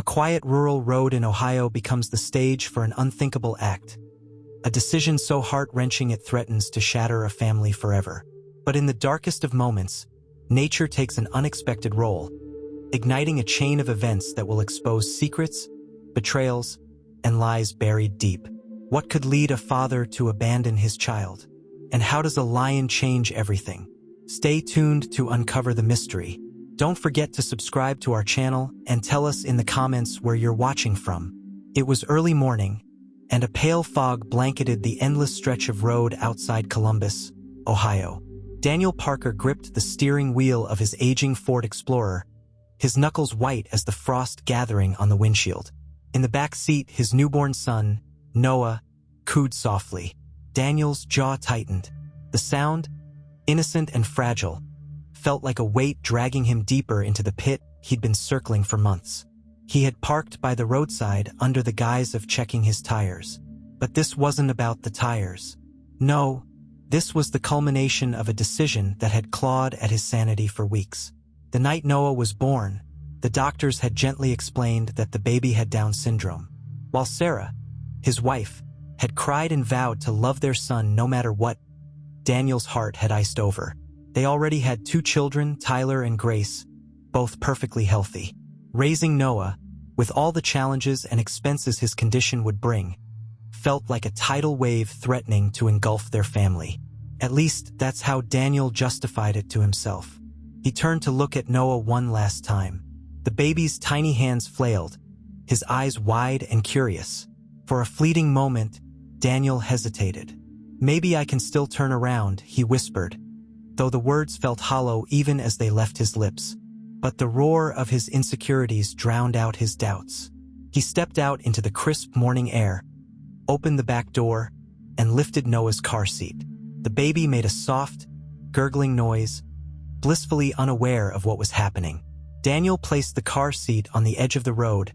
A quiet rural road in Ohio becomes the stage for an unthinkable act, a decision so heart-wrenching it threatens to shatter a family forever. But in the darkest of moments, nature takes an unexpected role, igniting a chain of events that will expose secrets, betrayals, and lies buried deep. What could lead a father to abandon his child? And how does a lion change everything? Stay tuned to uncover the mystery. Don't forget to subscribe to our channel and tell us in the comments where you're watching from. It was early morning, and a pale fog blanketed the endless stretch of road outside Columbus, Ohio. Daniel Parker gripped the steering wheel of his aging Ford Explorer, his knuckles white as the frost gathering on the windshield. In the back seat, his newborn son, Noah, cooed softly. Daniel's jaw tightened. The sound, innocent and fragile, felt like a weight dragging him deeper into the pit he'd been circling for months. He had parked by the roadside under the guise of checking his tires. But this wasn't about the tires. No, this was the culmination of a decision that had clawed at his sanity for weeks. The night Noah was born, the doctors had gently explained that the baby had Down syndrome, while Sarah, his wife, had cried and vowed to love their son no matter what. Daniel's heart had iced over. They already had 2 children, Tyler and Grace, both perfectly healthy. Raising Noah, with all the challenges and expenses his condition would bring, felt like a tidal wave threatening to engulf their family. At least, that's how Daniel justified it to himself. He turned to look at Noah one last time. The baby's tiny hands flailed, his eyes wide and curious. For a fleeting moment, Daniel hesitated. "Maybe I can still turn around," he whispered, though the words felt hollow even as they left his lips. But the roar of his insecurities drowned out his doubts. He stepped out into the crisp morning air, opened the back door, and lifted Noah's car seat. The baby made a soft, gurgling noise, blissfully unaware of what was happening. Daniel placed the car seat on the edge of the road,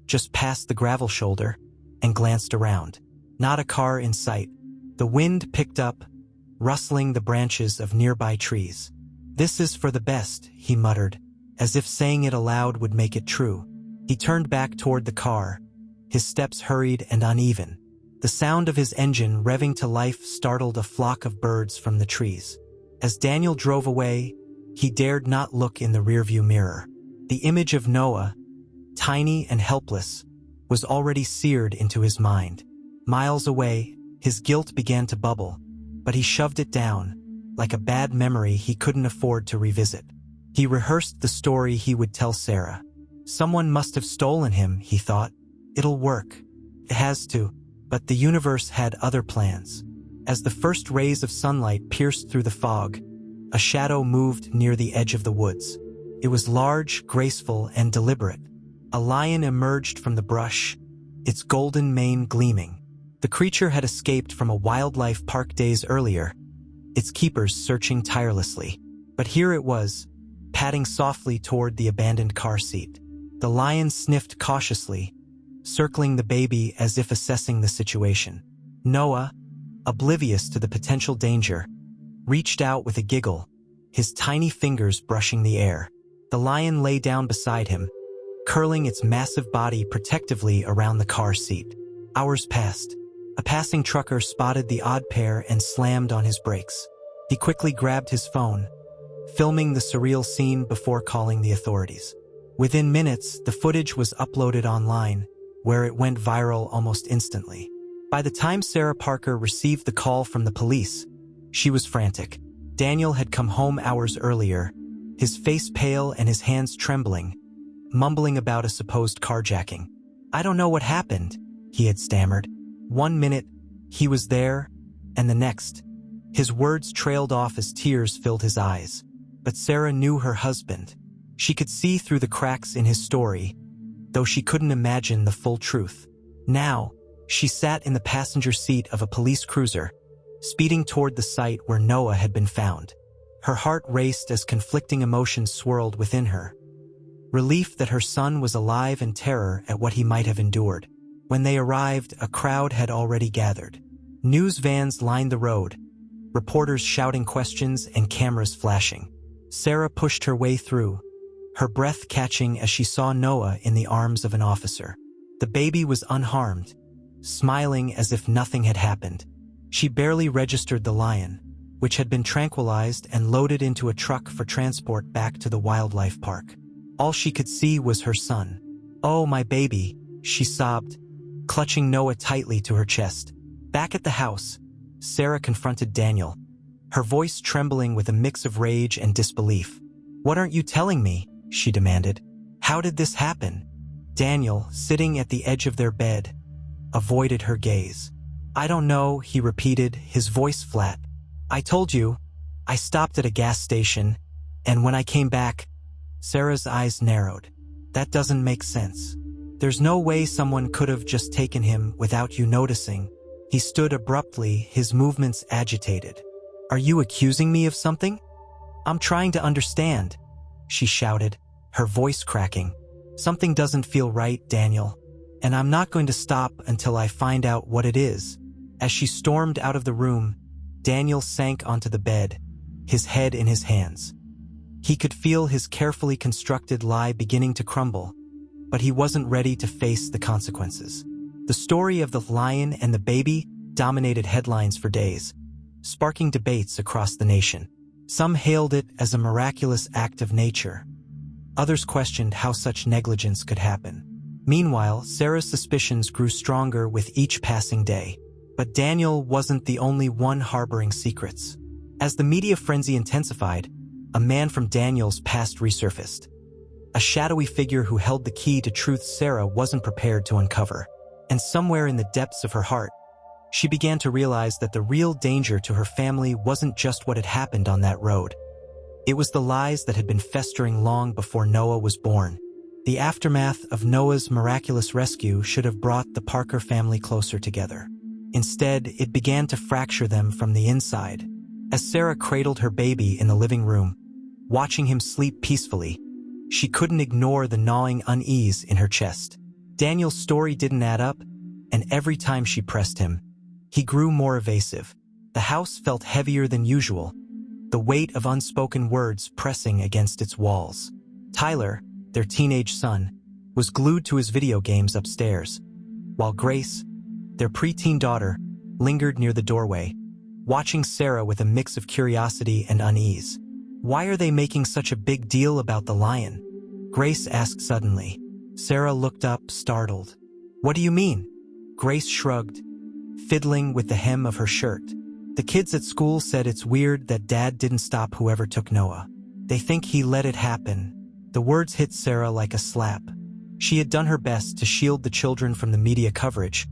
just past the gravel shoulder, and glanced around. Not a car in sight. The wind picked up, rustling the branches of nearby trees. "This is for the best," he muttered, as if saying it aloud would make it true. He turned back toward the car, his steps hurried and uneven. The sound of his engine revving to life startled a flock of birds from the trees. As Daniel drove away, he dared not look in the rearview mirror. The image of Noah, tiny and helpless, was already seared into his mind. Miles away, his guilt began to bubble, but he shoved it down, like a bad memory he couldn't afford to revisit. He rehearsed the story he would tell Sarah. Someone must have stolen him, he thought. It'll work. It has to. But the universe had other plans. As the first rays of sunlight pierced through the fog, a shadow moved near the edge of the woods. It was large, graceful, and deliberate. A lion emerged from the brush, its golden mane gleaming. The creature had escaped from a wildlife park days earlier, its keepers searching tirelessly. But here it was, padding softly toward the abandoned car seat. The lion sniffed cautiously, circling the baby as if assessing the situation. Noah, oblivious to the potential danger, reached out with a giggle, his tiny fingers brushing the air. The lion lay down beside him, curling its massive body protectively around the car seat. Hours passed. A passing trucker spotted the odd pair and slammed on his brakes. He quickly grabbed his phone, filming the surreal scene before calling the authorities. Within minutes, the footage was uploaded online, where it went viral almost instantly. By the time Sarah Parker received the call from the police, she was frantic. Daniel had come home hours earlier, his face pale and his hands trembling, mumbling about a supposed carjacking. "I don't know what happened," he had stammered. One minute, he was there, and the next, his words trailed off as tears filled his eyes. But Sarah knew her husband. She could see through the cracks in his story, though she couldn't imagine the full truth. Now, she sat in the passenger seat of a police cruiser, speeding toward the site where Noah had been found. Her heart raced as conflicting emotions swirled within her. Relief that her son was alive and terror at what he might have endured. When they arrived, a crowd had already gathered. News vans lined the road, reporters shouting questions and cameras flashing. Sarah pushed her way through, her breath catching as she saw Noah in the arms of an officer. The baby was unharmed, smiling as if nothing had happened. She barely registered the lion, which had been tranquilized and loaded into a truck for transport back to the wildlife park. All she could see was her son. "Oh, my baby," she sobbed, clutching Noah tightly to her chest. Back at the house, Sarah confronted Daniel, her voice trembling with a mix of rage and disbelief. "What aren't you telling me?" she demanded. "How did this happen?" Daniel, sitting at the edge of their bed, avoided her gaze. "I don't know," he repeated, his voice flat. "I told you, I stopped at a gas station, and when I came back..." Sarah's eyes narrowed. "That doesn't make sense. There's no way someone could have just taken him without you noticing." He stood abruptly, his movements agitated. "Are you accusing me of something?" "I'm trying to understand," she shouted, her voice cracking. "Something doesn't feel right, Daniel, and I'm not going to stop until I find out what it is." As she stormed out of the room, Daniel sank onto the bed, his head in his hands. He could feel his carefully constructed lie beginning to crumble, but he wasn't ready to face the consequences. The story of the lion and the baby dominated headlines for days, sparking debates across the nation. Some hailed it as a miraculous act of nature. Others questioned how such negligence could happen. Meanwhile, Sarah's suspicions grew stronger with each passing day. But Daniel wasn't the only one harboring secrets. As the media frenzy intensified, a man from Daniel's past resurfaced. A shadowy figure who held the key to truths Sarah wasn't prepared to uncover. And somewhere in the depths of her heart, she began to realize that the real danger to her family wasn't just what had happened on that road. It was the lies that had been festering long before Noah was born. The aftermath of Noah's miraculous rescue should have brought the Parker family closer together. Instead, it began to fracture them from the inside. As Sarah cradled her baby in the living room, watching him sleep peacefully, she couldn't ignore the gnawing unease in her chest. Daniel's story didn't add up, and every time she pressed him, he grew more evasive. The house felt heavier than usual, the weight of unspoken words pressing against its walls. Tyler, their teenage son, was glued to his video games upstairs, while Grace, their preteen daughter, lingered near the doorway, watching Sarah with a mix of curiosity and unease. "Why are they making such a big deal about the lion?" Grace asked suddenly. Sarah looked up, startled. "What do you mean?" Grace shrugged, fiddling with the hem of her shirt. "The kids at school said it's weird that Dad didn't stop whoever took Noah. They think he let it happen." The words hit Sarah like a slap. She had done her best to shield the children from the media coverage,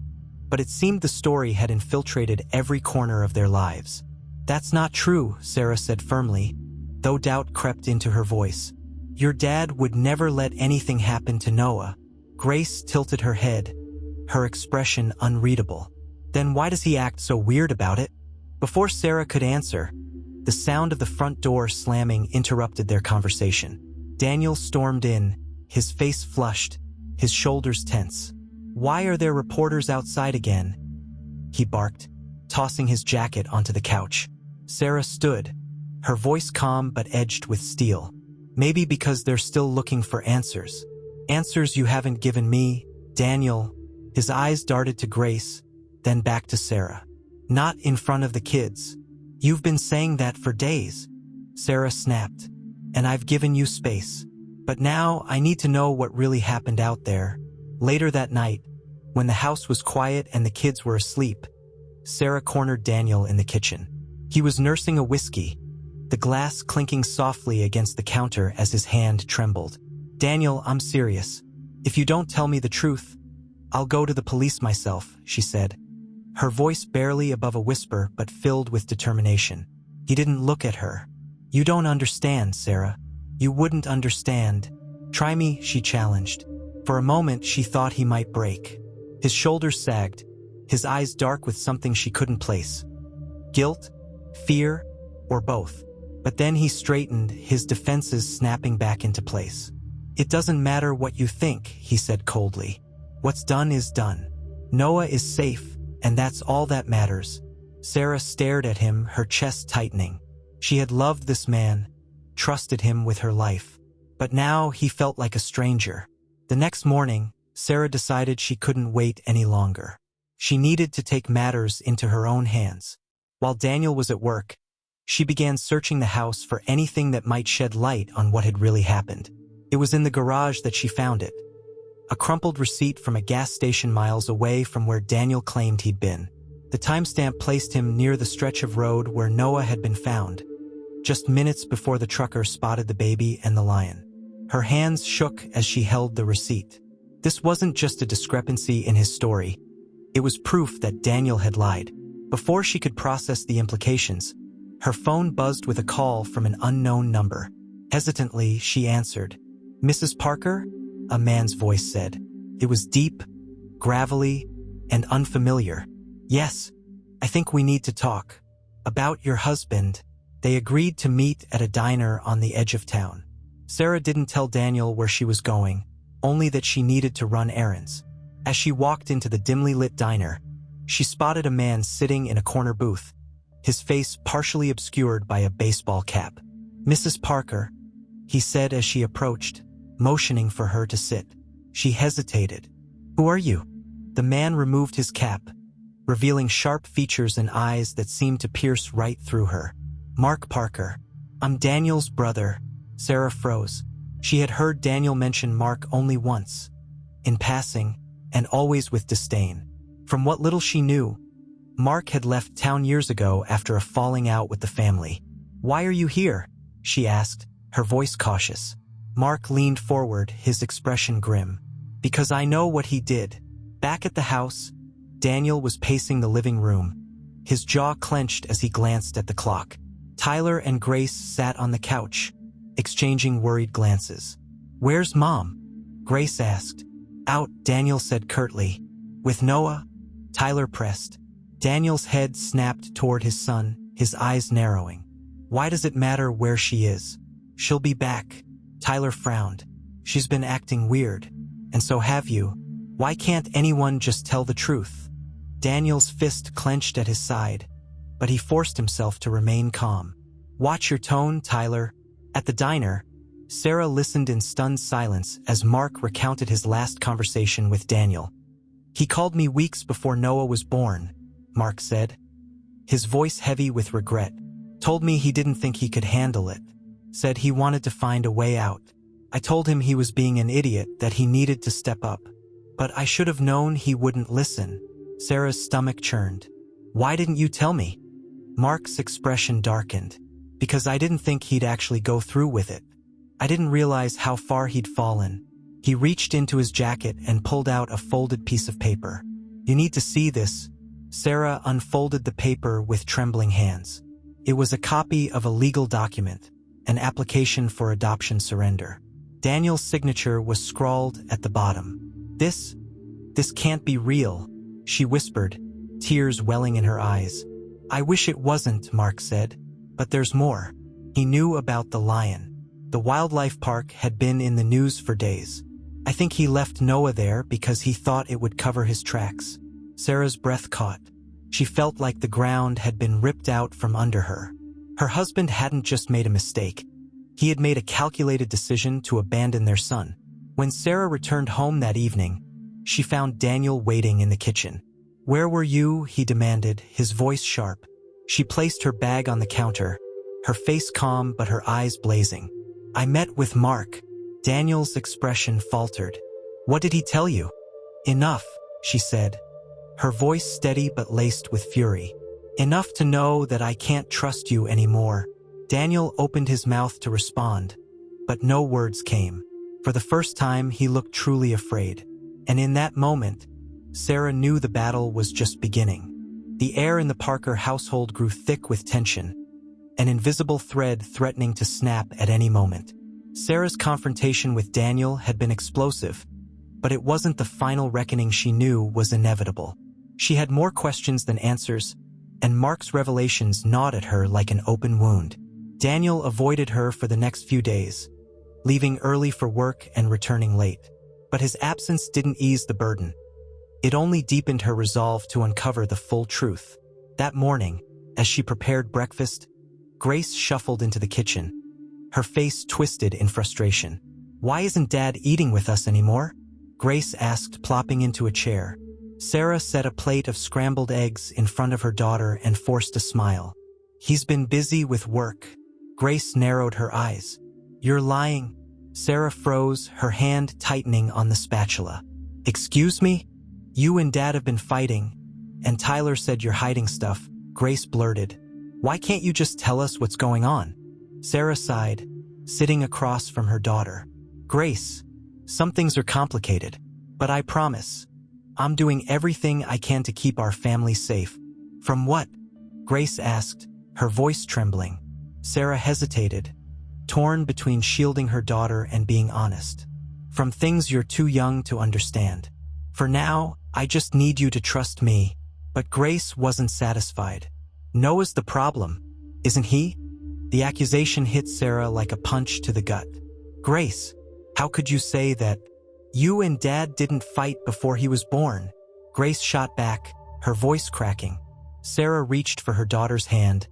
but it seemed the story had infiltrated every corner of their lives. "That's not true," Sarah said firmly, though doubt crept into her voice. "Your dad would never let anything happen to Noah." Grace tilted her head, her expression unreadable. "Then why does he act so weird about it?" Before Sarah could answer, the sound of the front door slamming interrupted their conversation. Daniel stormed in, his face flushed, his shoulders tense. "Why are there reporters outside again?" he barked, tossing his jacket onto the couch. Sarah stood, her voice calm but edged with steel. "Maybe because they're still looking for answers. Answers you haven't given me, Daniel." His eyes darted to Grace, then back to Sarah. "Not in front of the kids. You've been saying that for days." Sarah snapped. "And I've given you space. But now I need to know what really happened out there." Later that night, when the house was quiet and the kids were asleep, Sarah cornered Daniel in the kitchen. He was nursing a whiskey, the glass clinking softly against the counter as his hand trembled. "Daniel, I'm serious. If you don't tell me the truth, I'll go to the police myself," she said, her voice barely above a whisper but filled with determination. He didn't look at her. "You don't understand, Sarah. You wouldn't understand." "Try me," she challenged. For a moment, she thought he might break. His shoulders sagged, his eyes dark with something she couldn't place. Guilt, fear, or both. But then he straightened, his defenses snapping back into place. "It doesn't matter what you think," he said coldly. "What's done is done. Noah is safe, and that's all that matters." Sarah stared at him, her chest tightening. She had loved this man, trusted him with her life. But now he felt like a stranger. The next morning, Sarah decided she couldn't wait any longer. She needed to take matters into her own hands. While Daniel was at work, she began searching the house for anything that might shed light on what had really happened. It was in the garage that she found it. A crumpled receipt from a gas station miles away from where Daniel claimed he'd been. The timestamp placed him near the stretch of road where Noah had been found, just minutes before the trucker spotted the baby and the lion. Her hands shook as she held the receipt. This wasn't just a discrepancy in his story. It was proof that Daniel had lied. Before she could process the implications, her phone buzzed with a call from an unknown number. Hesitantly, she answered. "Mrs. Parker?" a man's voice said. It was deep, gravelly, and unfamiliar. "Yes, I think we need to talk. About your husband." They agreed to meet at a diner on the edge of town. Sarah didn't tell Daniel where she was going, only that she needed to run errands. As she walked into the dimly lit diner, she spotted a man sitting in a corner booth, his face partially obscured by a baseball cap. "Mrs. Parker," he said as she approached, motioning for her to sit. She hesitated. "Who are you?" The man removed his cap, revealing sharp features and eyes that seemed to pierce right through her. "Mark Parker. I'm Daniel's brother." Sarah froze. She had heard Daniel mention Mark only once, in passing, and always with disdain. From what little she knew, Mark had left town years ago after a falling out with the family. "Why are you here?" she asked, her voice cautious. Mark leaned forward, his expression grim. "Because I know what he did." Back at the house, Daniel was pacing the living room, his jaw clenched as he glanced at the clock. Tyler and Grace sat on the couch, exchanging worried glances. "Where's Mom?" Grace asked. "Out," Daniel said curtly. "With Noah?" Tyler pressed. Daniel's head snapped toward his son, his eyes narrowing. "Why does it matter where she is? She'll be back." Tyler frowned. "She's been acting weird. And so have you. Why can't anyone just tell the truth?" Daniel's fist clenched at his side, but he forced himself to remain calm. "Watch your tone, Tyler." At the diner, Sarah listened in stunned silence as Mark recounted his last conversation with Daniel. "He called me weeks before Noah was born," Mark said, his voice heavy with regret. "Told me he didn't think he could handle it. Said he wanted to find a way out. I told him he was being an idiot, that he needed to step up. But I should have known he wouldn't listen." Sarah's stomach churned. "Why didn't you tell me?" Mark's expression darkened. "Because I didn't think he'd actually go through with it. I didn't realize how far he'd fallen." He reached into his jacket and pulled out a folded piece of paper. "You need to see this." Sarah unfolded the paper with trembling hands. It was a copy of a legal document, an application for adoption surrender. Daniel's signature was scrawled at the bottom. This can't be real," she whispered, tears welling in her eyes. "I wish it wasn't," Mark said. "But there's more." He knew about the lion. The wildlife park had been in the news for days. "I think he left Noah there because he thought it would cover his tracks." Sarah's breath caught. She felt like the ground had been ripped out from under her. Her husband hadn't just made a mistake. He had made a calculated decision to abandon their son. When Sarah returned home that evening, she found Daniel waiting in the kitchen. "Where were you?" he demanded, his voice sharp. She placed her bag on the counter, her face calm but her eyes blazing. "I met with Mark." Daniel's expression faltered. "What did he tell you?" "Enough," she said, her voice steady but laced with fury. "Enough to know that I can't trust you anymore." Daniel opened his mouth to respond, but no words came. For the first time, he looked truly afraid. And in that moment, Sarah knew the battle was just beginning. The air in the Parker household grew thick with tension, an invisible thread threatening to snap at any moment. Sarah's confrontation with Daniel had been explosive, but it wasn't the final reckoning she knew was inevitable. She had more questions than answers, and Mark's revelations gnawed at her like an open wound. Daniel avoided her for the next few days, leaving early for work and returning late. But his absence didn't ease the burden. It only deepened her resolve to uncover the full truth. That morning, as she prepared breakfast, Grace shuffled into the kitchen, her face twisted in frustration. Why isn't Dad eating with us anymore? Grace asked, plopping into a chair. Sarah set a plate of scrambled eggs in front of her daughter and forced a smile. He's been busy with work. Grace narrowed her eyes. You're lying. Sarah froze, her hand tightening on the spatula. Excuse me? You and Dad have been fighting, and Tyler said you're hiding stuff, Grace blurted. Why can't you just tell us what's going on? Sarah sighed, sitting across from her daughter. Grace, some things are complicated, but I promise, I'm doing everything I can to keep our family safe. From what? Grace asked, her voice trembling. Sarah hesitated, torn between shielding her daughter and being honest. From things you're too young to understand. For now, I just need you to trust me. But Grace wasn't satisfied. Noah's the problem, isn't he? The accusation hit Sarah like a punch to the gut. Grace, how could you say that? You and Dad didn't fight before he was born. Grace shot back, her voice cracking. Sarah reached for her daughter's hand,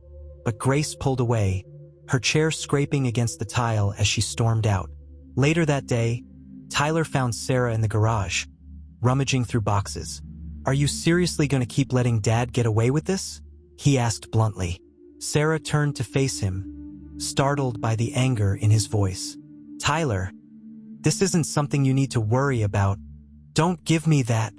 but Grace pulled away, her chair scraping against the tile as she stormed out. Later that day, Tyler found Sarah in the garage, rummaging through boxes. Are you seriously going to keep letting Dad get away with this? He asked bluntly. Sarah turned to face him, startled by the anger in his voice. Tyler, this isn't something you need to worry about. Don't give me that.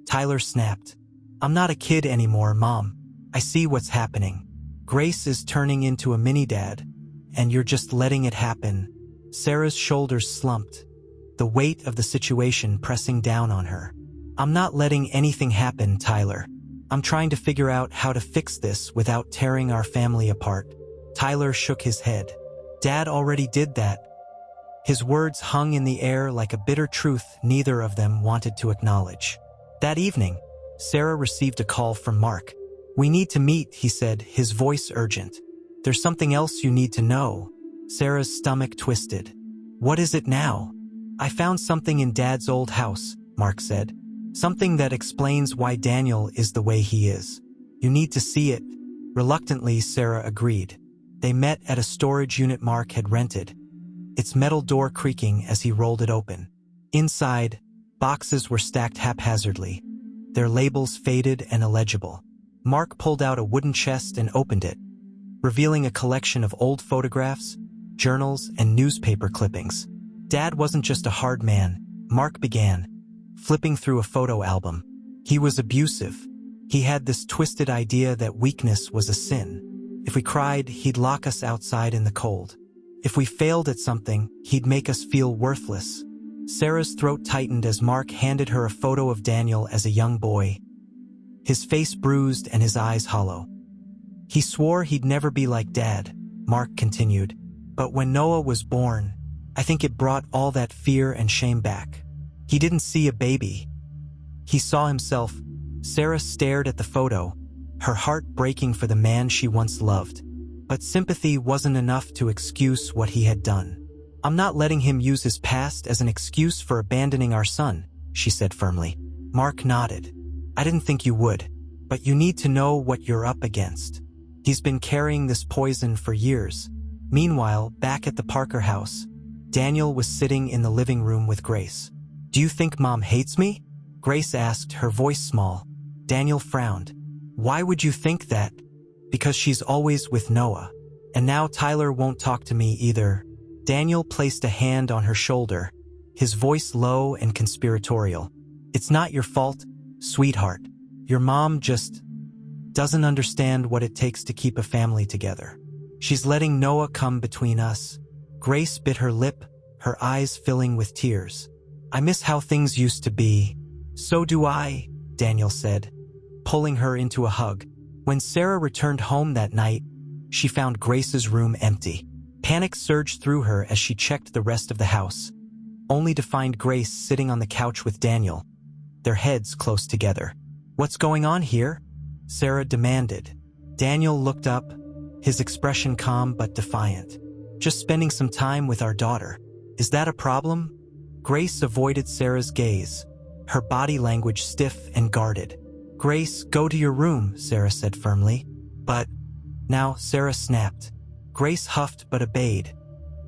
Tyler snapped. I'm not a kid anymore, Mom. I see what's happening. Grace is turning into a mini-dad, and you're just letting it happen. Sarah's shoulders slumped, the weight of the situation pressing down on her. I'm not letting anything happen, Tyler. I'm trying to figure out how to fix this without tearing our family apart. Tyler shook his head. Dad already did that. His words hung in the air like a bitter truth neither of them wanted to acknowledge. That evening, Sarah received a call from Mark. We need to meet, he said, his voice urgent. There's something else you need to know. Sarah's stomach twisted. What is it now? I found something in Dad's old house, Mark said. Something that explains why Daniel is the way he is. You need to see it. Reluctantly, Sarah agreed. They met at a storage unit Mark had rented, its metal door creaking as he rolled it open. Inside, boxes were stacked haphazardly, their labels faded and illegible. Mark pulled out a wooden chest and opened it, revealing a collection of old photographs, journals, and newspaper clippings. Dad wasn't just a hard man, Mark began, flipping through a photo album. He was abusive. He had this twisted idea that weakness was a sin. If we cried, he'd lock us outside in the cold. If we failed at something, he'd make us feel worthless. Sarah's throat tightened as Mark handed her a photo of Daniel as a young boy, his face bruised and his eyes hollow. He swore he'd never be like Dad, Mark continued. But when Noah was born, I think it brought all that fear and shame back. He didn't see a baby. He saw himself. Sarah stared at the photo, her heart breaking for the man she once loved. But sympathy wasn't enough to excuse what he had done. I'm not letting him use his past as an excuse for abandoning our son, she said firmly. Mark nodded. I didn't think you would, but you need to know what you're up against. He's been carrying this poison for years. Meanwhile, back at the Parker house, Daniel was sitting in the living room with Grace. Do you think Mom hates me? Grace asked, her voice small. Daniel frowned. Why would you think that? Because she's always with Noah. And now Tyler won't talk to me either. Daniel placed a hand on her shoulder, his voice low and conspiratorial. It's not your fault, sweetheart. Your mom just doesn't understand what it takes to keep a family together. She's letting Noah come between us. Grace bit her lip, her eyes filling with tears. I miss how things used to be. So do I, Daniel said, pulling her into a hug. When Sarah returned home that night, she found Grace's room empty. Panic surged through her as she checked the rest of the house, only to find Grace sitting on the couch with Daniel, their heads close together. What's going on here? Sarah demanded. Daniel looked up, his expression calm but defiant. Just spending some time with our daughter. Is that a problem? Grace avoided Sarah's gaze, her body language stiff and guarded. Grace, go to your room, Sarah said firmly. But now Sarah snapped. Grace huffed but obeyed,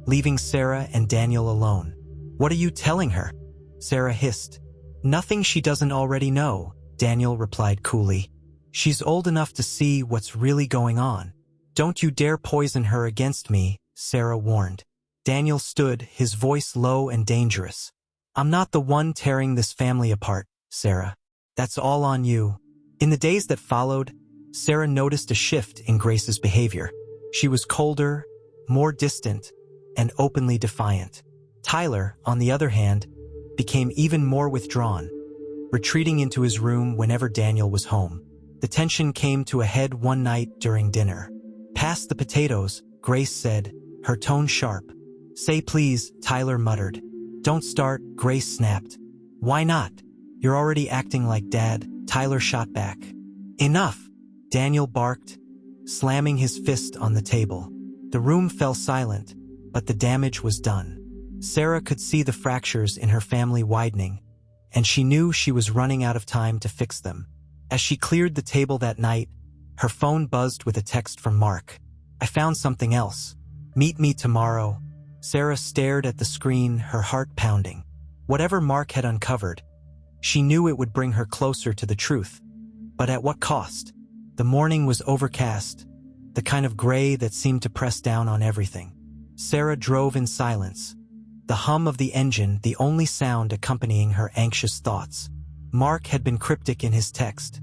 leaving Sarah and Daniel alone. What are you telling her? Sarah hissed. Nothing she doesn't already know, Daniel replied coolly. She's old enough to see what's really going on. Don't you dare poison her against me, Sarah warned. Daniel stood, his voice low and dangerous. I'm not the one tearing this family apart, Sarah. That's all on you. In the days that followed, Sarah noticed a shift in Grace's behavior. She was colder, more distant, and openly defiant. Tyler, on the other hand, became even more withdrawn, retreating into his room whenever Daniel was home. The tension came to a head one night during dinner. Pass the potatoes, Grace said, her tone sharp. Say please, Tyler muttered. Don't start, Grace snapped. Why not? You're already acting like Dad, Tyler shot back. Enough, Daniel barked, slamming his fist on the table. The room fell silent, but the damage was done. Sarah could see the fractures in her family widening, and she knew she was running out of time to fix them. As she cleared the table that night, her phone buzzed with a text from Mark. I found something else. Meet me tomorrow. Sarah stared at the screen, her heart pounding. Whatever Mark had uncovered, she knew it would bring her closer to the truth. But at what cost? The morning was overcast, the kind of gray that seemed to press down on everything. Sarah drove in silence, the hum of the engine the only sound accompanying her anxious thoughts. Mark had been cryptic in his text,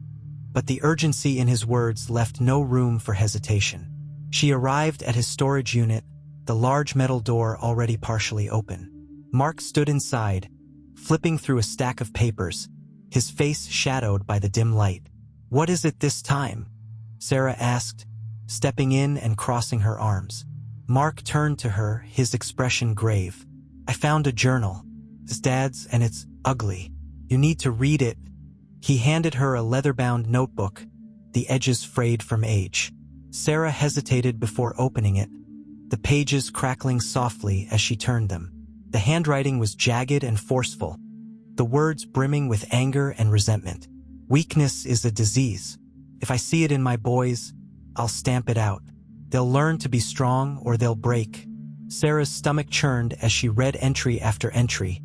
but the urgency in his words left no room for hesitation. She arrived at his storage unit, the large metal door already partially open. Mark stood inside, flipping through a stack of papers, his face shadowed by the dim light. What is it this time? Sarah asked, stepping in and crossing her arms. Mark turned to her, his expression grave. I found a journal. It's Dad's and it's ugly. You need to read it. He handed her a leather-bound notebook, the edges frayed from age. Sarah hesitated before opening it, the pages crackling softly as she turned them. The handwriting was jagged and forceful, the words brimming with anger and resentment. Weakness is a disease. If I see it in my boys, I'll stamp it out. They'll learn to be strong or they'll break. Sarah's stomach churned as she read entry after entry,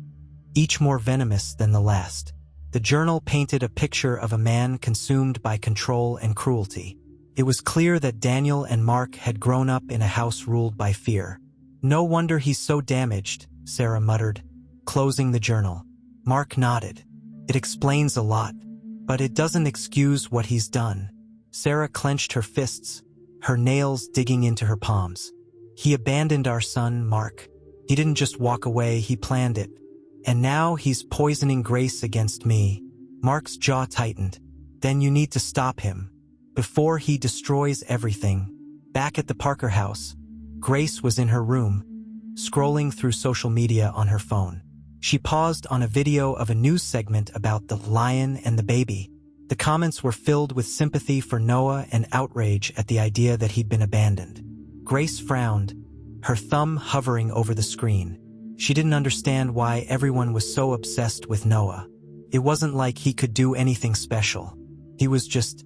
each more venomous than the last. The journal painted a picture of a man consumed by control and cruelty. It was clear that Daniel and Mark had grown up in a house ruled by fear. No wonder he's so damaged, Sarah muttered, closing the journal. Mark nodded. It explains a lot, but it doesn't excuse what he's done. Sarah clenched her fists, her nails digging into her palms. He abandoned our son, Mark. He didn't just walk away, he planned it. And now he's poisoning Grace against me. Mark's jaw tightened. Then you need to stop him, before he destroys everything. Back at the Parker house, Grace was in her room, scrolling through social media on her phone. She paused on a video of a news segment about the lion and the baby. The comments were filled with sympathy for Noah and outrage at the idea that he'd been abandoned. Grace frowned, her thumb hovering over the screen. She didn't understand why everyone was so obsessed with Noah. It wasn't like he could do anything special. He was just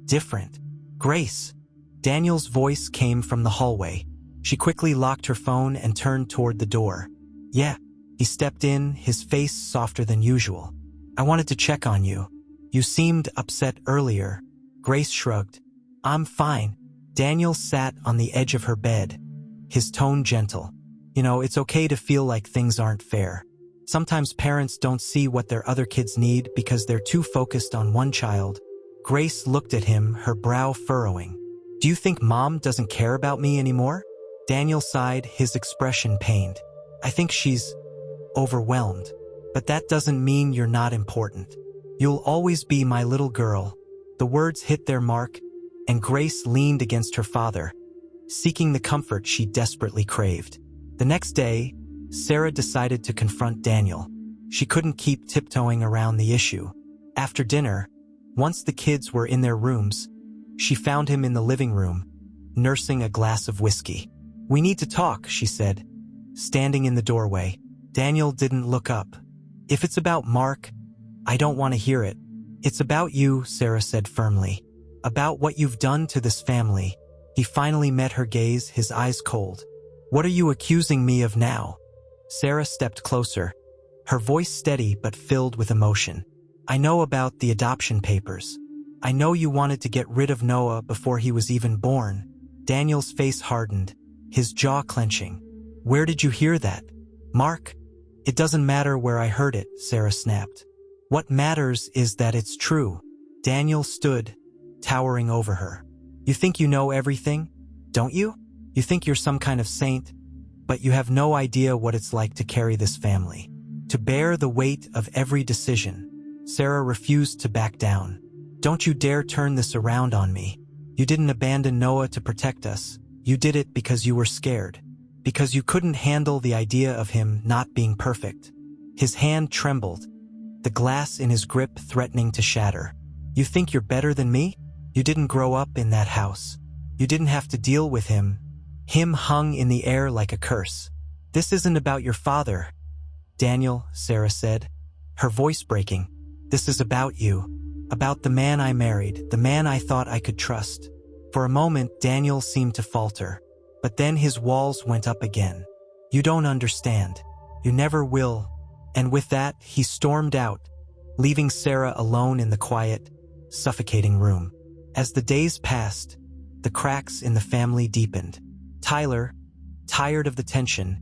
different. Grace. Daniel's voice came from the hallway. She quickly locked her phone and turned toward the door. Yeah. He stepped in, his face softer than usual. I wanted to check on you. You seemed upset earlier. Grace shrugged. I'm fine. Daniel sat on the edge of her bed, his tone gentle. You know, it's okay to feel like things aren't fair. Sometimes parents don't see what their other kids need because they're too focused on one child. Grace looked at him, her brow furrowing. Do you think Mom doesn't care about me anymore? Daniel sighed, his expression pained. I think she's overwhelmed. But that doesn't mean you're not important. You'll always be my little girl. The words hit their mark, and Grace leaned against her father, seeking the comfort she desperately craved. The next day, Sarah decided to confront Daniel. She couldn't keep tiptoeing around the issue. After dinner, once the kids were in their rooms, she found him in the living room, nursing a glass of whiskey. We need to talk, she said, standing in the doorway. Daniel didn't look up. If it's about Mark, I don't want to hear it. It's about you, Sarah said firmly. About what you've done to this family. He finally met her gaze, his eyes cold. What are you accusing me of now? Sarah stepped closer, her voice steady but filled with emotion. I know about the adoption papers. I know you wanted to get rid of Noah before he was even born. Daniel's face hardened, his jaw clenching. Where did you hear that? Mark? It doesn't matter where I heard it, Sarah snapped. What matters is that it's true. Daniel stood, towering over her. You think you know everything, don't you? You think you're some kind of saint, but you have no idea what it's like to carry this family. To bear the weight of every decision. Sarah refused to back down. Don't you dare turn this around on me. You didn't abandon Noah to protect us. You did it because you were scared. Because you couldn't handle the idea of him not being perfect. His hand trembled, the glass in his grip threatening to shatter. You think you're better than me? You didn't grow up in that house. You didn't have to deal with him. Him hung in the air like a curse. This isn't about your father. Daniel, Sarah said, her voice breaking. This is about you. About the man I married, the man I thought I could trust. For a moment, Daniel seemed to falter. But then his walls went up again. You don't understand. You never will. And with that, he stormed out, leaving Sarah alone in the quiet, suffocating room. As the days passed, the cracks in the family deepened. Tyler, tired of the tension,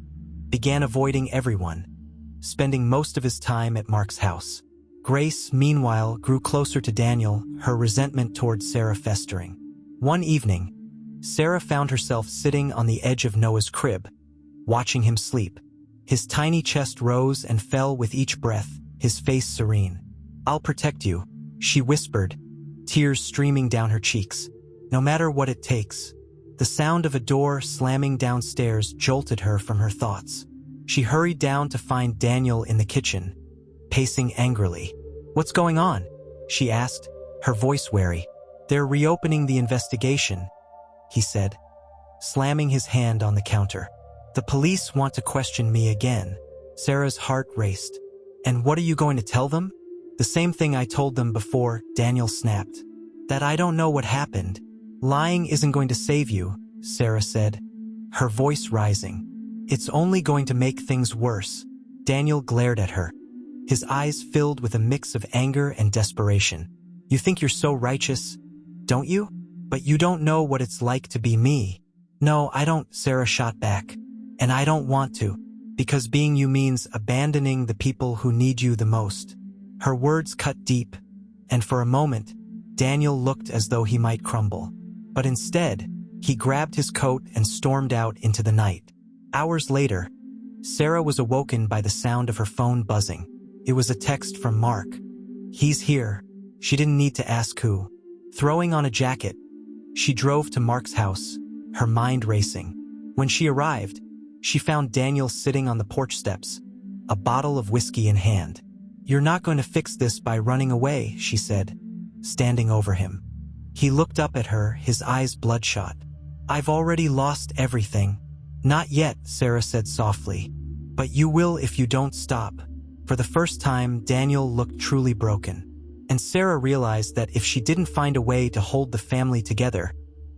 began avoiding everyone, spending most of his time at Mark's house. Grace, meanwhile, grew closer to Daniel, her resentment towards Sarah festering. One evening, Sarah found herself sitting on the edge of Noah's crib, watching him sleep. His tiny chest rose and fell with each breath, his face serene. I'll protect you, she whispered, tears streaming down her cheeks. No matter what it takes. The sound of a door slamming downstairs jolted her from her thoughts. She hurried down to find Daniel in the kitchen, pacing angrily. What's going on? She asked, her voice wary. They're reopening the investigation, he said, slamming his hand on the counter. The police want to question me again. Sarah's heart raced. And what are you going to tell them? The same thing I told them before, Daniel snapped. That I don't know what happened. Lying isn't going to save you, Sarah said, her voice rising. It's only going to make things worse. Daniel glared at her, his eyes filled with a mix of anger and desperation. You think you're so righteous, don't you? But you don't know what it's like to be me. No, I don't, Sarah shot back. And I don't want to, because being you means abandoning the people who need you the most. Her words cut deep, and for a moment, Daniel looked as though he might crumble. But instead, he grabbed his coat and stormed out into the night. Hours later, Sarah was awoken by the sound of her phone buzzing. It was a text from Mark. He's here. She didn't need to ask who. Throwing on a jacket, she drove to Mark's house, her mind racing. When she arrived, she found Daniel sitting on the porch steps, a bottle of whiskey in hand. You're not going to fix this by running away, she said, standing over him. He looked up at her, his eyes bloodshot. I've already lost everything. Not yet, Sarah said softly. But you will if you don't stop. For the first time, Daniel looked truly broken. And Sarah realized that if she didn't find a way to hold the family together,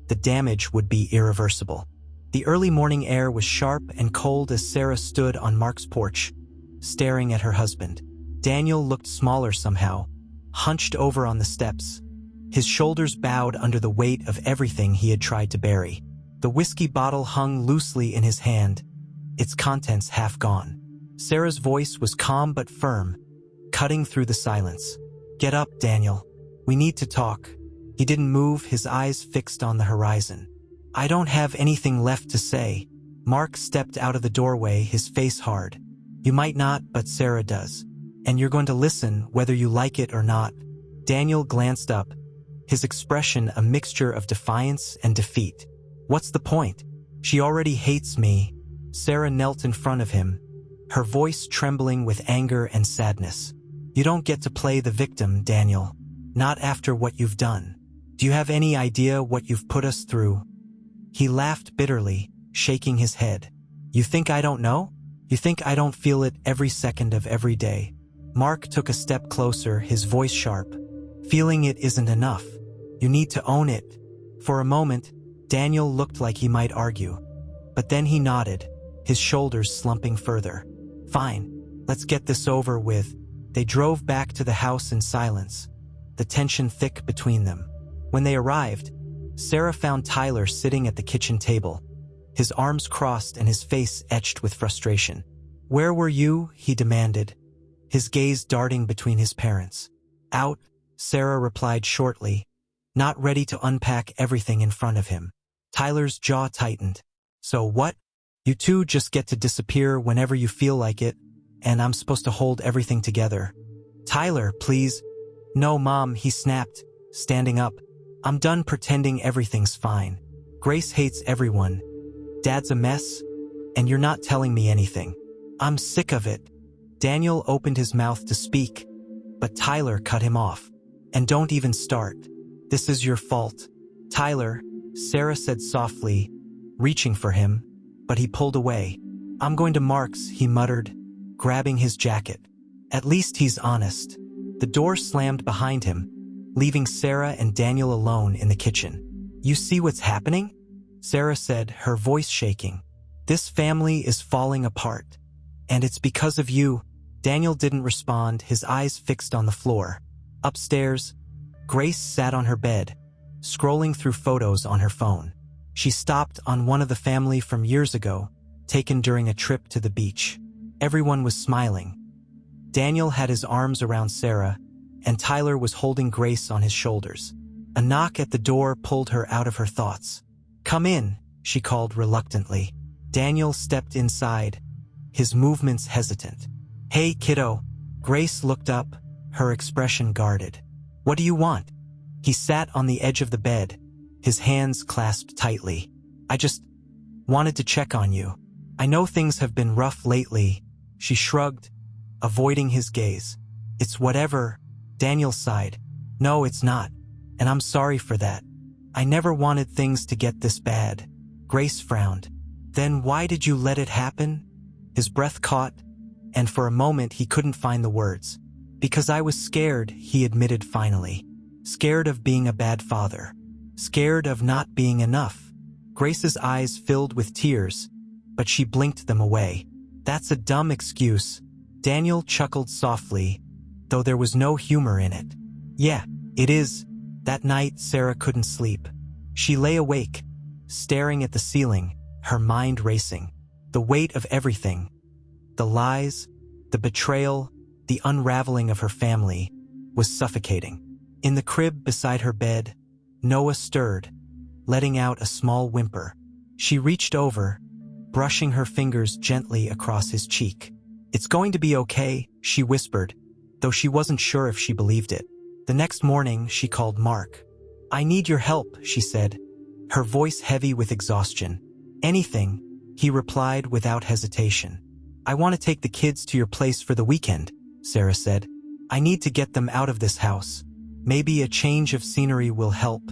the damage would be irreversible. The early morning air was sharp and cold as Sarah stood on Mark's porch, staring at her husband. Daniel looked smaller somehow, hunched over on the steps, his shoulders bowed under the weight of everything he had tried to bury. The whiskey bottle hung loosely in his hand, its contents half gone. Sarah's voice was calm but firm, cutting through the silence. Get up, Daniel. We need to talk. He didn't move, his eyes fixed on the horizon. I don't have anything left to say. Mark stepped out of the doorway, his face hard. You might not, but Sarah does. And you're going to listen whether you like it or not. Daniel glanced up, his expression a mixture of defiance and defeat. What's the point? She already hates me. Sarah knelt in front of him, her voice trembling with anger and sadness. You don't get to play the victim, Daniel. Not after what you've done. Do you have any idea what you've put us through? He laughed bitterly, shaking his head. You think I don't know? You think I don't feel it every second of every day? Mark took a step closer, his voice sharp. Feeling it isn't enough. You need to own it. For a moment, Daniel looked like he might argue. But then he nodded, his shoulders slumping further. Fine, let's get this over with. They drove back to the house in silence, the tension thick between them. When they arrived, Sarah found Tyler sitting at the kitchen table, his arms crossed and his face etched with frustration. "Where were you?" he demanded, his gaze darting between his parents. "Out," Sarah replied shortly, not ready to unpack everything in front of him. Tyler's jaw tightened. "So what? You two just get to disappear whenever you feel like it, and I'm supposed to hold everything together?" "Tyler, please." "No, Mom," he snapped, standing up. "I'm done pretending everything's fine. Grace hates everyone. Dad's a mess, and you're not telling me anything. I'm sick of it." Daniel opened his mouth to speak, but Tyler cut him off. "And don't even start. This is your fault." "Tyler," Sarah said softly, reaching for him, but he pulled away. "I'm going to Mark's," he muttered, grabbing his jacket. "At least he's honest." The door slammed behind him, leaving Sarah and Daniel alone in the kitchen. "You see what's happening?" Sarah said, her voice shaking. "This family is falling apart. And it's because of you." Daniel didn't respond, his eyes fixed on the floor. Upstairs, Grace sat on her bed, scrolling through photos on her phone. She stopped on one of the family from years ago, taken during a trip to the beach. Everyone was smiling. Daniel had his arms around Sarah, and Tyler was holding Grace on his shoulders. A knock at the door pulled her out of her thoughts. "Come in," she called reluctantly. Daniel stepped inside, his movements hesitant. "Hey, kiddo." Grace looked up, her expression guarded. "What do you want?" He sat on the edge of the bed, his hands clasped tightly. "I just wanted to check on you. I know things have been rough lately." She shrugged, avoiding his gaze. "It's whatever." Daniel sighed. "No, it's not. And I'm sorry for that. I never wanted things to get this bad." Grace frowned. "Then why did you let it happen?" His breath caught, and for a moment he couldn't find the words. "Because I was scared," he admitted finally. "Scared of being a bad father. Scared of not being enough." Grace's eyes filled with tears, but she blinked them away. "That's a dumb excuse." Daniel chuckled softly, though there was no humor in it. "Yeah, it is." That night, Sarah couldn't sleep. She lay awake, staring at the ceiling, her mind racing. The weight of everything, the lies, the betrayal, the unraveling of her family, was suffocating. In the crib beside her bed, Noah stirred, letting out a small whimper. She reached over, brushing her fingers gently across his cheek. "It's going to be okay," she whispered, though she wasn't sure if she believed it. The next morning, she called Mark. "I need your help," she said, her voice heavy with exhaustion. "Anything," he replied without hesitation. "I want to take the kids to your place for the weekend," Sarah said. "I need to get them out of this house. Maybe a change of scenery will help."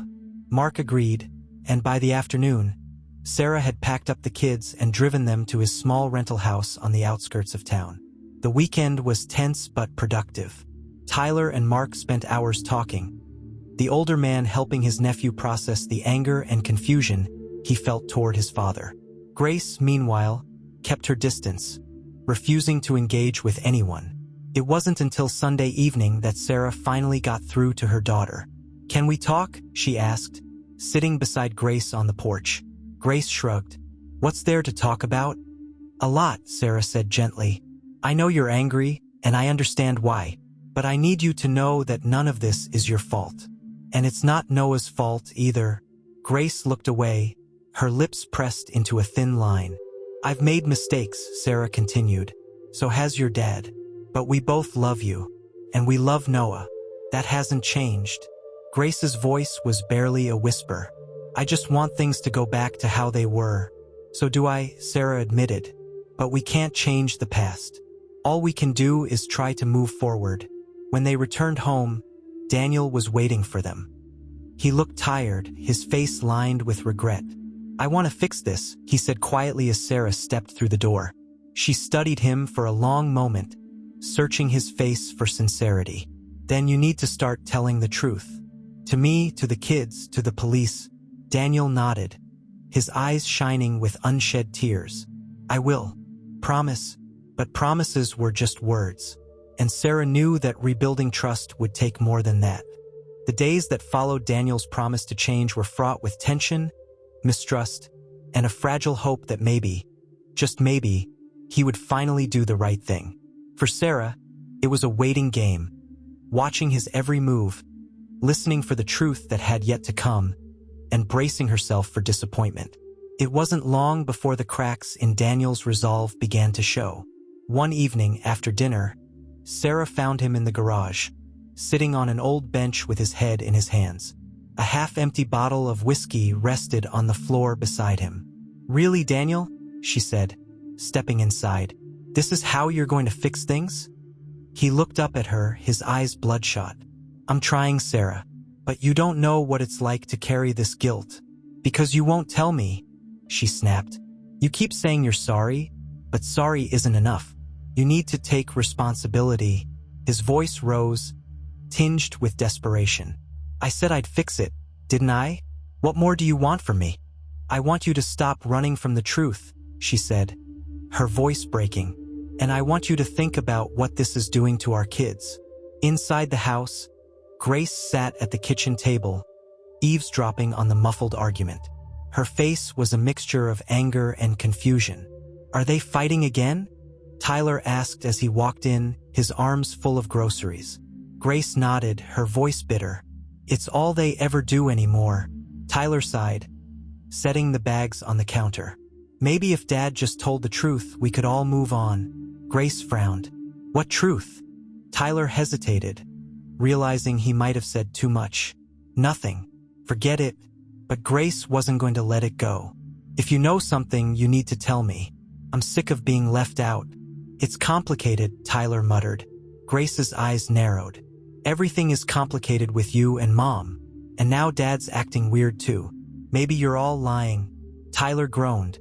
Mark agreed, and by the afternoon, Sarah had packed up the kids and driven them to his small rental house on the outskirts of town. The weekend was tense but productive. Tyler and Mark spent hours talking, the older man helping his nephew process the anger and confusion he felt toward his father. Grace, meanwhile, kept her distance, refusing to engage with anyone. It wasn't until Sunday evening that Sarah finally got through to her daughter. "Can we talk?" she asked, sitting beside Grace on the porch. Grace shrugged. "What's there to talk about?" "A lot," Sarah said gently. "I know you're angry, and I understand why. But I need you to know that none of this is your fault. And it's not Noah's fault either." Grace looked away, her lips pressed into a thin line. "I've made mistakes," Sarah continued. "So has your dad. But we both love you. And we love Noah. That hasn't changed." Grace's voice was barely a whisper. "I just want things to go back to how they were." "So do I," Sarah admitted. "But we can't change the past. All we can do is try to move forward." When they returned home, Daniel was waiting for them. He looked tired, his face lined with regret. "I want to fix this," he said quietly as Sarah stepped through the door. She studied him for a long moment, searching his face for sincerity. "Then you need to start telling the truth. To me, to the kids, to the police." Daniel nodded, his eyes shining with unshed tears. "I will. Promise." But promises were just words, and Sarah knew that rebuilding trust would take more than that. The days that followed Daniel's promise to change were fraught with tension, mistrust, and a fragile hope that maybe, just maybe, he would finally do the right thing. For Sarah, it was a waiting game, watching his every move, listening for the truth that had yet to come, and bracing herself for disappointment. It wasn't long before the cracks in Daniel's resolve began to show. One evening after dinner, Sarah found him in the garage, sitting on an old bench with his head in his hands. A half-empty bottle of whiskey rested on the floor beside him. "Really, Daniel?" she said, stepping inside. "This is how you're going to fix things?" He looked up at her, his eyes bloodshot. "I'm trying, Sarah, but you don't know what it's like to carry this guilt. Because you won't tell me," she snapped. "You keep saying you're sorry, but sorry isn't enough. You need to take responsibility." His voice rose, tinged with desperation. "I said I'd fix it, didn't I? What more do you want from me?" "I want you to stop running from the truth," she said, her voice breaking. "And I want you to think about what this is doing to our kids." Inside the house, Grace sat at the kitchen table, eavesdropping on the muffled argument. Her face was a mixture of anger and confusion. "Are they fighting again?" Tyler asked as he walked in, his arms full of groceries. Grace nodded, her voice bitter. "It's all they ever do anymore," Tyler sighed, setting the bags on the counter. "Maybe if Dad just told the truth, we could all move on." Grace frowned. "What truth?" Tyler hesitated, realizing he might have said too much. "Nothing. Forget it." But Grace wasn't going to let it go. "If you know something, you need to tell me. I'm sick of being left out." "It's complicated," Tyler muttered. Grace's eyes narrowed. "Everything is complicated with you and Mom. And now Dad's acting weird too. Maybe you're all lying." Tyler groaned,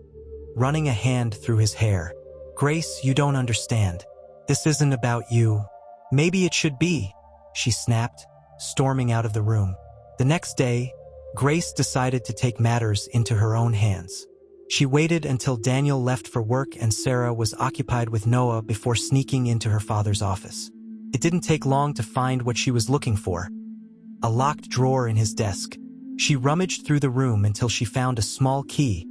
running a hand through his hair. "Grace, you don't understand. This isn't about you." "Maybe it should be," she snapped, storming out of the room. The next day, Grace decided to take matters into her own hands. She waited until Daniel left for work and Sarah was occupied with Noah before sneaking into her father's office. It didn't take long to find what she was looking for: a locked drawer in his desk. She rummaged through the room until she found a small key,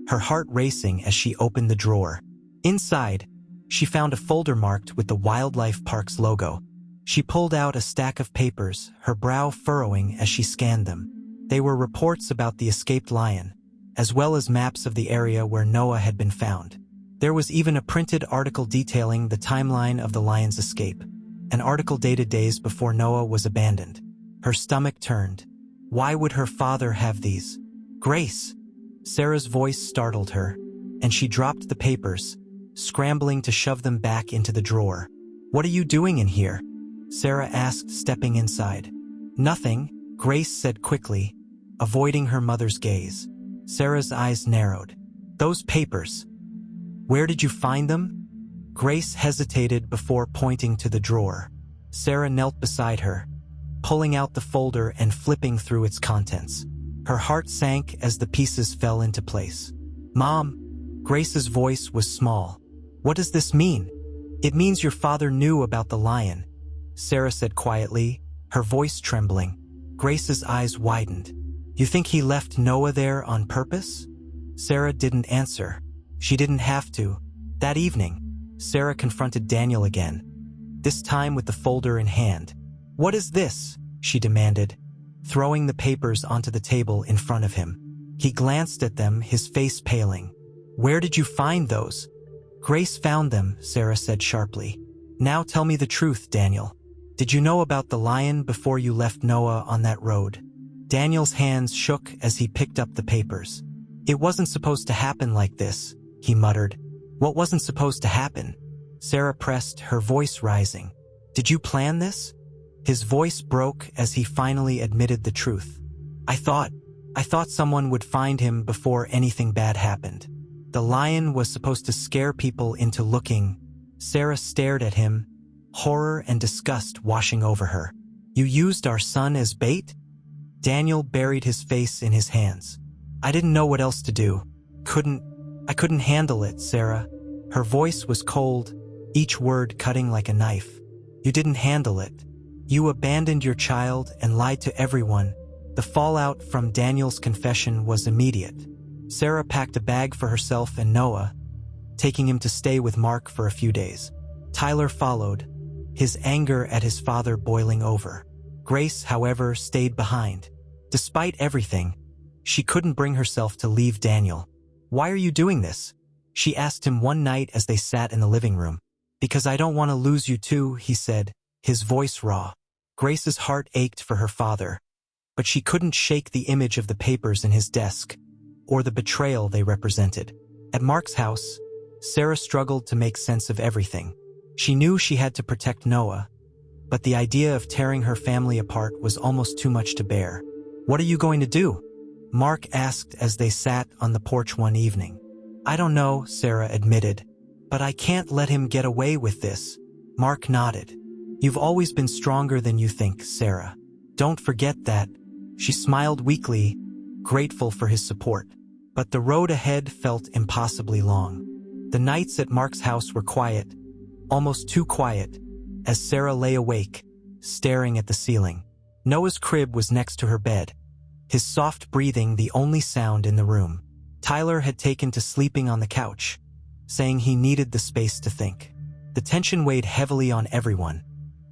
her heart racing as she opened the drawer. Inside, she found a folder marked with the Wildlife Park's logo. She pulled out a stack of papers, her brow furrowing as she scanned them. They were reports about the escaped lion, as well as maps of the area where Noah had been found. There was even a printed article detailing the timeline of the lion's escape, an article dated days before Noah was abandoned. Her stomach turned. Why would her father have these? "Grace!" Sarah's voice startled her, and she dropped the papers, scrambling to shove them back into the drawer. "What are you doing in here?" Sarah asked, stepping inside. "Nothing," Grace said quickly, avoiding her mother's gaze. Sarah's eyes narrowed. "Those papers. Where did you find them?" Grace hesitated before pointing to the drawer. Sarah knelt beside her, pulling out the folder and flipping through its contents. Her heart sank as the pieces fell into place. "Mom," Grace's voice was small. "What does this mean?" "It means your father knew about the lion," Sarah said quietly, her voice trembling. Grace's eyes widened. "You think he left Noah there on purpose?" Sarah didn't answer. She didn't have to. That evening, Sarah confronted Daniel again, this time with the folder in hand. "What is this?" she demanded, throwing the papers onto the table in front of him. He glanced at them, his face paling. "Where did you find those?" "Grace found them," Sarah said sharply. "Now tell me the truth, Daniel. Did you know about the lion before you left Noah on that road?" Daniel's hands shook as he picked up the papers. "It wasn't supposed to happen like this," he muttered. "What wasn't supposed to happen?" Sarah pressed, her voice rising. "Did you plan this?" His voice broke as he finally admitted the truth. I thought someone would find him before anything bad happened. The lion was supposed to scare people into looking." Sarah stared at him, horror and disgust washing over her. "You used our son as bait?" Daniel buried his face in his hands. "I didn't know what else to do. I couldn't handle it, Sarah." Her voice was cold, each word cutting like a knife. You didn't handle it. You abandoned your child and lied to everyone. The fallout from Daniel's confession was immediate. Sarah packed a bag for herself and Noah, taking him to stay with Mark for a few days. Tyler followed, his anger at his father boiling over. Grace, however, stayed behind. Despite everything, she couldn't bring herself to leave Daniel. "Why are you doing this?" she asked him one night as they sat in the living room. "Because I don't want to lose you too," he said, his voice raw. Grace's heart ached for her father, but she couldn't shake the image of the papers in his desk, or the betrayal they represented. At Mark's house, Sarah struggled to make sense of everything. She knew she had to protect Noah, but the idea of tearing her family apart was almost too much to bear. "What are you going to do?" Mark asked as they sat on the porch one evening. "I don't know," Sarah admitted, "but I can't let him get away with this." Mark nodded. "You've always been stronger than you think, Sarah. Don't forget that." She smiled weakly, grateful for his support. But the road ahead felt impossibly long. The nights at Mark's house were quiet, almost too quiet, as Sarah lay awake, staring at the ceiling. Noah's crib was next to her bed, his soft breathing the only sound in the room. Tyler had taken to sleeping on the couch, saying he needed the space to think. The tension weighed heavily on everyone,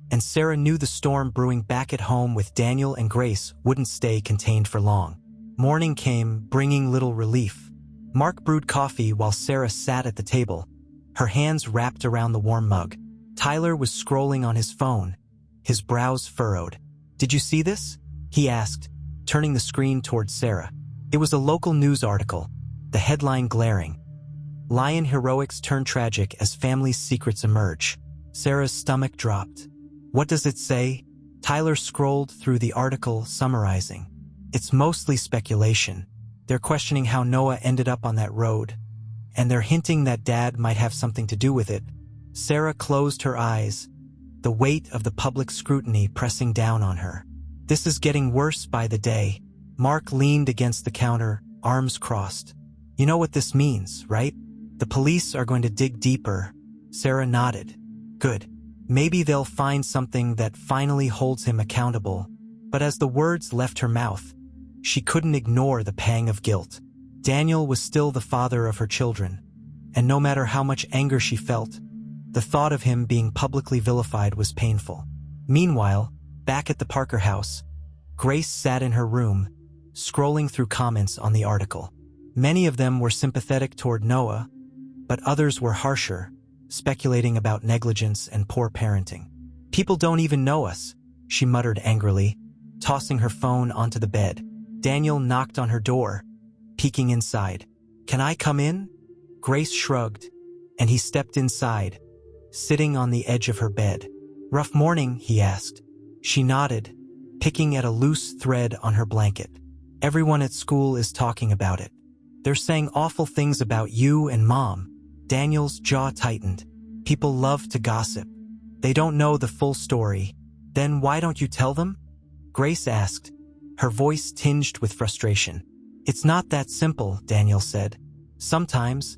and Sarah knew the storm brewing back at home with Daniel and Grace wouldn't stay contained for long. Morning came, bringing little relief. Mark brewed coffee while Sarah sat at the table, her hands wrapped around the warm mug. Tyler was scrolling on his phone, his brows furrowed. "Did you see this?" he asked, turning the screen towards Sarah. It was a local news article, the headline glaring. "Lion heroics turn tragic as family's secrets emerge." Sarah's stomach dropped. "What does it say?" Tyler scrolled through the article, summarizing. "It's mostly speculation. They're questioning how Noah ended up on that road, and they're hinting that Dad might have something to do with it." Sarah closed her eyes, the weight of the public scrutiny pressing down on her. "This is getting worse by the day." Mark leaned against the counter, arms crossed. "You know what this means, right? The police are going to dig deeper." Sarah nodded. "Good. Maybe they'll find something that finally holds him accountable." But as the words left her mouth, she couldn't ignore the pang of guilt. Daniel was still the father of her children, and no matter how much anger she felt, the thought of him being publicly vilified was painful. Meanwhile, back at the Parker house, Grace sat in her room, scrolling through comments on the article. Many of them were sympathetic toward Noah, but others were harsher, speculating about negligence and poor parenting. "People don't even know us," she muttered angrily, tossing her phone onto the bed. Daniel knocked on her door, peeking inside. "Can I come in?" Grace shrugged, and he stepped inside, sitting on the edge of her bed. "Rough morning?" he asked. She nodded, picking at a loose thread on her blanket. "Everyone at school is talking about it. They're saying awful things about you and Mom." Daniel's jaw tightened. "People love to gossip. They don't know the full story. Then why don't you tell them?" Grace asked, her voice tinged with frustration. "It's not that simple," Daniel said. "Sometimes,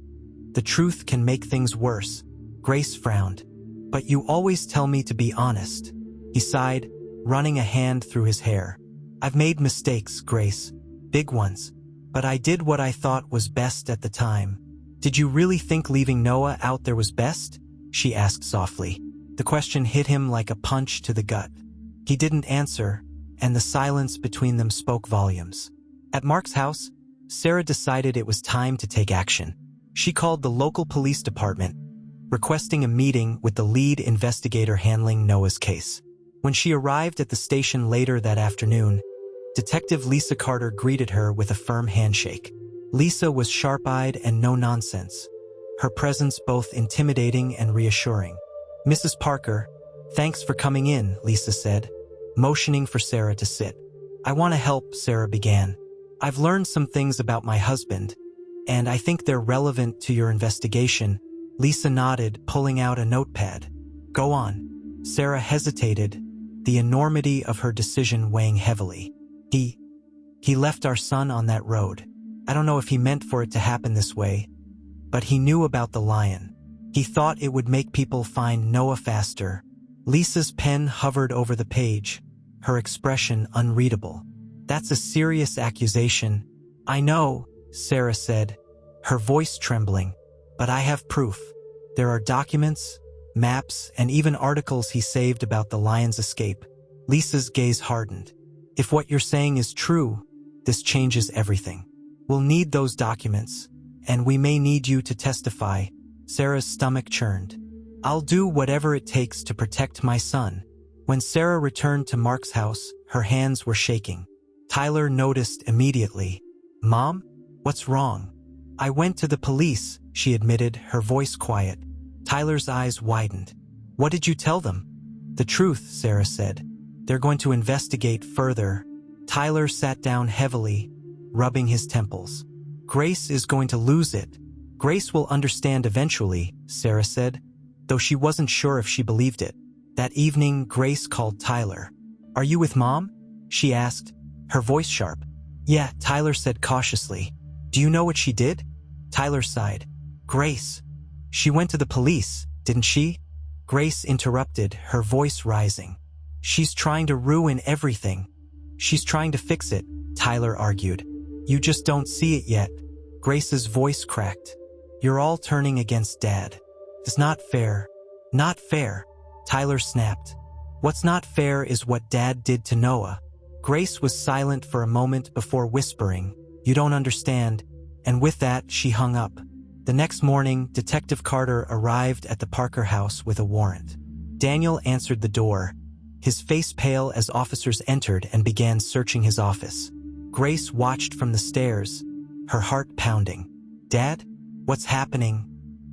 the truth can make things worse." Grace frowned. "But you always tell me to be honest." He sighed, running a hand through his hair. "I've made mistakes, Grace. Big ones. But I did what I thought was best at the time." "Did you really think leaving Noah out there was best?" she asked softly. The question hit him like a punch to the gut. He didn't answer, and the silence between them spoke volumes. At Mark's house, Sarah decided it was time to take action. She called the local police department, requesting a meeting with the lead investigator handling Noah's case. When she arrived at the station later that afternoon, Detective Lisa Carter greeted her with a firm handshake. Lisa was sharp-eyed and no-nonsense, her presence both intimidating and reassuring. "Mrs. Parker, thanks for coming in," Lisa said, motioning for Sarah to sit. "I want to help," Sarah began. "I've learned some things about my husband, and I think they're relevant to your investigation." Lisa nodded, pulling out a notepad. "Go on." Sarah hesitated, the enormity of her decision weighing heavily. He left our son on that road. I don't know if he meant for it to happen this way, but he knew about the lion. He thought it would make people find Noah faster. Lisa's pen hovered over the page, her expression unreadable. That's a serious accusation. I know, Sarah said, her voice trembling, but I have proof. There are documents, maps, and even articles he saved about the lion's escape. Lisa's gaze hardened. If what you're saying is true, this changes everything. We'll need those documents, and we may need you to testify. Sarah's stomach churned. I'll do whatever it takes to protect my son. When Sarah returned to Mark's house, her hands were shaking. Tyler noticed immediately. Mom? What's wrong? I went to the police, she admitted, her voice quiet. Tyler's eyes widened. What did you tell them? The truth, Sarah said. They're going to investigate further. Tyler sat down heavily, rubbing his temples. Grace is going to lose it. Grace will understand eventually, Sarah said, though she wasn't sure if she believed it. That evening, Grace called Tyler. Are you with Mom? She asked, her voice sharp. Yeah, Tyler said cautiously. Do you know what she did? Tyler sighed. Grace. She went to the police, didn't she? Grace interrupted, her voice rising. She's trying to ruin everything. She's trying to fix it, Tyler argued. You just don't see it yet. Grace's voice cracked. You're all turning against Dad. It's not fair. Not fair, Tyler snapped. What's not fair is what Dad did to Noah. Grace was silent for a moment before whispering, You don't understand, and with that she hung up. The next morning, Detective Carter arrived at the Parker house with a warrant. Daniel answered the door, his face pale as officers entered and began searching his office. Grace watched from the stairs, her heart pounding. Dad? What's happening?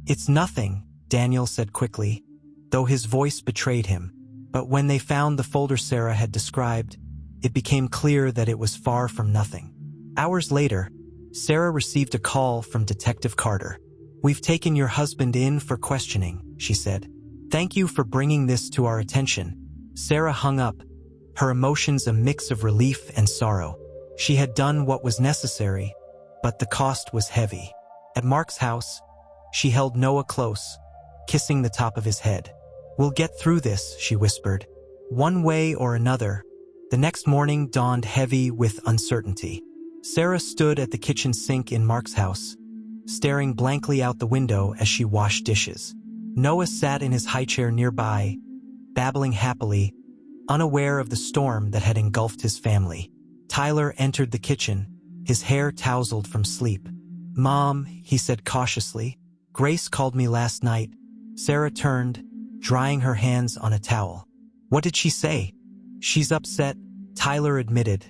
It's nothing, Daniel said quickly, though his voice betrayed him. But when they found the folder Sarah had described, it became clear that it was far from nothing. Hours later, Sarah received a call from Detective Carter. We've taken your husband in for questioning, she said. Thank you for bringing this to our attention. Sarah hung up, her emotions a mix of relief and sorrow. She had done what was necessary, but the cost was heavy. At Mark's house, she held Noah close, kissing the top of his head. We'll get through this, she whispered. One way or another. The next morning dawned heavy with uncertainty. Sarah stood at the kitchen sink in Mark's house, staring blankly out the window as she washed dishes. Noah sat in his high chair nearby, babbling happily, unaware of the storm that had engulfed his family. Tyler entered the kitchen, his hair tousled from sleep. Mom, he said cautiously, Grace called me last night. Sarah turned, drying her hands on a towel. What did she say? She's upset, Tyler admitted,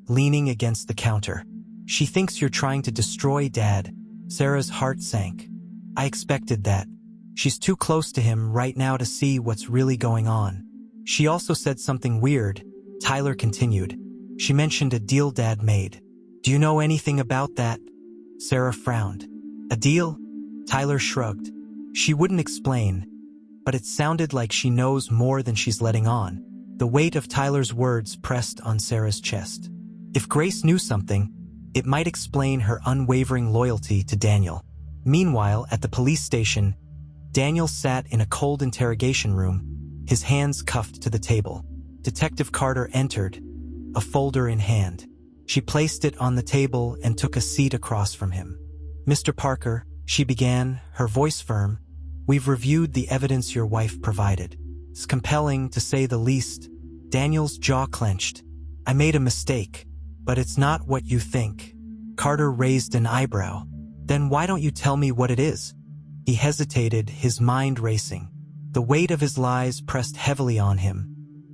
leaning against the counter. She thinks you're trying to destroy Dad. Sarah's heart sank. I expected that. She's too close to him right now to see what's really going on. She also said something weird, Tyler continued. She mentioned a deal Dad made. Do you know anything about that? Sarah frowned. A deal? Tyler shrugged. She wouldn't explain, but it sounded like she knows more than she's letting on. The weight of Tyler's words pressed on Sarah's chest. If Grace knew something, it might explain her unwavering loyalty to Daniel. Meanwhile, at the police station, Daniel sat in a cold interrogation room, his hands cuffed to the table. Detective Carter entered, a folder in hand. She placed it on the table and took a seat across from him. Mr. Parker, she began, her voice firm, we've reviewed the evidence your wife provided. It's compelling, to say the least. Daniel's jaw clenched. I made a mistake, but it's not what you think. Carter raised an eyebrow. Then why don't you tell me what it is? He hesitated, his mind racing. The weight of his lies pressed heavily on him,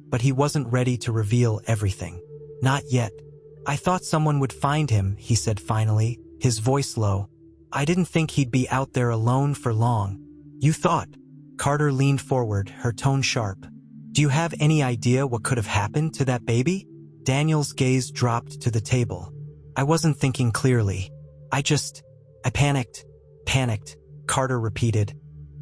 but he wasn't ready to reveal everything. Not yet. I thought someone would find him, he said finally, his voice low. I didn't think he'd be out there alone for long. You thought? Carter leaned forward, her tone sharp. Do you have any idea what could have happened to that baby? Daniel's gaze dropped to the table. I wasn't thinking clearly. I panicked. Panicked, Carter repeated,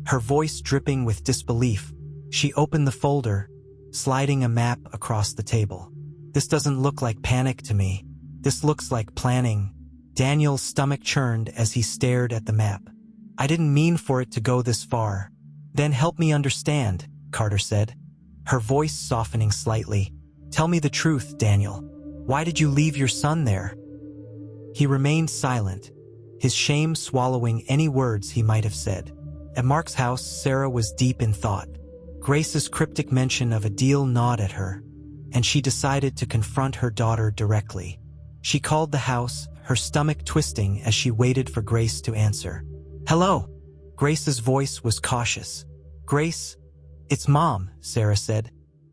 her voice dripping with disbelief. She opened the folder, sliding a map across the table. This doesn't look like panic to me. This looks like planning. Daniel's stomach churned as he stared at the map. I didn't mean for it to go this far. Then help me understand, Carter said, her voice softening slightly. Tell me the truth, Daniel. Why did you leave your son there? He remained silent, his shame swallowing any words he might have said. At Mark's house, Sarah was deep in thought. Grace's cryptic mention of a deal gnawed at her, and she decided to confront her daughter directly. She called the house, her stomach twisting as she waited for Grace to answer. Hello. Grace's voice was cautious. Grace, it's Mom, Sarah said,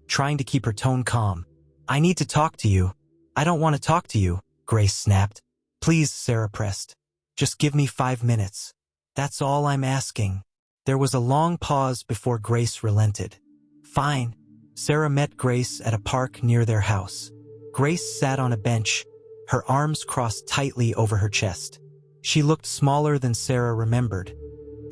trying to keep her tone calm. I need to talk to you. I don't want to talk to you, Grace snapped. Please, Sarah pressed. Just give me 5 minutes. That's all I'm asking. There was a long pause before Grace relented. Fine. Sarah met Grace at a park near their house. Grace sat on a bench, her arms crossed tightly over her chest. She looked smaller than Sarah remembered,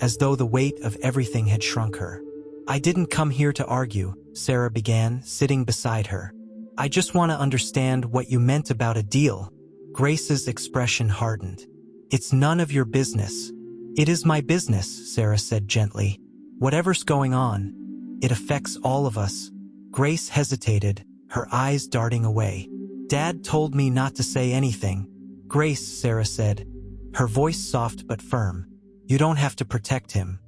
as though the weight of everything had shrunk her. I didn't come here to argue, Sarah began, sitting beside her. I just want to understand what you meant about a deal. Grace's expression hardened. It's none of your business. It is my business, Sarah said gently. Whatever's going on, it affects all of us. Grace hesitated, her eyes darting away. Dad told me not to say anything. Grace, Sarah said, her voice soft but firm. You don't have to protect him.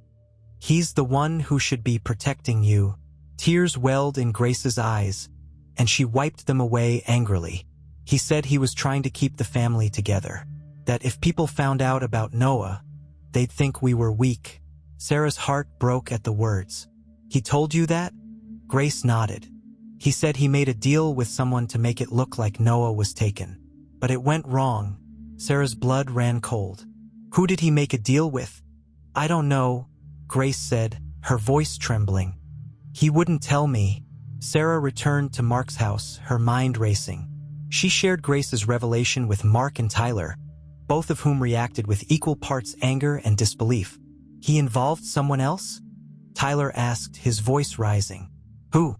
He's the one who should be protecting you. Tears welled in Grace's eyes, and she wiped them away angrily. He said he was trying to keep the family together. That if people found out about Noah, they'd think we were weak. Sarah's heart broke at the words. He told you that? Grace nodded. He said he made a deal with someone to make it look like Noah was taken. But it went wrong. Sarah's blood ran cold. Who did he make a deal with? I don't know, Grace said, her voice trembling. He wouldn't tell me. Sarah returned to Mark's house, her mind racing. She shared Grace's revelation with Mark and Tyler, both of whom reacted with equal parts anger and disbelief. He involved someone else? Tyler asked, his voice rising. Who?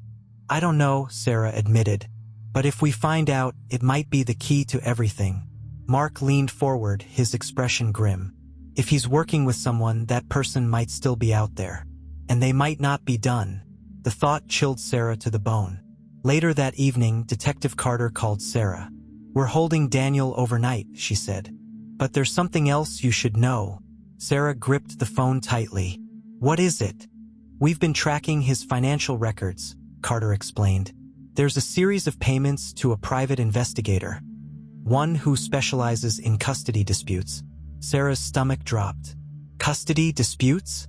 I don't know, Sarah admitted. But if we find out, it might be the key to everything. Mark leaned forward, his expression grim. If he's working with someone, that person might still be out there. And they might not be done. The thought chilled Sarah to the bone. Later that evening, Detective Carter called Sarah. We're holding Daniel overnight, she said. But there's something else you should know. Sarah gripped the phone tightly. What is it? We've been tracking his financial records, Carter explained. There's a series of payments to a private investigator, one who specializes in custody disputes. Sarah's stomach dropped. Custody disputes?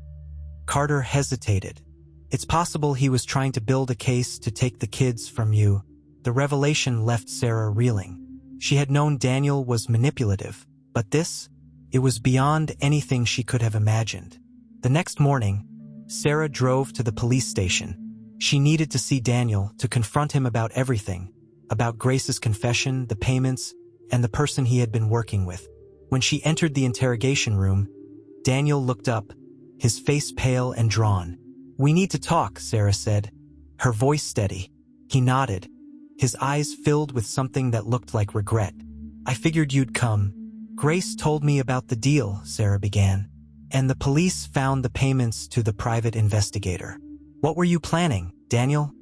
Carter hesitated. It's possible he was trying to build a case to take the kids from you. The revelation left Sarah reeling. She had known Daniel was manipulative, but this? It was beyond anything she could have imagined. The next morning, Sarah drove to the police station. She needed to see Daniel, to confront him about everything, about Grace's confession, the payments, and the person he had been working with. When she entered the interrogation room, Daniel looked up, his face pale and drawn. We need to talk, Sarah said, her voice steady. He nodded, his eyes filled with something that looked like regret. I figured you'd come. Grace told me about the deal, Sarah began. And the police found the payments to the private investigator. What were you planning, Daniel?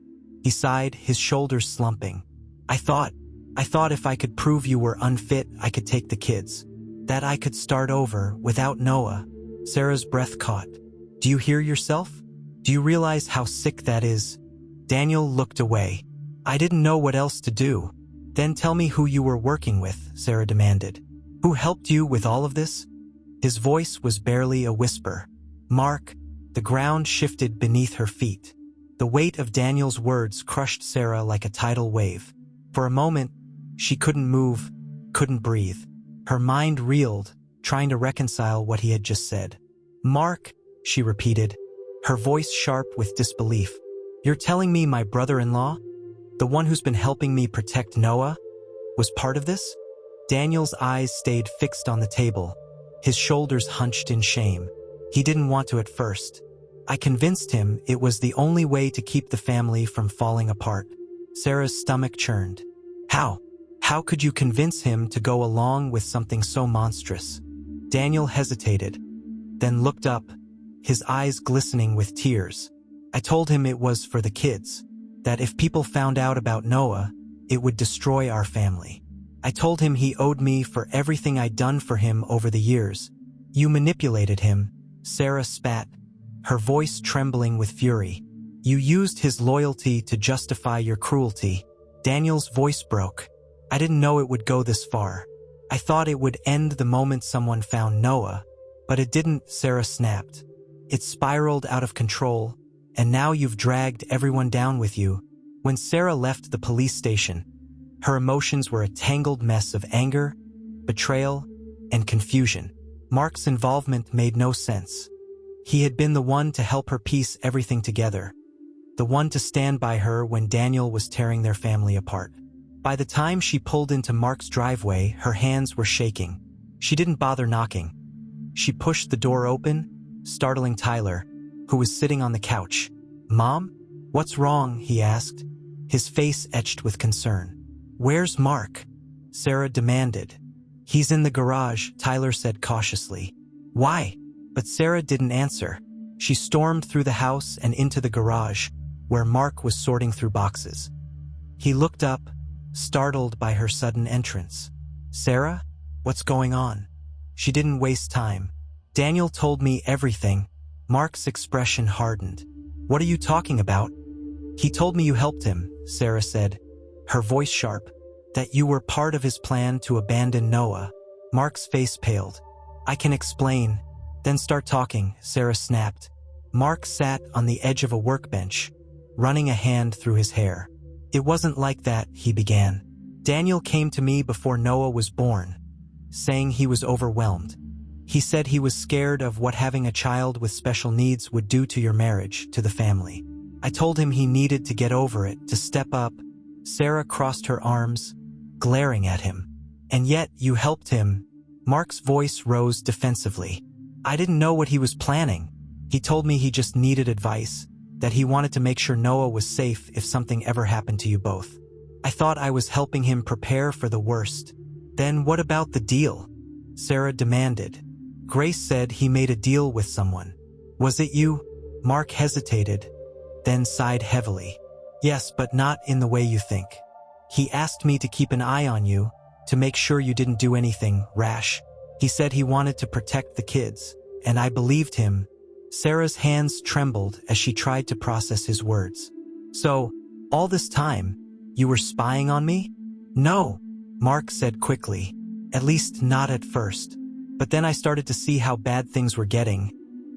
He sighed, his shoulders slumping. I thought if I could prove you were unfit, I could take the kids. That I could start over, without Noah. Sarah's breath caught. Do you hear yourself? Do you realize how sick that is? Daniel looked away. I didn't know what else to do. Then tell me who you were working with, Sarah demanded. Who helped you with all of this? His voice was barely a whisper. Mark. The ground shifted beneath her feet. The weight of Daniel's words crushed Sarah like a tidal wave. For a moment, she couldn't move, couldn't breathe. Her mind reeled, trying to reconcile what he had just said. Mark, she repeated, her voice sharp with disbelief. You're telling me my brother-in-law, the one who's been helping me protect Noah, was part of this? Daniel's eyes stayed fixed on the table, his shoulders hunched in shame. He didn't want to at first. I convinced him it was the only way to keep the family from falling apart. Sarah's stomach churned. How? How could you convince him to go along with something so monstrous? Daniel hesitated. then looked up, his eyes glistening with tears. I told him it was for the kids, that if people found out about Noah, it would destroy our family. I told him he owed me for everything I'd done for him over the years. You manipulated him, Sarah spat, her voice trembling with fury. You used his loyalty to justify your cruelty. Daniel's voice broke. I didn't know it would go this far. I thought it would end the moment someone found Noah, but it didn't, Sarah snapped. It spiraled out of control, and now you've dragged everyone down with you. When Sarah left the police station, her emotions were a tangled mess of anger, betrayal, and confusion. Mark's involvement made no sense. He had been the one to help her piece everything together, the one to stand by her when Daniel was tearing their family apart. By the time she pulled into Mark's driveway, her hands were shaking. She didn't bother knocking. She pushed the door open, startling Tyler, who was sitting on the couch. "Mom? What's wrong?" he asked, his face etched with concern. "Where's Mark?" Sarah demanded. "He's in the garage," Tyler said cautiously. "Why?" But Sarah didn't answer. She stormed through the house and into the garage, where Mark was sorting through boxes. He looked up, startled by her sudden entrance. "Sarah? What's going on?" She didn't waste time. "Daniel told me everything." Mark's expression hardened. "What are you talking about?" "He told me you helped him," Sarah said, her voice sharp, "that you were part of his plan to abandon Noah." Mark's face paled. "I can explain." "Then start talking," Sarah snapped. Mark sat on the edge of a workbench, running a hand through his hair. "It wasn't like that," he began. "Daniel came to me before Noah was born, saying he was overwhelmed. He said he was scared of what having a child with special needs would do to your marriage, to the family. I told him he needed to get over it, to step up." Sarah crossed her arms, glaring at him. "And yet you helped him." Mark's voice rose defensively. "I didn't know what he was planning. He told me he just needed advice, that he wanted to make sure Noah was safe if something ever happened to you both. I thought I was helping him prepare for the worst." "Then what about the deal?" Sarah demanded. "Grace said he made a deal with someone. Was it you?" Mark hesitated, then sighed heavily. "Yes, but not in the way you think. He asked me to keep an eye on you, to make sure you didn't do anything rash. He said he wanted to protect the kids, and I believed him." Sarah's hands trembled as she tried to process his words. "So, all this time, you were spying on me?" "No," Mark said quickly. "At least not at first. But then I started to see how bad things were getting,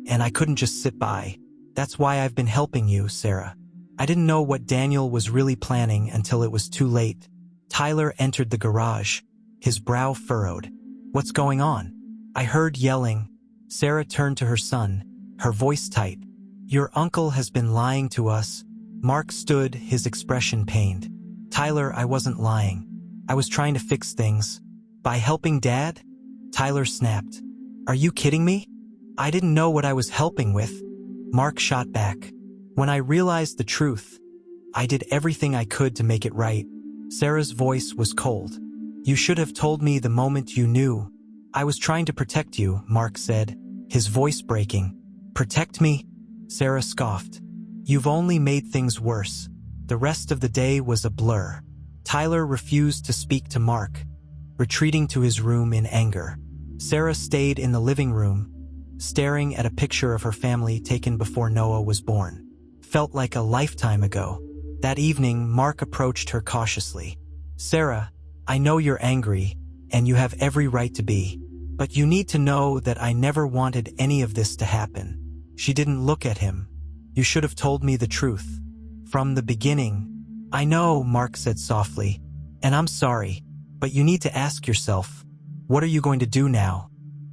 and I couldn't just sit by. That's why I've been helping you, Sarah. I didn't know what Daniel was really planning until it was too late." Tyler entered the garage, his brow furrowed. "What's going on?" "I heard yelling." Sarah turned to her son, her voice tight. "Your uncle has been lying to us." Mark stood, his expression pained. "Tyler, I wasn't lying. I was trying to fix things." "By helping Dad?" Tyler snapped. "Are you kidding me? I didn't know what I was helping with." Mark shot back. "When I realized the truth, I did everything I could to make it right." Sarah's voice was cold. "You should have told me the moment you knew." "I was trying to protect you," Mark said, his voice breaking. "Protect me?" Sarah scoffed. "You've only made things worse." The rest of the day was a blur. Tyler refused to speak to Mark, retreating to his room in anger. Sarah stayed in the living room, staring at a picture of her family taken before Noah was born. Felt like a lifetime ago. That evening, Mark approached her cautiously. "Sarah, I know you're angry, and you have every right to be, but you need to know that I never wanted any of this to happen." She didn't look at him. "You should have told me the truth. From the beginning." "I know," Mark said softly, "and I'm sorry, but you need to ask yourself, what are you going to do now?"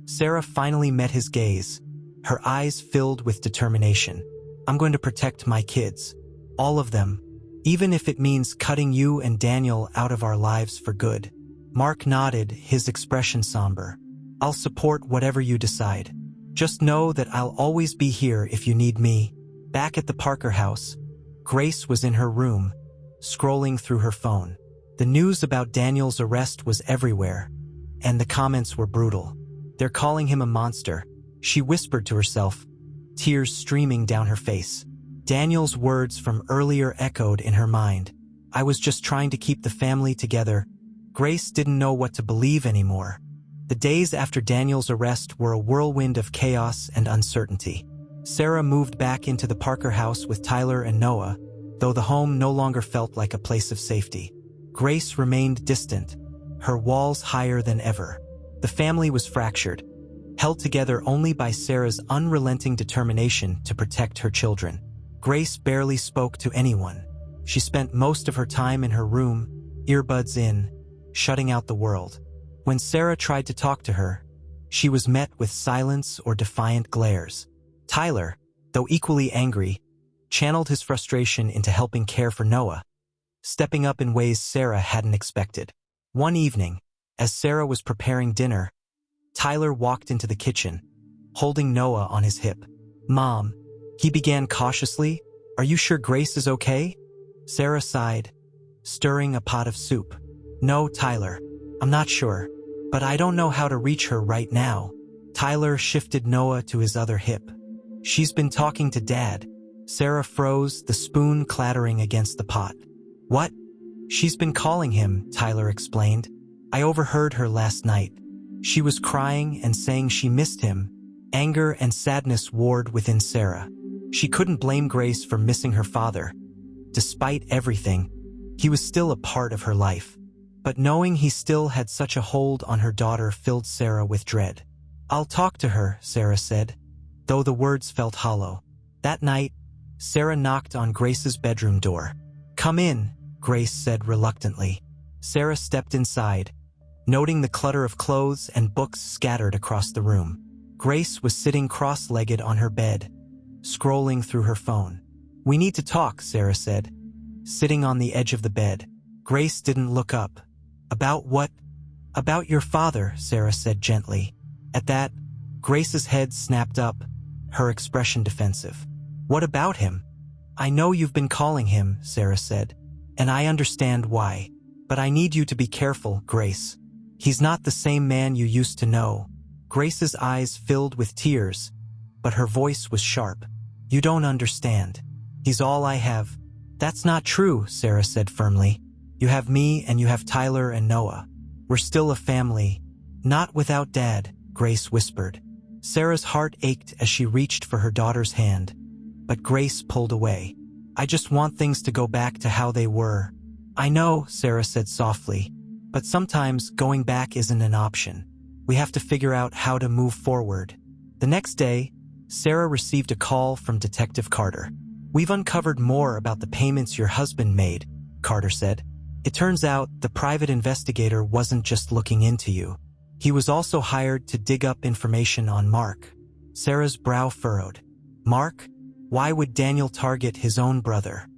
Sarah finally met his gaze, her eyes filled with determination. "I'm going to protect my kids. All of them. Even if it means cutting you and Daniel out of our lives for good." Mark nodded, his expression somber. "I'll support whatever you decide. Just know that I'll always be here if you need me." Back at the Parker house, Grace was in her room, scrolling through her phone. The news about Daniel's arrest was everywhere, and the comments were brutal. "They're calling him a monster. She whispered to herself, tears streaming down her face. Daniel's words from earlier echoed in her mind. I was just trying to keep the family together. Grace didn't know what to believe anymore. The days after Daniel's arrest were a whirlwind of chaos and uncertainty. Sarah moved back into the Parker house with Tyler and Noah, though the home no longer felt like a place of safety. Grace remained distant, her walls higher than ever. The family was fractured, held together only by Sarah's unrelenting determination to protect her children. Grace barely spoke to anyone. She spent most of her time in her room, earbuds in, shutting out the world. When Sarah tried to talk to her, she was met with silence or defiant glares. Tyler, though equally angry, channeled his frustration into helping care for Noah, stepping up in ways Sarah hadn't expected. One evening, as Sarah was preparing dinner, Tyler walked into the kitchen, holding Noah on his hip. "Mom," he began cautiously, "are you sure Grace is okay?" Sarah sighed, stirring a pot of soup. "No, Tyler, I'm not sure, but I don't know how to reach her right now." Tyler shifted Noah to his other hip. "She's been talking to Dad." Sarah froze, the spoon clattering against the pot. "What?" "She's been calling him," Tyler explained. "I overheard her last night. She was crying and saying she missed him." Anger and sadness warred within Sarah. She couldn't blame Grace for missing her father. Despite everything, he was still a part of her life. But knowing he still had such a hold on her daughter filled Sarah with dread. "I'll talk to her," Sarah said, though the words felt hollow. That night, Sarah knocked on Grace's bedroom door. "Come in," Grace said reluctantly. Sarah stepped inside, noting the clutter of clothes and books scattered across the room. Grace was sitting cross-legged on her bed, scrolling through her phone. "We need to talk," Sarah said, sitting on the edge of the bed. Grace didn't look up. "About what?" "About your father," Sarah said gently. At that, Grace's head snapped up, her expression defensive. "What about him?" "I know you've been calling him," Sarah said, "and I understand why. But I need you to be careful, Grace. He's not the same man you used to know." Grace's eyes filled with tears, but her voice was sharp. "You don't understand. He's all I have." "That's not true," Sarah said firmly. "You have me and you have Tyler and Noah. We're still a family." "Not without Dad," Grace whispered. Sarah's heart ached as she reached for her daughter's hand, but Grace pulled away. "I just want things to go back to how they were." "I know," Sarah said softly, "but sometimes going back isn't an option. We have to figure out how to move forward." The next day, Sarah received a call from Detective Carter. "We've uncovered more about the payments your husband made," Carter said. "It turns out the private investigator wasn't just looking into you. He was also hired to dig up information on Mark." Sarah's brow furrowed. "Mark? Why would Daniel target his own brother?"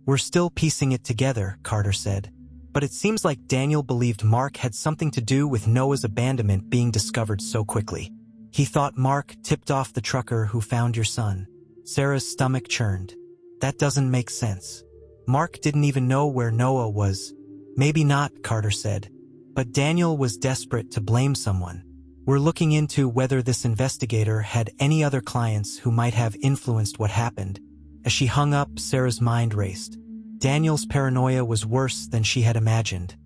"We're still piecing it together," Carter said. "But it seems like Daniel believed Mark had something to do with Noah's abandonment being discovered so quickly. He thought Mark tipped off the trucker who found your son." Sarah's stomach churned. "That doesn't make sense. Mark didn't even know where Noah was." "Maybe not," Carter said. "But Daniel was desperate to blame someone. We're looking into whether this investigator had any other clients who might have influenced what happened." As she hung up, Sarah's mind raced. Daniel's paranoia was worse than she had imagined,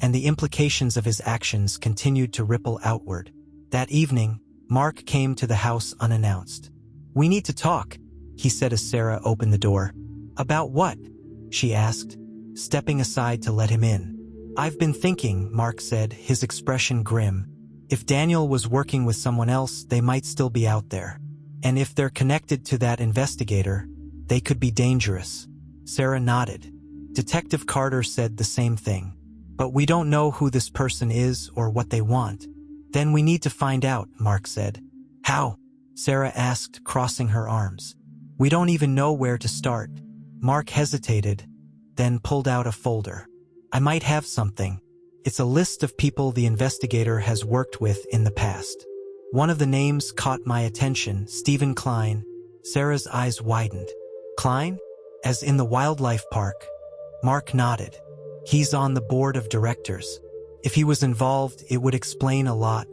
and the implications of his actions continued to ripple outward. That evening, Mark came to the house unannounced. "We need to talk," he said as Sarah opened the door. "About what?" she asked, stepping aside to let him in. "I've been thinking," Mark said, his expression grim. "If Daniel was working with someone else, they might still be out there. And if they're connected to that investigator, they could be dangerous." Sarah nodded. Detective Carter said the same thing. "But we don't know who this person is or what they want." "Then we need to find out," Mark said. "How?" Sarah asked, crossing her arms. "We don't even know where to start." Mark hesitated, then pulled out a folder. "I might have something. It's a list of people the investigator has worked with in the past." One of the names caught my attention, Stephen Klein. Sarah's eyes widened. "Klein? As in the wildlife park?" Mark nodded. "He's on the board of directors. If he was involved, it would explain a lot."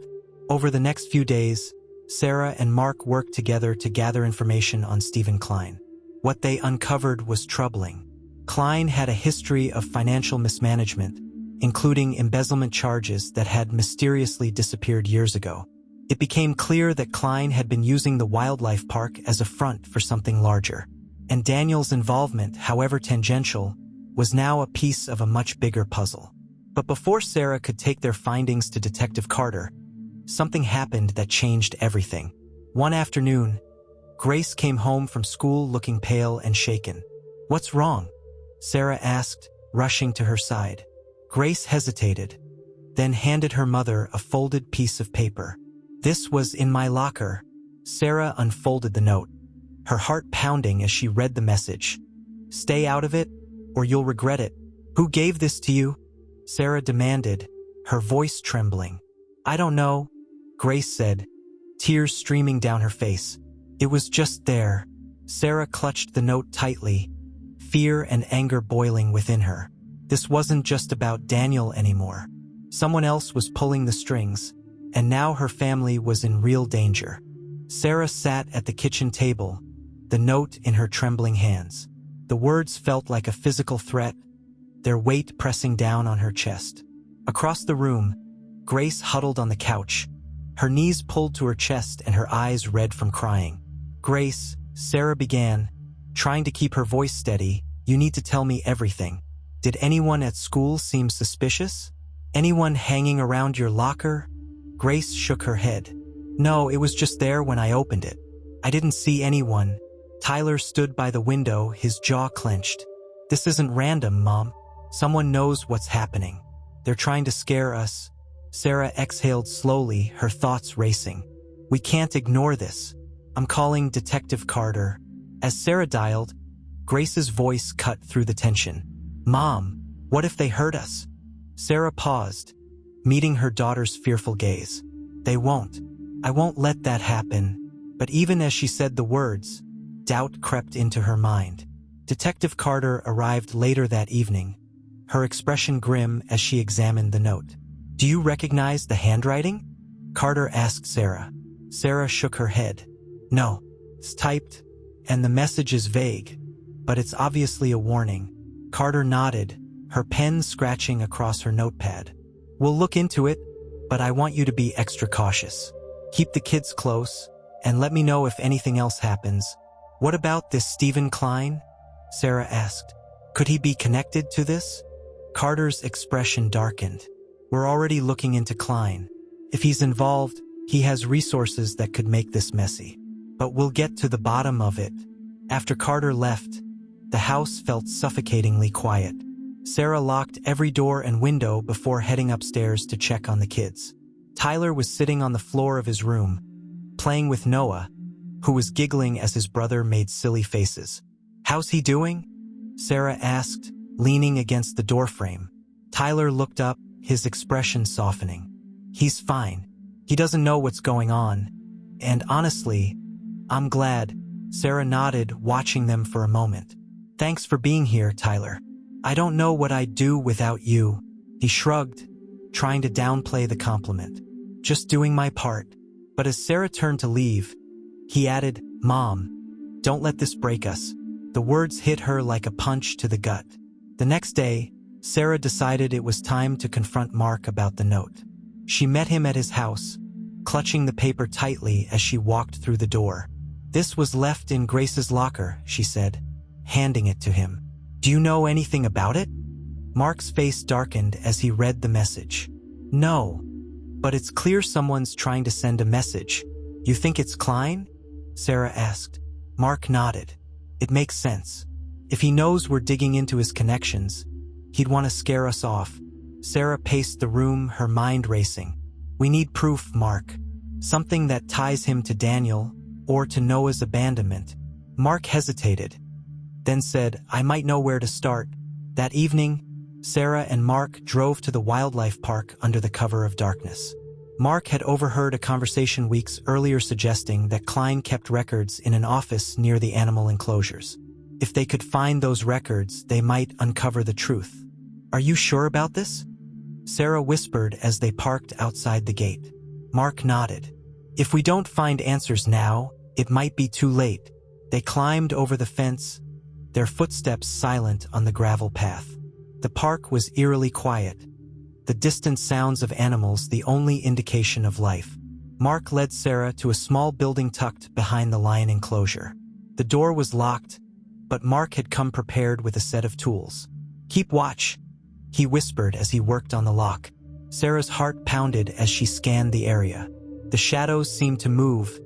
Over the next few days, Sarah and Mark worked together to gather information on Stephen Klein. What they uncovered was troubling. Klein had a history of financial mismanagement, including embezzlement charges that had mysteriously disappeared years ago. It became clear that Klein had been using the wildlife park as a front for something larger. And Daniel's involvement, however tangential, was now a piece of a much bigger puzzle. But before Sarah could take their findings to Detective Carter, something happened that changed everything. One afternoon, Grace came home from school looking pale and shaken. "What's wrong?" Sarah asked, rushing to her side. Grace hesitated, then handed her mother a folded piece of paper. "This was in my locker." Sarah unfolded the note, her heart pounding as she read the message. "Stay out of it, or you'll regret it." "Who gave this to you?" Sarah demanded, her voice trembling. "I don't know," Grace said, tears streaming down her face. "It was just there." Sarah clutched the note tightly, fear and anger boiling within her. This wasn't just about Daniel anymore. Someone else was pulling the strings, and now her family was in real danger. Sarah sat at the kitchen table, the note in her trembling hands. The words felt like a physical threat, their weight pressing down on her chest. Across the room, Grace huddled on the couch, her knees pulled to her chest and her eyes red from crying. "Grace," Sarah began, trying to keep her voice steady, "you need to tell me everything. Did anyone at school seem suspicious? Anyone hanging around your locker?" Grace shook her head. "No, it was just there when I opened it. I didn't see anyone." Tyler stood by the window, his jaw clenched. "This isn't random, Mom. Someone knows what's happening. They're trying to scare us." Sarah exhaled slowly, her thoughts racing. "We can't ignore this. I'm calling Detective Carter." As Sarah dialed, Grace's voice cut through the tension. "Mom, what if they hurt us?" Sarah paused, meeting her daughter's fearful gaze. "They won't. I won't let that happen." But even as she said the words, doubt crept into her mind. Detective Carter arrived later that evening, her expression grim as she examined the note. "Do you recognize the handwriting?" Carter asked Sarah. Sarah shook her head. "No, it's typed, and the message is vague, but it's obviously a warning." Carter nodded, her pen scratching across her notepad. "We'll look into it, but I want you to be extra cautious. Keep the kids close, and let me know if anything else happens." "What about this Stephen Klein?" Sarah asked. "Could he be connected to this?" Carter's expression darkened. "We're already looking into Klein. If he's involved, he has resources that could make this messy. But we'll get to the bottom of it." After Carter left, the house felt suffocatingly quiet. Sarah locked every door and window before heading upstairs to check on the kids. Tyler was sitting on the floor of his room, playing with Noah, who was giggling as his brother made silly faces. "How's he doing?" Sarah asked, leaning against the doorframe. Tyler looked up, his expression softening. "He's fine. He doesn't know what's going on. And honestly, I'm glad." Sarah nodded, watching them for a moment. "Thanks for being here, Tyler. I don't know what I'd do without you." He shrugged, trying to downplay the compliment. "Just doing my part." But as Sarah turned to leave, he added, "Mom, don't let this break us." The words hit her like a punch to the gut. The next day, Sarah decided it was time to confront Mark about the note. She met him at his house, clutching the paper tightly as she walked through the door. "This was left in Grace's locker," she said, handing it to him. "Do you know anything about it?" Mark's face darkened as he read the message. "No, but it's clear someone's trying to send a message." "You think it's Klein?" Sarah asked. Mark nodded. "It makes sense. If he knows we're digging into his connections, he'd want to scare us off." Sarah paced the room, her mind racing. "We need proof, Mark. Something that ties him to Daniel or to Noah's abandonment." Mark hesitated, then said, "I might know where to start." That evening, Sarah and Mark drove to the wildlife park under the cover of darkness. Mark had overheard a conversation weeks earlier suggesting that Klein kept records in an office near the animal enclosures. If they could find those records, they might uncover the truth. "Are you sure about this?" Sarah whispered as they parked outside the gate. Mark nodded. If we don't find answers now, it might be too late. They climbed over the fence, their footsteps silent on the gravel path. The park was eerily quiet, the distant sounds of animals the only indication of life. Mark led Sarah to a small building tucked behind the lion enclosure. The door was locked, but Mark had come prepared with a set of tools. "Keep watch," he whispered as he worked on the lock. Sarah's heart pounded as she scanned the area. The shadows seemed to move,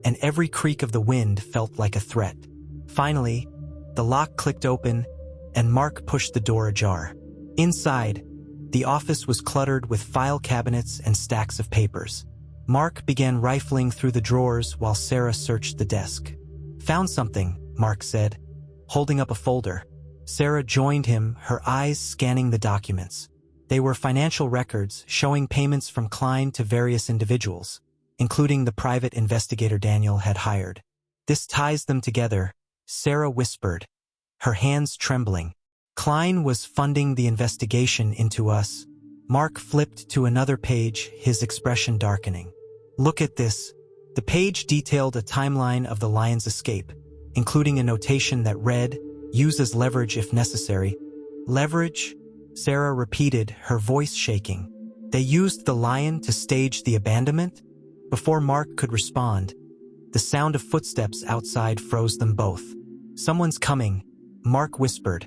and every creak of the wind felt like a threat. Finally, the lock clicked open, and Mark pushed the door ajar. Inside, the office was cluttered with file cabinets and stacks of papers. Mark began rifling through the drawers while Sarah searched the desk. "Found something," Mark said, holding up a folder. Sarah joined him, her eyes scanning the documents. They were financial records showing payments from Klein to various individuals, including the private investigator Daniel had hired. "This ties them together," Sarah whispered, her hands trembling. "Klein was funding the investigation into us." Mark flipped to another page, his expression darkening. "Look at this." The page detailed a timeline of the lion's escape, including a notation that read, "Use as leverage if necessary." "Leverage?" Sarah repeated, her voice shaking. "They used the lion to stage the abandonment?" Before Mark could respond, the sound of footsteps outside froze them both. "Someone's coming," Mark whispered,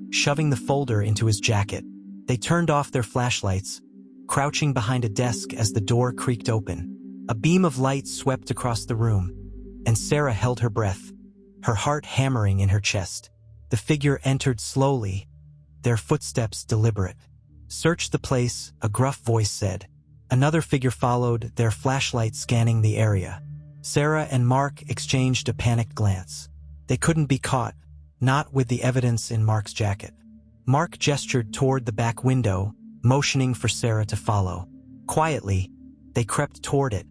shoving the folder into his jacket. They turned off their flashlights, crouching behind a desk as the door creaked open. A beam of light swept across the room, and Sarah held her breath, her heart hammering in her chest. The figure entered slowly, their footsteps deliberate. "Search the place," a gruff voice said. Another figure followed, their flashlight scanning the area. Sarah and Mark exchanged a panicked glance. They couldn't be caught, not with the evidence in Mark's jacket. Mark gestured toward the back window, motioning for Sarah to follow. Quietly, they crept toward it,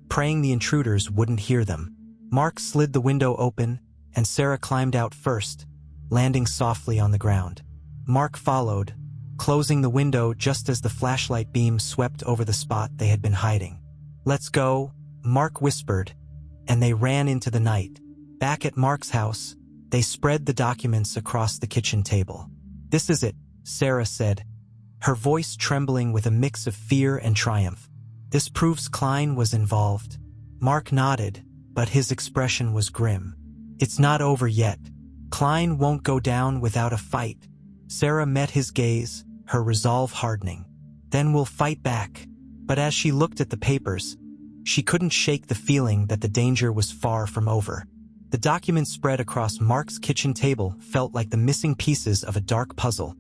praying the intruders wouldn't hear them. Mark slid the window open, and Sarah climbed out first, landing softly on the ground. Mark followed, closing the window just as the flashlight beam swept over the spot they had been hiding. "Let's go," Mark whispered, and they ran into the night. Back at Mark's house, they spread the documents across the kitchen table. "This is it," Sarah said, her voice trembling with a mix of fear and triumph. "This proves Klein was involved." Mark nodded, but his expression was grim. "It's not over yet. Klein won't go down without a fight." Sarah met his gaze, her resolve hardening. "Then we'll fight back." But as she looked at the papers, she couldn't shake the feeling that the danger was far from over. The documents spread across Mark's kitchen table felt like the missing pieces of a dark puzzle,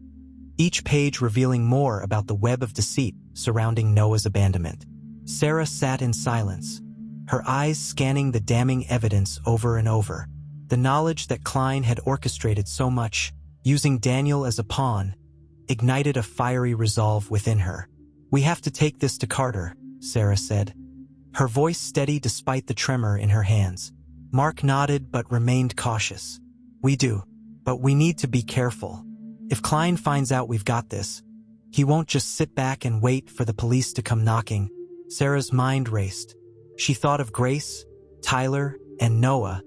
each page revealing more about the web of deceit surrounding Noah's abandonment. Sarah sat in silence, her eyes scanning the damning evidence over and over. The knowledge that Klein had orchestrated so much, using Daniel as a pawn, ignited a fiery resolve within her. "We have to take this to Carter," Sarah said, her voice steady despite the tremor in her hands. Mark nodded but remained cautious. "We do, but we need to be careful. If Klein finds out we've got this, he won't just sit back and wait for the police to come knocking." Sarah's mind raced. She thought of Grace, Tyler, and Noah,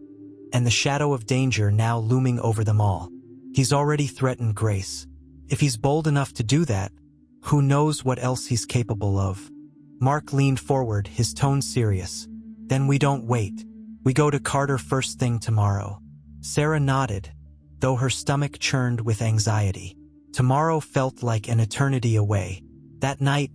and the shadow of danger now looming over them all. He's already threatened Grace. If he's bold enough to do that, who knows what else he's capable of? Mark leaned forward, his tone serious. "Then we don't wait. We go to Carter first thing tomorrow." Sarah nodded, though her stomach churned with anxiety. Tomorrow felt like an eternity away. That night,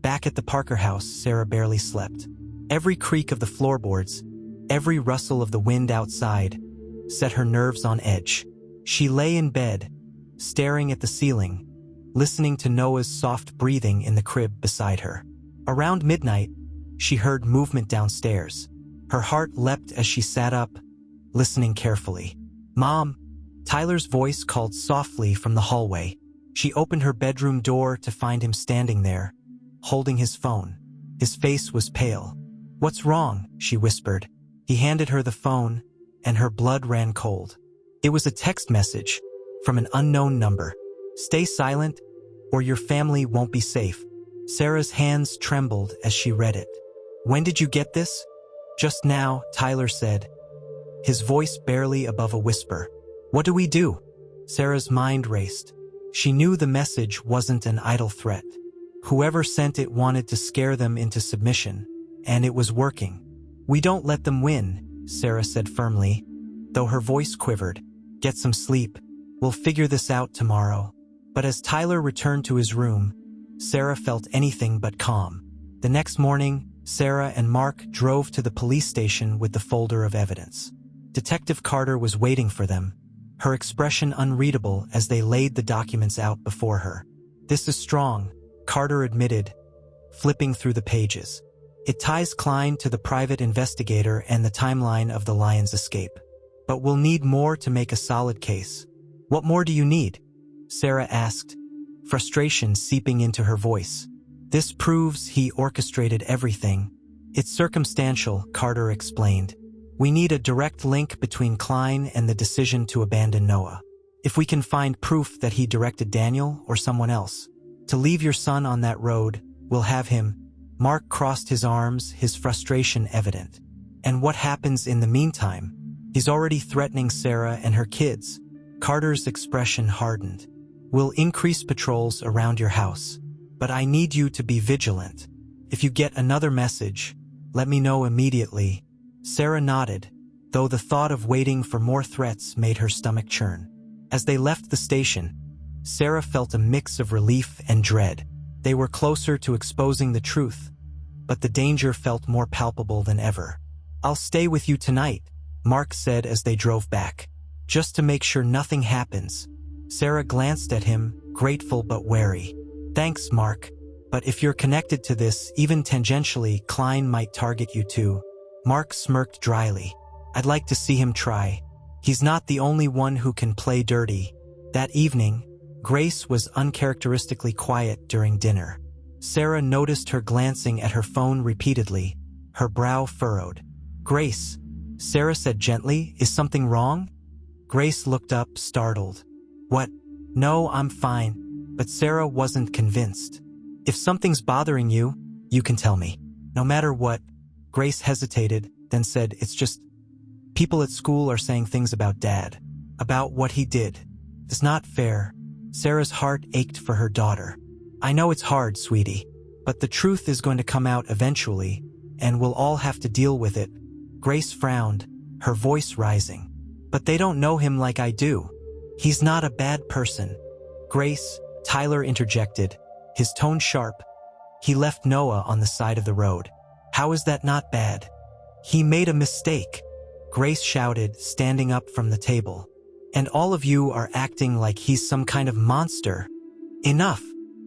back at the Parker house, Sarah barely slept. Every creak of the floorboards, every rustle of the wind outside, set her nerves on edge. She lay in bed, staring at the ceiling, listening to Noah's soft breathing in the crib beside her. Around midnight, she heard movement downstairs. Her heart leapt as she sat up, listening carefully. "Mom!" Tyler's voice called softly from the hallway. She opened her bedroom door to find him standing there, holding his phone. His face was pale. "What's wrong?" she whispered. He handed her the phone, and her blood ran cold. It was a text message from an unknown number. "Stay silent, or your family won't be safe." Sarah's hands trembled as she read it. "When did you get this?" Just now, Tyler said, his voice barely above a whisper. What do we do? Sarah's mind raced. She knew the message wasn't an idle threat. Whoever sent it wanted to scare them into submission, and it was working. We don't let them win, Sarah said firmly, though her voice quivered. Get some sleep. We'll figure this out tomorrow. But as Tyler returned to his room, Sarah felt anything but calm. The next morning, Sarah and Mark drove to the police station with the folder of evidence. Detective Carter was waiting for them, her expression unreadable as they laid the documents out before her. This is strong, Carter admitted, flipping through the pages. It ties Klein to the private investigator and the timeline of the Lion's escape. But we'll need more to make a solid case. What more do you need? Sarah asked, frustration seeping into her voice. This proves he orchestrated everything. It's circumstantial, Carter explained. We need a direct link between Klein and the decision to abandon Noah. If we can find proof that he directed Daniel or someone else to leave your son on that road, we'll have him. Mark crossed his arms, his frustration evident. And what happens in the meantime? He's already threatening Sarah and her kids. Carter's expression hardened. We'll increase patrols around your house. But I need you to be vigilant. If you get another message, let me know immediately. Sarah nodded, though the thought of waiting for more threats made her stomach churn. As they left the station, Sarah felt a mix of relief and dread. They were closer to exposing the truth, but the danger felt more palpable than ever. I'll stay with you tonight, Mark said as they drove back, just to make sure nothing happens. Sarah glanced at him, grateful but wary. Thanks, Mark. But if you're connected to this, even tangentially, Klein might target you too. Mark smirked dryly. I'd like to see him try. He's not the only one who can play dirty. That evening, Grace was uncharacteristically quiet during dinner. Sarah noticed her glancing at her phone repeatedly, her brow furrowed. Grace, Sarah said gently, is something wrong? Grace looked up, startled. What? No, I'm fine. But Sarah wasn't convinced. If something's bothering you, you can tell me. No matter what. Grace hesitated, then said, it's just people at school are saying things about Dad, about what he did. It's not fair. Sarah's heart ached for her daughter. I know it's hard, sweetie, but the truth is going to come out eventually, and we'll all have to deal with it. Grace frowned, her voice rising. But they don't know him like I do. He's not a bad person. Grace, Tyler interjected, his tone sharp. He left Noah on the side of the road. How is that not bad? He made a mistake, Grace shouted, standing up from the table. And all of you are acting like he's some kind of monster. Enough,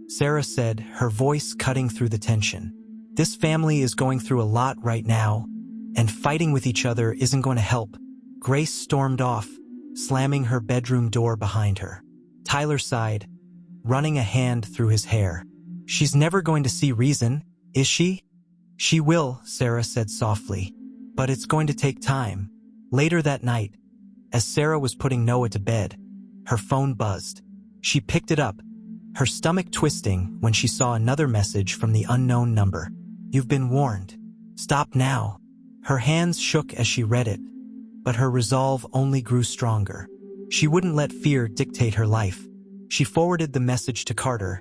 Sarah said, her voice cutting through the tension. This family is going through a lot right now, and fighting with each other isn't going to help. Grace stormed off, slamming her bedroom door behind her. Tyler sighed, running a hand through his hair. She's never going to see reason, is she? She will, Sarah said softly, but it's going to take time. Later that night, as Sarah was putting Noah to bed, her phone buzzed. She picked it up, her stomach twisting when she saw another message from the unknown number. You've been warned. Stop now. Her hands shook as she read it, but her resolve only grew stronger. She wouldn't let fear dictate her life. She forwarded the message to Carter,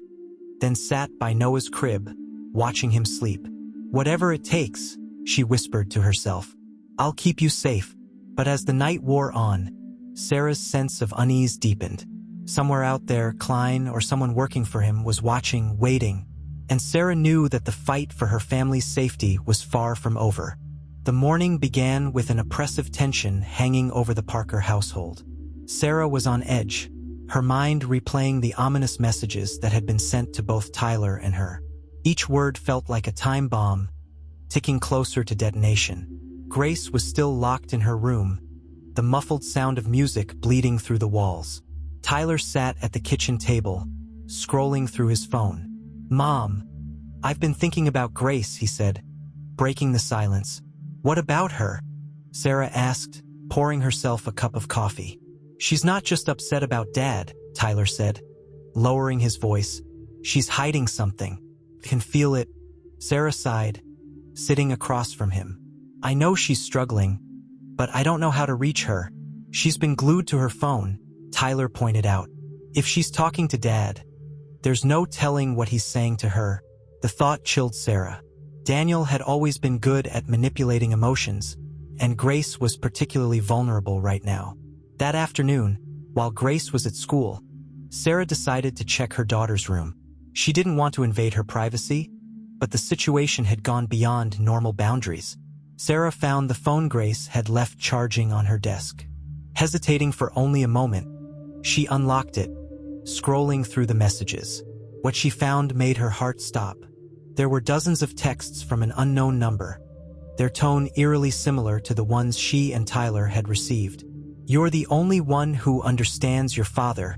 then sat by Noah's crib, watching him sleep. Whatever it takes, she whispered to herself. I'll keep you safe. But as the night wore on, Sarah's sense of unease deepened. Somewhere out there, Klein or someone working for him was watching, waiting, and Sarah knew that the fight for her family's safety was far from over. The morning began with an oppressive tension hanging over the Parker household. Sarah was on edge, her mind replaying the ominous messages that had been sent to both Tyler and her. Each word felt like a time bomb, ticking closer to detonation. Grace was still locked in her room, the muffled sound of music bleeding through the walls. Tyler sat at the kitchen table, scrolling through his phone. Mom, I've been thinking about Grace, he said, breaking the silence. What about her? Sarah asked, pouring herself a cup of coffee. She's not just upset about Dad, Tyler said, lowering his voice. She's hiding something. Can feel it. Sarah sighed, sitting across from him. I know she's struggling, but I don't know how to reach her. She's been glued to her phone, Tyler pointed out. If she's talking to Dad, there's no telling what he's saying to her. The thought chilled Sarah. Daniel had always been good at manipulating emotions, and Grace was particularly vulnerable right now. That afternoon, while Grace was at school, Sarah decided to check her daughter's room. She didn't want to invade her privacy, but the situation had gone beyond normal boundaries. Sarah found the phone Grace had left charging on her desk. Hesitating for only a moment, she unlocked it, scrolling through the messages. What she found made her heart stop. There were dozens of texts from an unknown number, their tone eerily similar to the ones she and Tyler had received. You're the only one who understands your father.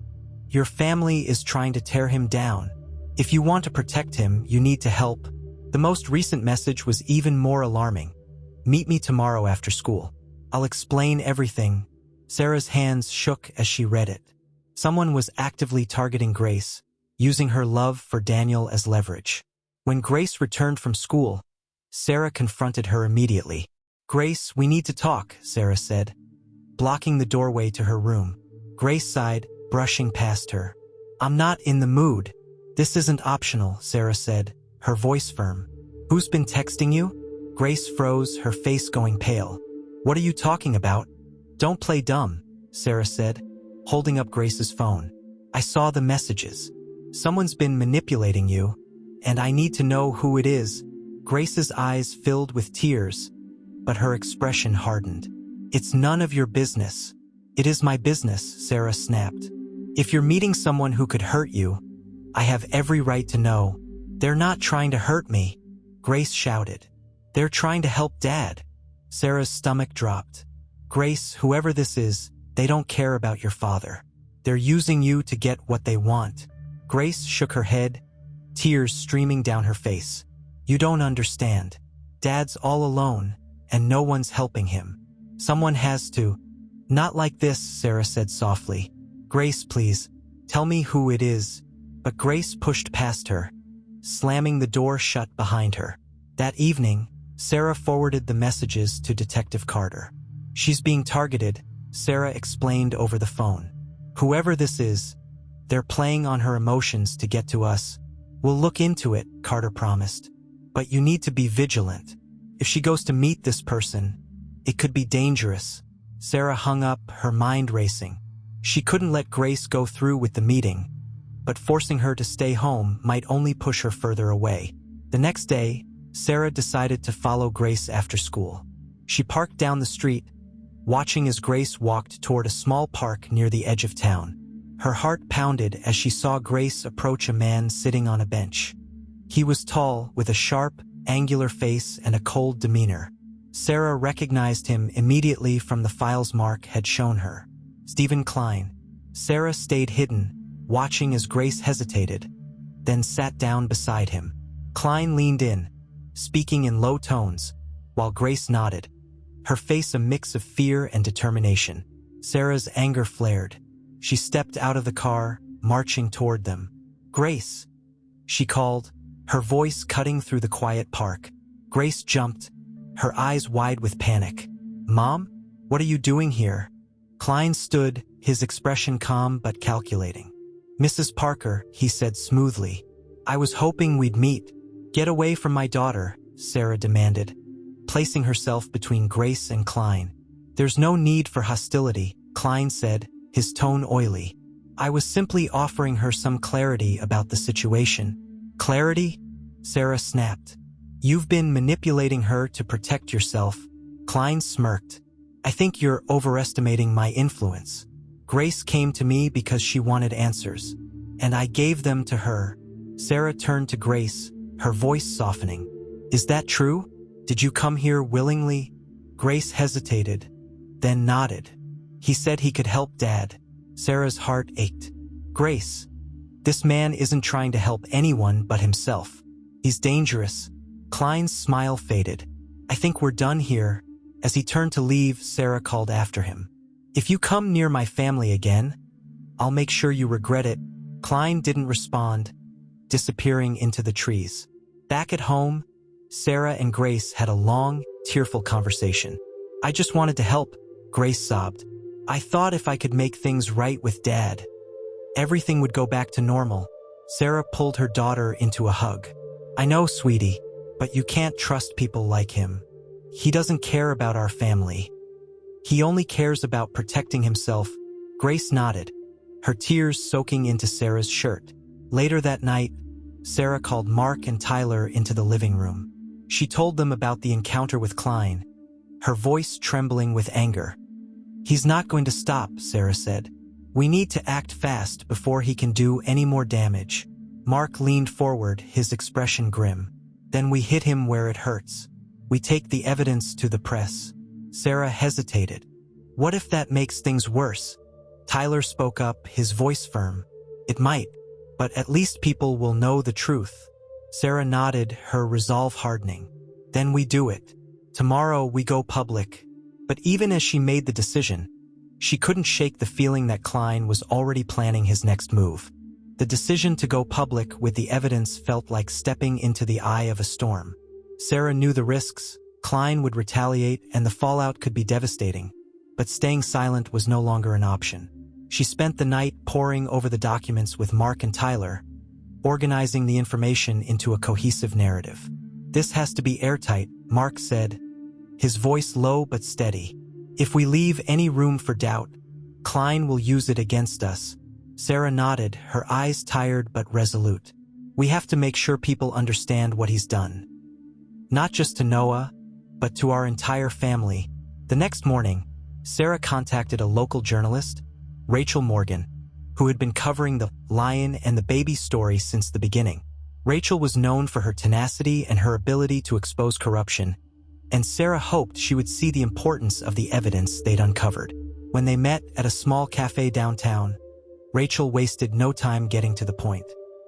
Your family is trying to tear him down. If you want to protect him, you need to help. The most recent message was even more alarming. Meet me tomorrow after school. I'll explain everything. Sarah's hands shook as she read it. Someone was actively targeting Grace, using her love for Daniel as leverage. When Grace returned from school, Sarah confronted her immediately. Grace, we need to talk, Sarah said, blocking the doorway to her room. Grace sighed, brushing past her. I'm not in the mood. This isn't optional, Sarah said, her voice firm. Who's been texting you? Grace froze, her face going pale. What are you talking about? Don't play dumb, Sarah said, holding up Grace's phone. I saw the messages. Someone's been manipulating you, and I need to know who it is. Grace's eyes filled with tears, but her expression hardened. It's none of your business. It is my business, Sarah snapped. If you're meeting someone who could hurt you, I have every right to know. They're not trying to hurt me, Grace shouted. They're trying to help Dad. Sarah's stomach dropped. Grace, whoever this is, they don't care about your father. They're using you to get what they want. Grace shook her head, tears streaming down her face. You don't understand. Dad's all alone, and no one's helping him. Someone has to. Not like this, Sarah said softly. Grace, please, tell me who it is. But Grace pushed past her, slamming the door shut behind her. That evening, Sarah forwarded the messages to Detective Carter. She's being targeted, Sarah explained over the phone. Whoever this is, they're playing on her emotions to get to us. We'll look into it, Carter promised. But you need to be vigilant. If she goes to meet this person, it could be dangerous. Sarah hung up, her mind racing. She couldn't let Grace go through with the meeting, but forcing her to stay home might only push her further away. The next day, Sarah decided to follow Grace after school. She parked down the street, watching as Grace walked toward a small park near the edge of town. Her heart pounded as she saw Grace approach a man sitting on a bench. He was tall, with a sharp, angular face and a cold demeanor. Sarah recognized him immediately from the files Mark had shown her. Stephen Klein. Sarah stayed hidden, watching as Grace hesitated, then sat down beside him. Klein leaned in, speaking in low tones, while Grace nodded, her face a mix of fear and determination. Sarah's anger flared. She stepped out of the car, marching toward them. Grace, she called, her voice cutting through the quiet park. Grace jumped, her eyes wide with panic. Mom? What are you doing here? Klein stood, his expression calm but calculating. Mrs. Parker, he said smoothly. I was hoping we'd meet. Get away from my daughter, Sarah demanded, placing herself between Grace and Klein. There's no need for hostility, Klein said, his tone oily. I was simply offering her some clarity about the situation. Clarity? Sarah snapped. You've been manipulating her to protect yourself. Klein smirked. I think you're overestimating my influence. Grace came to me because she wanted answers, and I gave them to her. Sarah turned to Grace, her voice softening. Is that true? Did you come here willingly? Grace hesitated, then nodded. He said he could help Dad. Sarah's heart ached. Grace, this man isn't trying to help anyone but himself. He's dangerous. Klein's smile faded. I think we're done here. As he turned to leave, Sarah called after him. If you come near my family again, I'll make sure you regret it. Klein didn't respond, disappearing into the trees. Back at home, Sarah and Grace had a long, tearful conversation. "I just wanted to help," Grace sobbed. "I thought if I could make things right with Dad, everything would go back to normal." Sarah pulled her daughter into a hug. "I know, sweetie, but you can't trust people like him. He doesn't care about our family. He only cares about protecting himself." Grace nodded, her tears soaking into Sarah's shirt. Later that night, Sarah called Mark and Tyler into the living room. She told them about the encounter with Klein, her voice trembling with anger. "He's not going to stop," Sarah said. "We need to act fast before he can do any more damage." Mark leaned forward, his expression grim. "Then we hit him where it hurts. We take the evidence to the press." Sarah hesitated. "What if that makes things worse?" Tyler spoke up, his voice firm. "It might, but at least people will know the truth." Sarah nodded, her resolve hardening. "Then we do it. Tomorrow we go public." But even as she made the decision, she couldn't shake the feeling that Klein was already planning his next move. The decision to go public with the evidence felt like stepping into the eye of a storm. Sarah knew the risks. Klein would retaliate and the fallout could be devastating. But staying silent was no longer an option. She spent the night poring over the documents with Mark and Tyler, organizing the information into a cohesive narrative. "This has to be airtight," Mark said, his voice low but steady. "If we leave any room for doubt, Klein will use it against us." Sarah nodded, her eyes tired but resolute. "We have to make sure people understand what he's done. Not just to Noah, but to our entire family." The next morning, Sarah contacted a local journalist, Rachel Morgan, who had been covering the lion and the baby story since the beginning. Rachel was known for her tenacity and her ability to expose corruption, and Sarah hoped she would see the importance of the evidence they'd uncovered. When they met at a small cafe downtown, Rachel wasted no time getting to the point.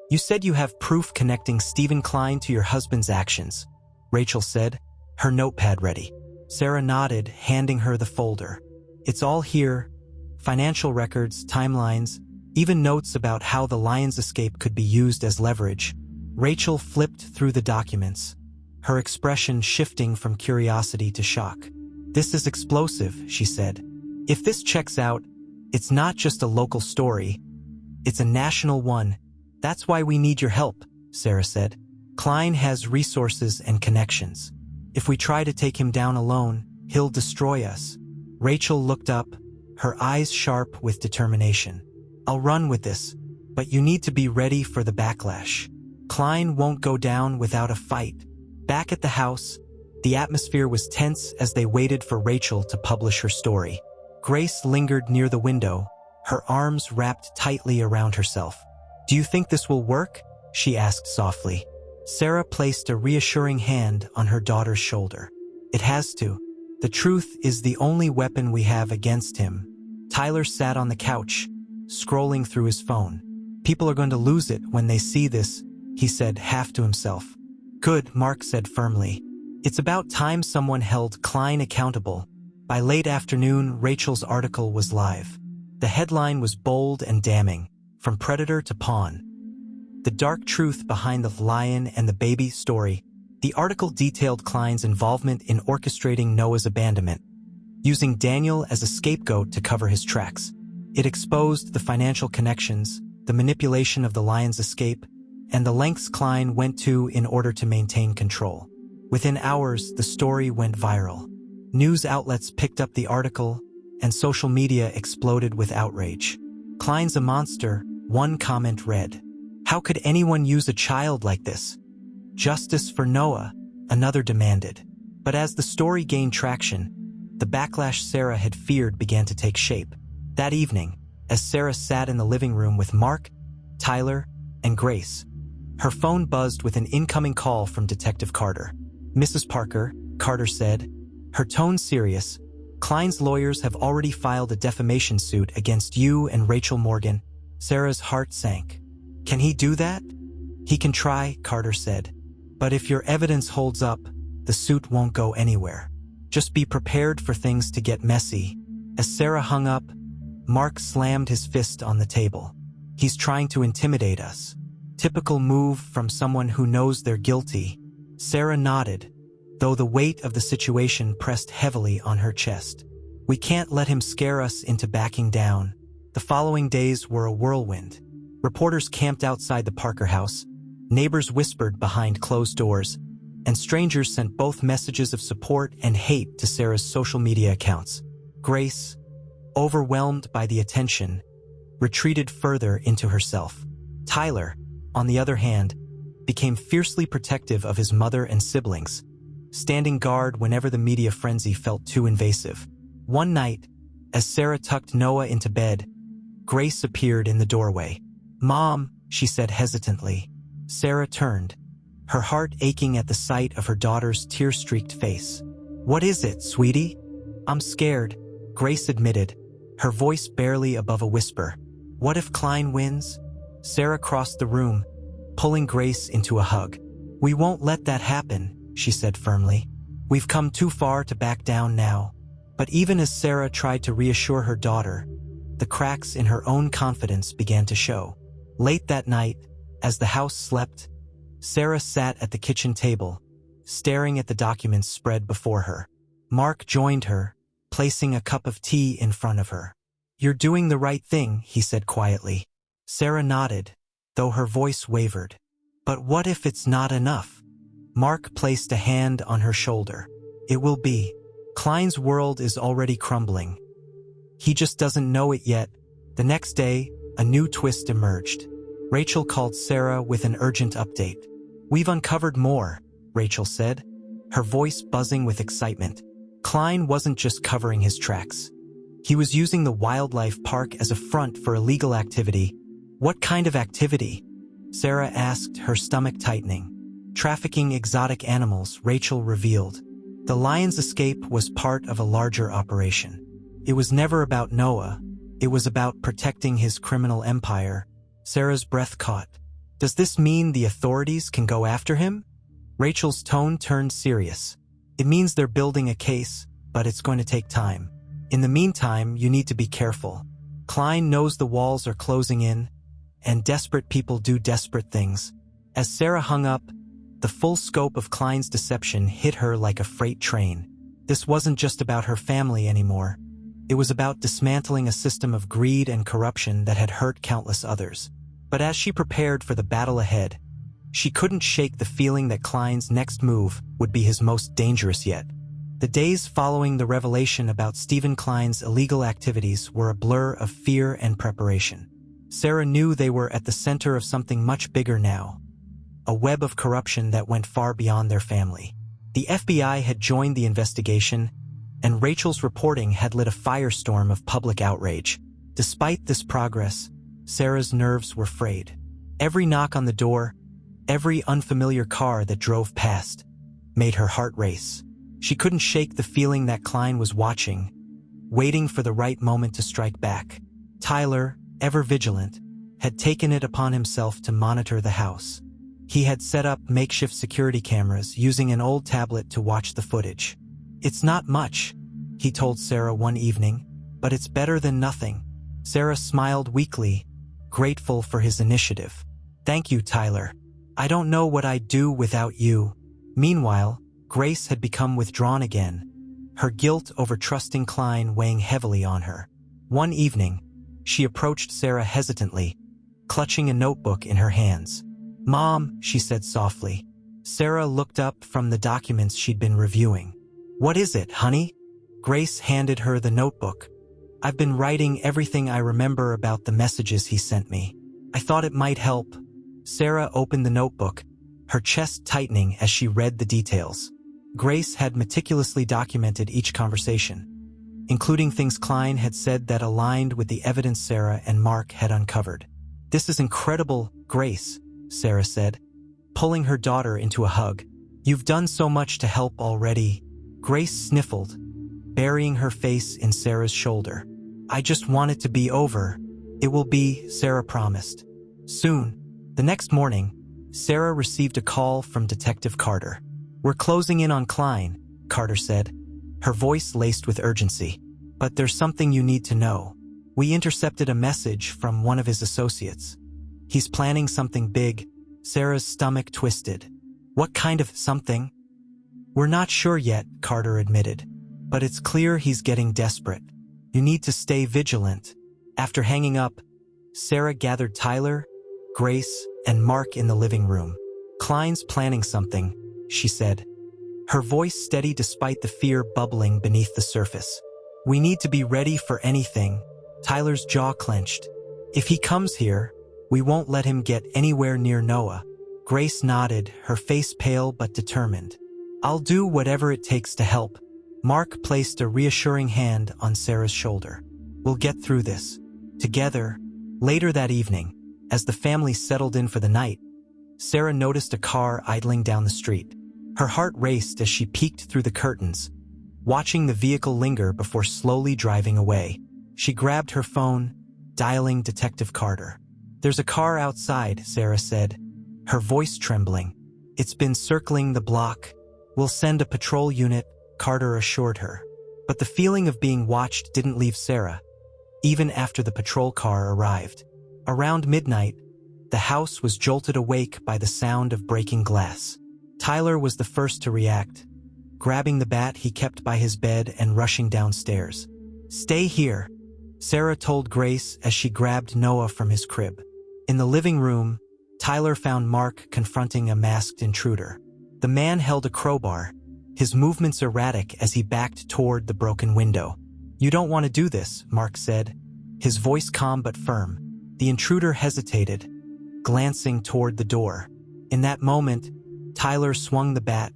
"You said you have proof connecting Stephen Klein to your husband's actions," Rachel said, her notepad ready. Sarah nodded, handing her the folder. "It's all here. Financial records, timelines, even notes about how the lion's escape could be used as leverage." Rachel flipped through the documents, her expression shifting from curiosity to shock. "This is explosive," she said. "If this checks out, it's not just a local story, it's a national one. That's why we need your help," Sarah said. "Klein has resources and connections. If we try to take him down alone, he'll destroy us." Rachel looked up, her eyes sharp with determination. "I'll run with this, but you need to be ready for the backlash. Klein won't go down without a fight." Back at the house, the atmosphere was tense as they waited for Rachel to publish her story. Grace lingered near the window, her arms wrapped tightly around herself. "Do you think this will work?" she asked softly. Sarah placed a reassuring hand on her daughter's shoulder. "It has to. The truth is the only weapon we have against him." Tyler sat on the couch, scrolling through his phone. "People are going to lose it when they see this," he said, half to himself. "Good," Mark said firmly. "It's about time someone held Klein accountable." By late afternoon, Rachel's article was live. The headline was bold and damning, "From Predator to Pawn. The Dark Truth Behind the Lion and the Baby Story." The article detailed Klein's involvement in orchestrating Noah's abandonment, using Daniel as a scapegoat to cover his tracks. It exposed the financial connections, the manipulation of the lion's escape, and the lengths Klein went to in order to maintain control. Within hours, the story went viral. News outlets picked up the article, and social media exploded with outrage. "Klein's a monster," one comment read. "How could anyone use a child like this?" "Justice for Noah," another demanded. But as the story gained traction, the backlash Sarah had feared began to take shape. That evening, as Sarah sat in the living room with Mark, Tyler, and Grace, her phone buzzed with an incoming call from Detective Carter. "Mrs. Parker," Carter said, her tone serious, "Klein's lawyers have already filed a defamation suit against you and Rachel Morgan." Sarah's heart sank. "Can he do that?" "He can try," Carter said. "But if your evidence holds up, the suit won't go anywhere. Just be prepared for things to get messy." As Sarah hung up, Mark slammed his fist on the table. "He's trying to intimidate us. Typical move from someone who knows they're guilty." Sarah nodded, though the weight of the situation pressed heavily on her chest. We can't let him scare us into backing down. The following days were a whirlwind. Reporters camped outside the Parker house, neighbors whispered behind closed doors, and strangers sent both messages of support and hate to Sarah's social media accounts. Grace, overwhelmed by the attention, retreated further into herself. Tyler, on the other hand, became fiercely protective of his mother and siblings, standing guard whenever the media frenzy felt too invasive. One night, as Sarah tucked Noah into bed, Grace appeared in the doorway. "Mom," she said hesitantly. Sarah turned, her heart aching at the sight of her daughter's tear-streaked face. "What is it, sweetie?" "I'm scared," Grace admitted, her voice barely above a whisper. "What if Klein wins?" Sarah crossed the room, pulling Grace into a hug. "We won't let that happen," she said firmly. "We've come too far to back down now." But even as Sarah tried to reassure her daughter, the cracks in her own confidence began to show. Late that night, as the house slept, Sarah sat at the kitchen table, staring at the documents spread before her. Mark joined her, placing a cup of tea in front of her. "You're doing the right thing," he said quietly. Sarah nodded, though her voice wavered. "But what if it's not enough?" Mark placed a hand on her shoulder. "It will be. Klein's world is already crumbling. He just doesn't know it yet." The next day, a new twist emerged. Rachel called Sarah with an urgent update. "We've uncovered more," Rachel said, her voice buzzing with excitement. Klein wasn't just covering his tracks. He was using the wildlife park as a front for illegal activity. "What kind of activity?" Sarah asked, her stomach tightening. "Trafficking exotic animals," Rachel revealed. The lion's escape was part of a larger operation. It was never about Noah. It was about protecting his criminal empire. Sarah's breath caught. "Does this mean the authorities can go after him?" Rachel's tone turned serious. "It means they're building a case, but it's going to take time. In the meantime, you need to be careful. Klein knows the walls are closing in, and desperate people do desperate things." As Sarah hung up, the full scope of Klein's deception hit her like a freight train. This wasn't just about her family anymore. It was about dismantling a system of greed and corruption that had hurt countless others. But as she prepared for the battle ahead, she couldn't shake the feeling that Klein's next move would be his most dangerous yet. The days following the revelation about Stephen Klein's illegal activities were a blur of fear and preparation. Sarah knew they were at the center of something much bigger now. A web of corruption that went far beyond their family. The FBI had joined the investigation, and Rachel's reporting had lit a firestorm of public outrage. Despite this progress, Sarah's nerves were frayed. Every knock on the door, every unfamiliar car that drove past, made her heart race. She couldn't shake the feeling that Klein was watching, waiting for the right moment to strike back. Tyler, ever vigilant, had taken it upon himself to monitor the house. He had set up makeshift security cameras using an old tablet to watch the footage. "It's not much," he told Sarah one evening, "but it's better than nothing." Sarah smiled weakly, grateful for his initiative. "Thank you, Tyler. I don't know what I'd do without you." Meanwhile, Grace had become withdrawn again, her guilt over trusting Klein weighing heavily on her. One evening, she approached Sarah hesitantly, clutching a notebook in her hands. "Mom," she said softly. Sarah looked up from the documents she'd been reviewing. "What is it, honey?" Grace handed her the notebook. "I've been writing everything I remember about the messages he sent me. I thought it might help." Sarah opened the notebook, her chest tightening as she read the details. Grace had meticulously documented each conversation, including things Klein had said that aligned with the evidence Sarah and Mark had uncovered. "This is incredible, Grace," Sarah said, pulling her daughter into a hug. "You've done so much to help already." Grace sniffled, burying her face in Sarah's shoulder. "I just want it to be over." "It will be," Sarah promised. "Soon." The next morning, Sarah received a call from Detective Carter. "We're closing in on Klein," Carter said, her voice laced with urgency. "But there's something you need to know. We intercepted a message from one of his associates. He's planning something big." Sarah's stomach twisted. "What kind of something?" We're not sure yet, Carter admitted. But it's clear he's getting desperate. You need to stay vigilant. After hanging up, Sarah gathered Tyler, Grace, and Mark in the living room. Klein's planning something, she said. Her voice steady despite the fear bubbling beneath the surface. We need to be ready for anything. Tyler's jaw clenched. If he comes here, we won't let him get anywhere near Noah. Grace nodded, her face pale but determined. I'll do whatever it takes to help. Mark placed a reassuring hand on Sarah's shoulder. We'll get through this. Together. Later that evening, as the family settled in for the night, Sarah noticed a car idling down the street. Her heart raced as she peeked through the curtains, watching the vehicle linger before slowly driving away. She grabbed her phone, dialing Detective Carter. There's a car outside, Sarah said, her voice trembling. It's been circling the block. We'll send a patrol unit, Carter assured her. But the feeling of being watched didn't leave Sarah, even after the patrol car arrived. Around midnight, the house was jolted awake by the sound of breaking glass. Tyler was the first to react, grabbing the bat he kept by his bed and rushing downstairs. Stay here, Sarah told Grace as she grabbed Noah from his crib. In the living room, Tyler found Mark confronting a masked intruder. The man held a crowbar, his movements erratic as he backed toward the broken window. You don't want to do this, Mark said, his voice calm but firm. The intruder hesitated, glancing toward the door. In that moment, Tyler swung the bat,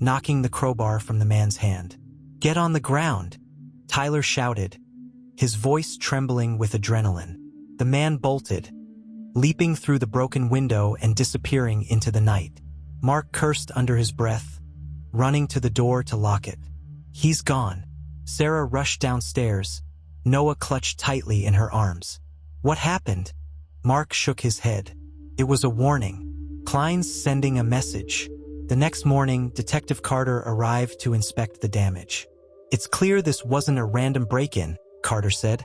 knocking the crowbar from the man's hand. Get on the ground, Tyler shouted, his voice trembling with adrenaline. The man bolted, leaping through the broken window and disappearing into the night. Mark cursed under his breath, running to the door to lock it. He's gone. Sarah rushed downstairs, Noah clutched tightly in her arms. What happened? Mark shook his head. It was a warning. Klein's sending a message. The next morning, Detective Carter arrived to inspect the damage. It's clear this wasn't a random break-in, Carter said,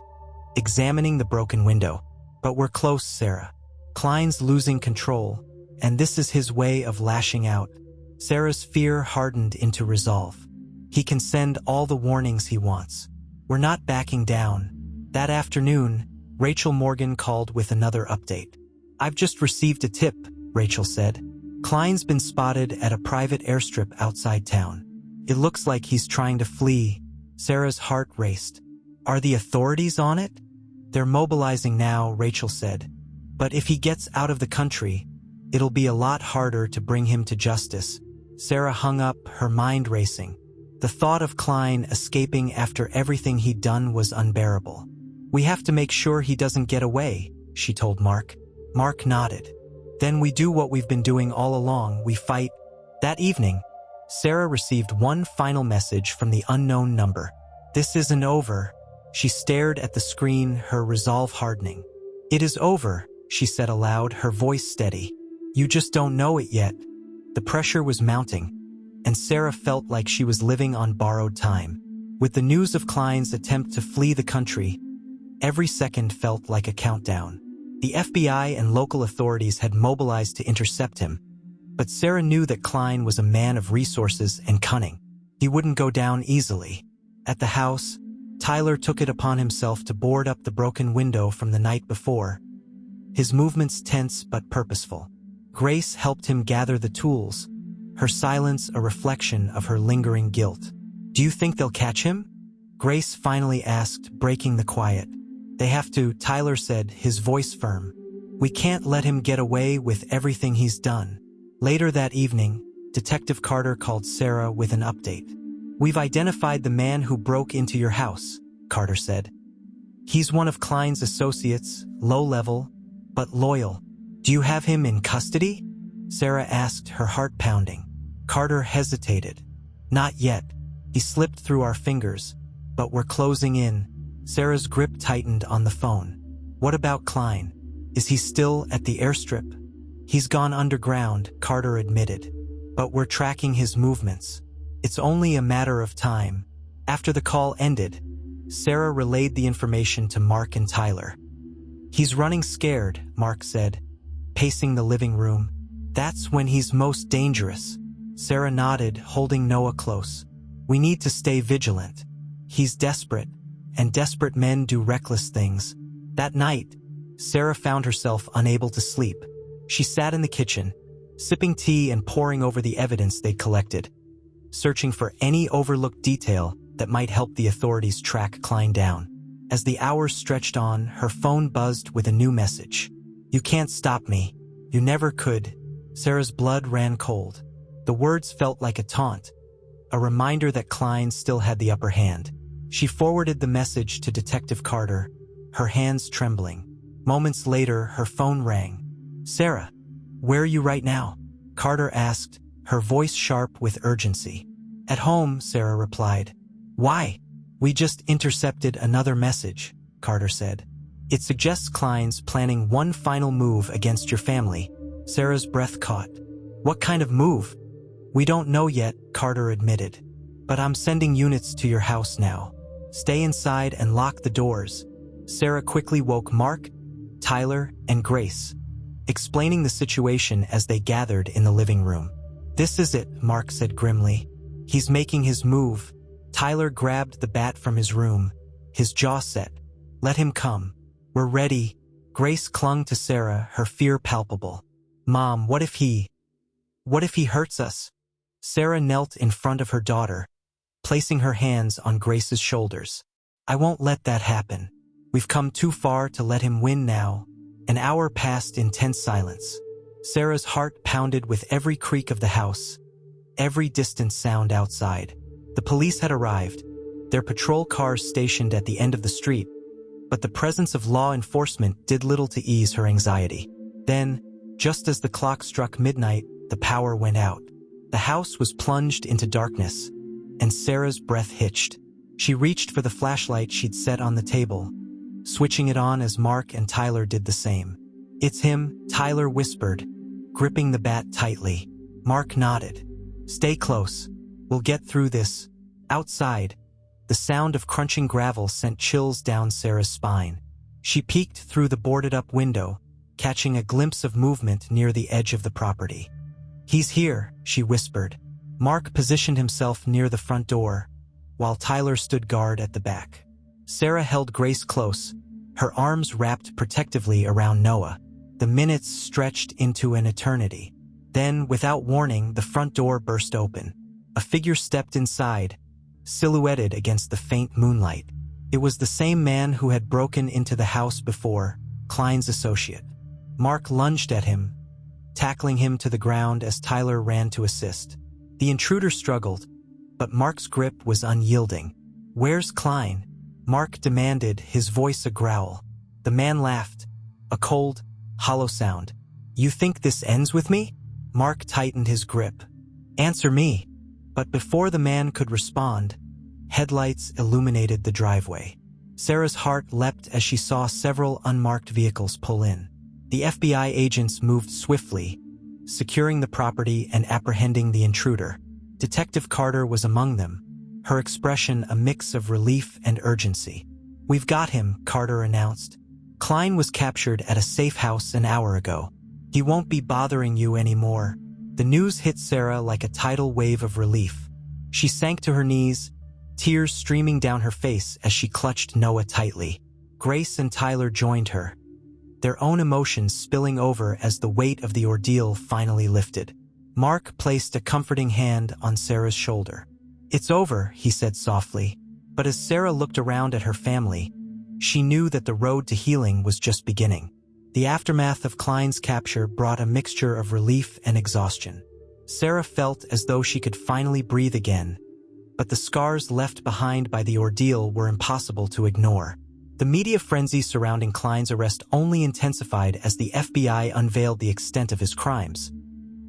examining the broken window. But we're close, Sarah. Klein's losing control, and this is his way of lashing out. Sarah's fear hardened into resolve. He can send all the warnings he wants. We're not backing down. That afternoon, Rachel Morgan called with another update. I've just received a tip, Rachel said. Klein's been spotted at a private airstrip outside town. It looks like he's trying to flee. Sarah's heart raced. Are the authorities on it? They're mobilizing now, Rachel said. But if he gets out of the country, it'll be a lot harder to bring him to justice. Sarah hung up, her mind racing. The thought of Klein escaping after everything he'd done was unbearable. We have to make sure he doesn't get away, she told Mark. Mark nodded. Then we do what we've been doing all along, we fight. That evening, Sarah received one final message from the unknown number. This isn't over. She stared at the screen, her resolve hardening. It is over, she said aloud, her voice steady. You just don't know it yet. The pressure was mounting, and Sarah felt like she was living on borrowed time. With the news of Klein's attempt to flee the country, every second felt like a countdown. The FBI and local authorities had mobilized to intercept him, but Sarah knew that Klein was a man of resources and cunning. He wouldn't go down easily. At the house, Tyler took it upon himself to board up the broken window from the night before, his movements tense but purposeful. Grace helped him gather the tools, her silence a reflection of her lingering guilt. Do you think they'll catch him? Grace finally asked, breaking the quiet. They have to, Tyler said, his voice firm. We can't let him get away with everything he's done. Later that evening, Detective Carter called Sarah with an update. We've identified the man who broke into your house, Carter said. He's one of Klein's associates, low-level, but loyal. Do you have him in custody? Sarah asked, her heart pounding. Carter hesitated. Not yet. He slipped through our fingers, but we're closing in. Sarah's grip tightened on the phone. What about Klein? Is he still at the airstrip? He's gone underground, Carter admitted. But we're tracking his movements. It's only a matter of time. After the call ended, Sarah relayed the information to Mark and Tyler. He's running scared, Mark said, pacing the living room. That's when he's most dangerous. Sarah nodded, holding Noah close. We need to stay vigilant. He's desperate, and desperate men do reckless things. That night, Sarah found herself unable to sleep. She sat in the kitchen, sipping tea and poring over the evidence they'd collected, searching for any overlooked detail that might help the authorities track Klein down. As the hours stretched on, her phone buzzed with a new message. You can't stop me. You never could. Sarah's blood ran cold. The words felt like a taunt, a reminder that Klein still had the upper hand. She forwarded the message to Detective Carter, her hands trembling. Moments later, her phone rang. Sarah, where are you right now? Carter asked, her voice sharp with urgency. At home, Sarah replied. Why? We just intercepted another message, Carter said. It suggests Klein's planning one final move against your family. Sarah's breath caught. What kind of move? We don't know yet, Carter admitted. But I'm sending units to your house now. Stay inside and lock the doors. Sarah quickly woke Mark, Tyler, and Grace, explaining the situation as they gathered in the living room. This is it, Mark said grimly. He's making his move. Tyler grabbed the bat from his room, his jaw set. Let him come. We're ready. Grace clung to Sarah, her fear palpable. Mom, what if he hurts us? Sarah knelt in front of her daughter, placing her hands on Grace's shoulders. I won't let that happen. We've come too far to let him win now. An hour passed in tense silence. Sarah's heart pounded with every creak of the house, every distant sound outside. The police had arrived, their patrol cars stationed at the end of the street, but the presence of law enforcement did little to ease her anxiety. Then, just as the clock struck midnight, the power went out. The house was plunged into darkness, and Sarah's breath hitched. She reached for the flashlight she'd set on the table, switching it on as Mark and Tyler did the same. It's him, Tyler whispered, gripping the bat tightly. Mark nodded. Stay close. We'll get through this. Outside, the sound of crunching gravel sent chills down Sarah's spine. She peeked through the boarded-up window, catching a glimpse of movement near the edge of the property. He's here, she whispered. Mark positioned himself near the front door, while Tyler stood guard at the back. Sarah held Grace close, her arms wrapped protectively around Noah. The minutes stretched into an eternity. Then, without warning, the front door burst open. A figure stepped inside, silhouetted against the faint moonlight. It was the same man who had broken into the house before, Klein's associate. Mark lunged at him, tackling him to the ground as Tyler ran to assist. The intruder struggled, but Mark's grip was unyielding. Where's Klein? Mark demanded, his voice a growl. The man laughed, a cold, hollow sound. You think this ends with me? Mark tightened his grip. Answer me. But before the man could respond, headlights illuminated the driveway. Sarah's heart leapt as she saw several unmarked vehicles pull in. The FBI agents moved swiftly, securing the property and apprehending the intruder. Detective Carter was among them, her expression a mix of relief and urgency. We've got him, Carter announced. Klein was captured at a safe house an hour ago. He won't be bothering you anymore. The news hit Sarah like a tidal wave of relief. She sank to her knees, tears streaming down her face as she clutched Noah tightly. Grace and Tyler joined her, their own emotions spilling over as the weight of the ordeal finally lifted. Mark placed a comforting hand on Sarah's shoulder. It's over, he said softly, but as Sarah looked around at her family, she knew that the road to healing was just beginning. The aftermath of Klein's capture brought a mixture of relief and exhaustion. Sarah felt as though she could finally breathe again, but the scars left behind by the ordeal were impossible to ignore. The media frenzy surrounding Klein's arrest only intensified as the FBI unveiled the extent of his crimes: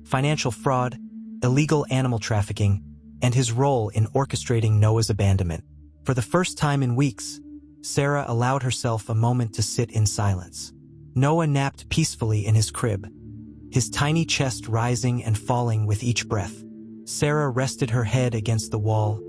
financial fraud, illegal animal trafficking, and his role in orchestrating Noah's abandonment. For the first time in weeks, Sarah allowed herself a moment to sit in silence. Noah napped peacefully in his crib, his tiny chest rising and falling with each breath. Sarah rested her head against the wall,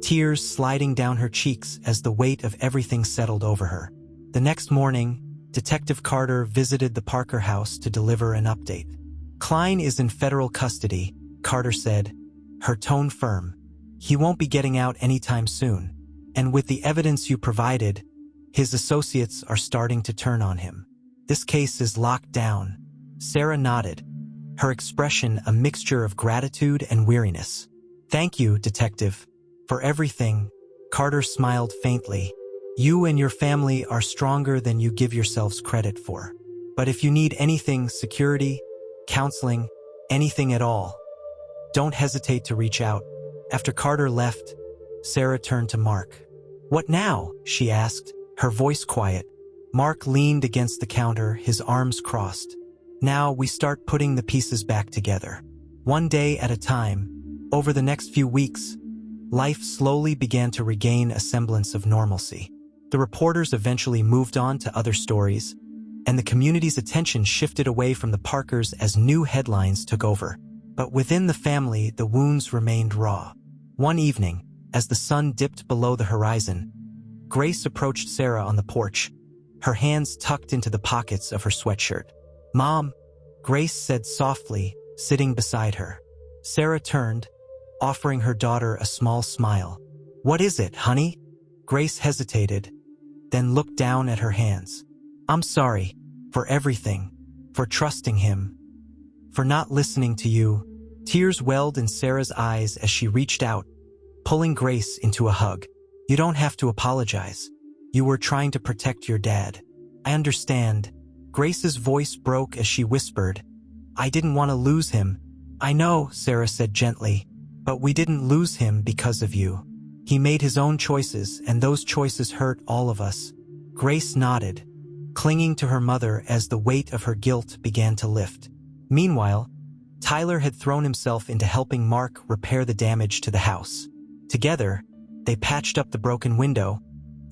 tears sliding down her cheeks as the weight of everything settled over her. The next morning, Detective Carter visited the Parker house to deliver an update. Klein is in federal custody, Carter said, her tone firm. He won't be getting out anytime soon. And with the evidence you provided, his associates are starting to turn on him. This case is locked down. Sarah nodded, her expression a mixture of gratitude and weariness. Thank you, Detective, for everything. Carter smiled faintly. You and your family are stronger than you give yourselves credit for. But if you need anything, security, counseling, anything at all, don't hesitate to reach out. After Carter left, Sarah turned to Mark. What now? She asked, her voice quiet. Mark leaned against the counter, his arms crossed. Now we start putting the pieces back together. One day at a time, over the next few weeks, life slowly began to regain a semblance of normalcy. The reporters eventually moved on to other stories, and the community's attention shifted away from the Parkers as new headlines took over. But within the family, the wounds remained raw. One evening, as the sun dipped below the horizon, Grace approached Sarah on the porch, her hands tucked into the pockets of her sweatshirt. Mom, Grace said softly, sitting beside her. Sarah turned, offering her daughter a small smile. What is it, honey? Grace hesitated, then looked down at her hands. I'm sorry, for everything, for trusting him, for not listening to you. Tears welled in Sarah's eyes as she reached out, pulling Grace into a hug. You don't have to apologize. You were trying to protect your dad. I understand. Grace's voice broke as she whispered, I didn't want to lose him. I know, Sarah said gently, but we didn't lose him because of you. He made his own choices, and those choices hurt all of us. Grace nodded, clinging to her mother as the weight of her guilt began to lift. Meanwhile, Tyler had thrown himself into helping Mark repair the damage to the house. Together, they patched up the broken window,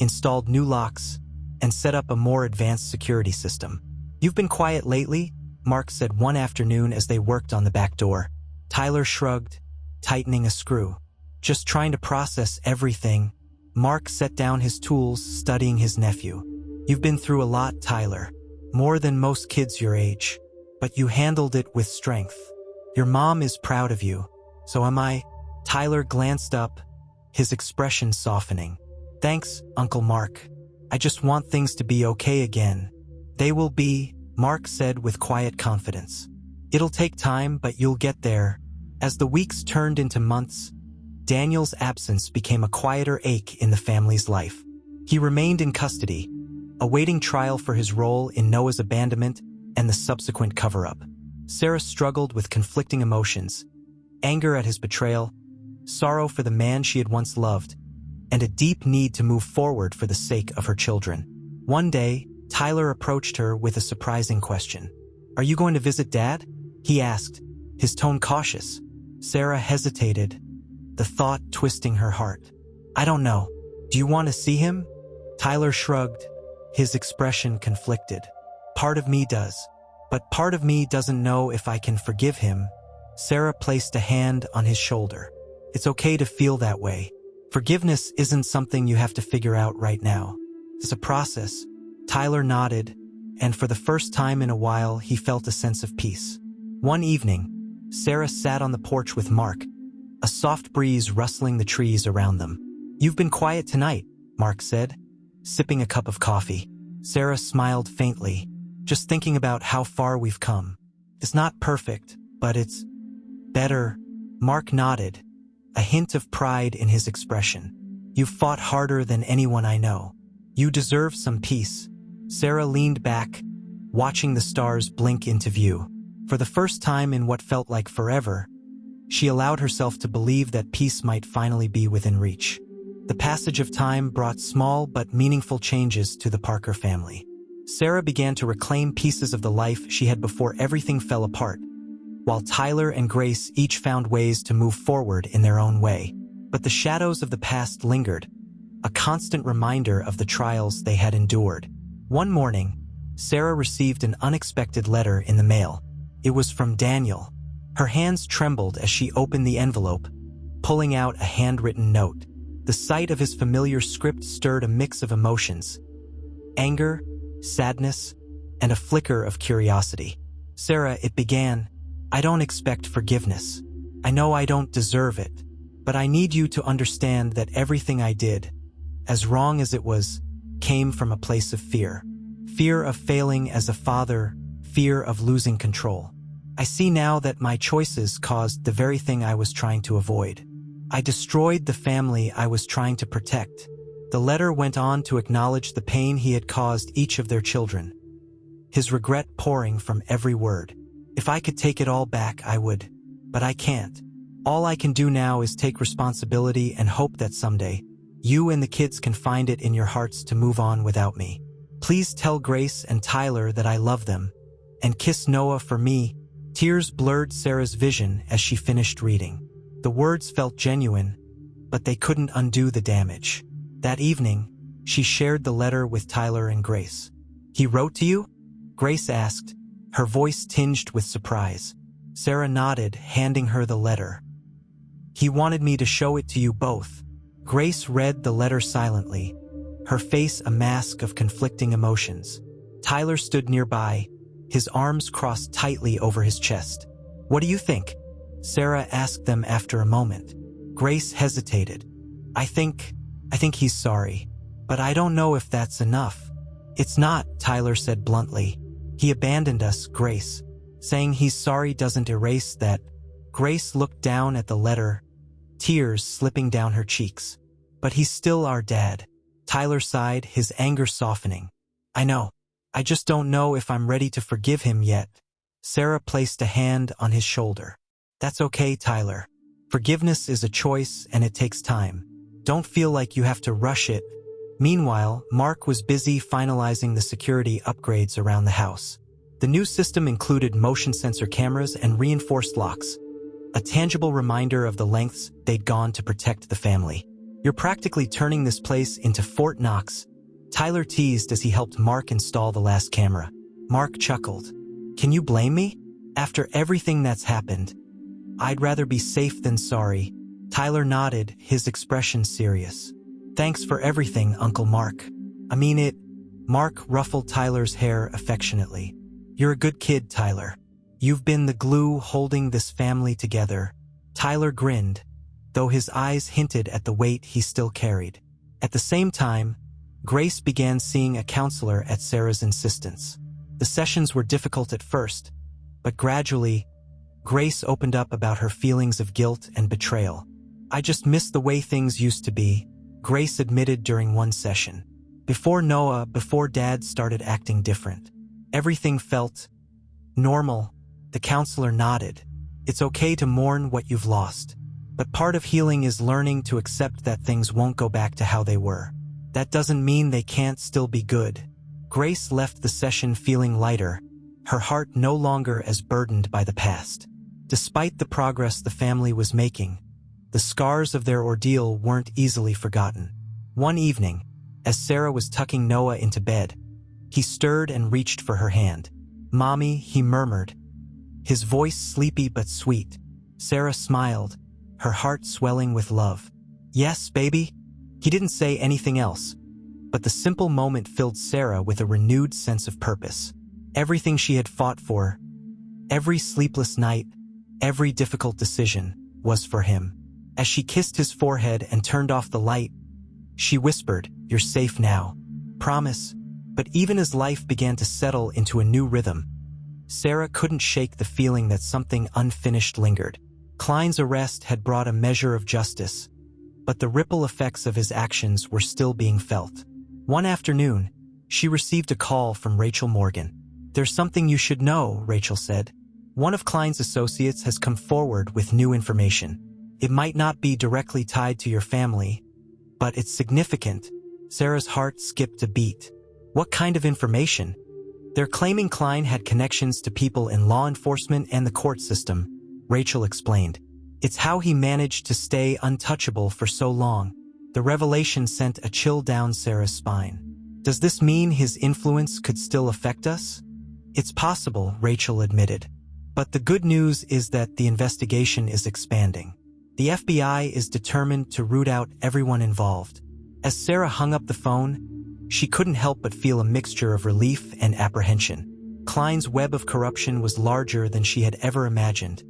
installed new locks, and set up a more advanced security system. You've been quiet lately, Mark said one afternoon as they worked on the back door. Tyler shrugged, tightening a screw. Just trying to process everything. Mark set down his tools, studying his nephew. You've been through a lot, Tyler. More than most kids your age. But you handled it with strength. Your mom is proud of you. So am I. Tyler glanced up, his expression softening. Thanks, Uncle Mark. I just want things to be okay again. They will be, Mark said with quiet confidence. It'll take time, but you'll get there. As the weeks turned into months, Daniel's absence became a quieter ache in the family's life. He remained in custody, awaiting trial for his role in Noah's abandonment and the subsequent cover-up. Sarah struggled with conflicting emotions, anger at his betrayal, sorrow for the man she had once loved, and a deep need to move forward for the sake of her children. One day, Tyler approached her with a surprising question. Are you going to visit Dad? He asked, his tone cautious. Sarah hesitated, the thought twisting her heart. I don't know. Do you want to see him? Tyler shrugged, his expression conflicted. Part of me does, but part of me doesn't know if I can forgive him. Sarah placed a hand on his shoulder. It's okay to feel that way. Forgiveness isn't something you have to figure out right now. It's a process. Tyler nodded, and for the first time in a while, he felt a sense of peace. One evening, Sarah sat on the porch with Mark, a soft breeze rustling the trees around them. You've been quiet tonight, Mark said, sipping a cup of coffee. Sarah smiled faintly, just thinking about how far we've come. It's not perfect, but it's better. Mark nodded, a hint of pride in his expression. You've fought harder than anyone I know. You deserve some peace. Sarah leaned back, watching the stars blink into view. For the first time in what felt like forever, she allowed herself to believe that peace might finally be within reach. The passage of time brought small but meaningful changes to the Parker family. Sarah began to reclaim pieces of the life she had before everything fell apart, while Tyler and Grace each found ways to move forward in their own way. But the shadows of the past lingered, a constant reminder of the trials they had endured. One morning, Sarah received an unexpected letter in the mail. It was from Daniel. Her hands trembled as she opened the envelope, pulling out a handwritten note. The sight of his familiar script stirred a mix of emotions: anger, sadness, and a flicker of curiosity. Sarah, it began, I don't expect forgiveness. I know I don't deserve it, but I need you to understand that everything I did, as wrong as it was, came from a place of fear. Fear of failing as a father, fear of losing control. I see now that my choices caused the very thing I was trying to avoid. I destroyed the family I was trying to protect. The letter went on to acknowledge the pain he had caused each of their children, his regret pouring from every word. If I could take it all back, I would, but I can't. All I can do now is take responsibility and hope that someday, you and the kids can find it in your hearts to move on without me. Please tell Grace and Tyler that I love them, and kiss Noah for me. Tears blurred Sarah's vision as she finished reading. The words felt genuine, but they couldn't undo the damage. That evening, she shared the letter with Tyler and Grace. "He wrote to you?" Grace asked, her voice tinged with surprise. Sarah nodded, handing her the letter. "He wanted me to show it to you both." Grace read the letter silently, her face a mask of conflicting emotions. Tyler stood nearby, his arms crossed tightly over his chest. "What do you think?" Sarah asked them after a moment. Grace hesitated. I think he's sorry, but I don't know if that's enough." "It's not," Tyler said bluntly. "He abandoned us, Grace. Saying he's sorry doesn't erase that." Grace looked down at the letter, tears slipping down her cheeks. "But he's still our dad." Tyler sighed, his anger softening. "I know. I just don't know if I'm ready to forgive him yet." Sarah placed a hand on his shoulder. "That's okay, Tyler. Forgiveness is a choice and it takes time. Don't feel like you have to rush it." Meanwhile, Mark was busy finalizing the security upgrades around the house. The new system included motion sensor cameras and reinforced locks, a tangible reminder of the lengths they'd gone to protect the family. "You're practically turning this place into Fort Knox," Tyler teased as he helped Mark install the last camera. Mark chuckled. "Can you blame me? After everything that's happened, I'd rather be safe than sorry." Tyler nodded, his expression serious. "Thanks for everything, Uncle Mark. I mean it." Mark ruffled Tyler's hair affectionately. "You're a good kid, Tyler. You've been the glue holding this family together." Tyler grinned, though his eyes hinted at the weight he still carried. At the same time, Grace began seeing a counselor at Sarah's insistence. The sessions were difficult at first, but gradually, Grace opened up about her feelings of guilt and betrayal. "I just miss the way things used to be," Grace admitted during one session. Before Dad started acting different. Everything felt normal." The counselor nodded. "It's okay to mourn what you've lost, but part of healing is learning to accept that things won't go back to how they were. That doesn't mean they can't still be good." Grace left the session feeling lighter, her heart no longer as burdened by the past. Despite the progress the family was making, the scars of their ordeal weren't easily forgotten. One evening, as Sarah was tucking Noah into bed, he stirred and reached for her hand. "Mommy," he murmured, his voice sleepy but sweet. Sarah smiled, her heart swelling with love. "Yes, baby?" He didn't say anything else, but the simple moment filled Sarah with a renewed sense of purpose. Everything she had fought for, every sleepless night, every difficult decision, was for him. As she kissed his forehead and turned off the light, she whispered, "You're safe now. Promise." But even as life began to settle into a new rhythm, Sarah couldn't shake the feeling that something unfinished lingered. Klein's arrest had brought a measure of justice, but the ripple effects of his actions were still being felt. One afternoon, she received a call from Rachel Morgan. "There's something you should know," Rachel said. "One of Klein's associates has come forward with new information. It might not be directly tied to your family, but it's significant." Sarah's heart skipped a beat. "What kind of information?" "They're claiming Klein had connections to people in law enforcement and the court system," Rachel explained. "It's how he managed to stay untouchable for so long." The revelation sent a chill down Sarah's spine. "Does this mean his influence could still affect us?" "It's possible," Rachel admitted. "But the good news is that the investigation is expanding. The FBI is determined to root out everyone involved." As Sarah hung up the phone, she couldn't help but feel a mixture of relief and apprehension. Klein's web of corruption was larger than she had ever imagined,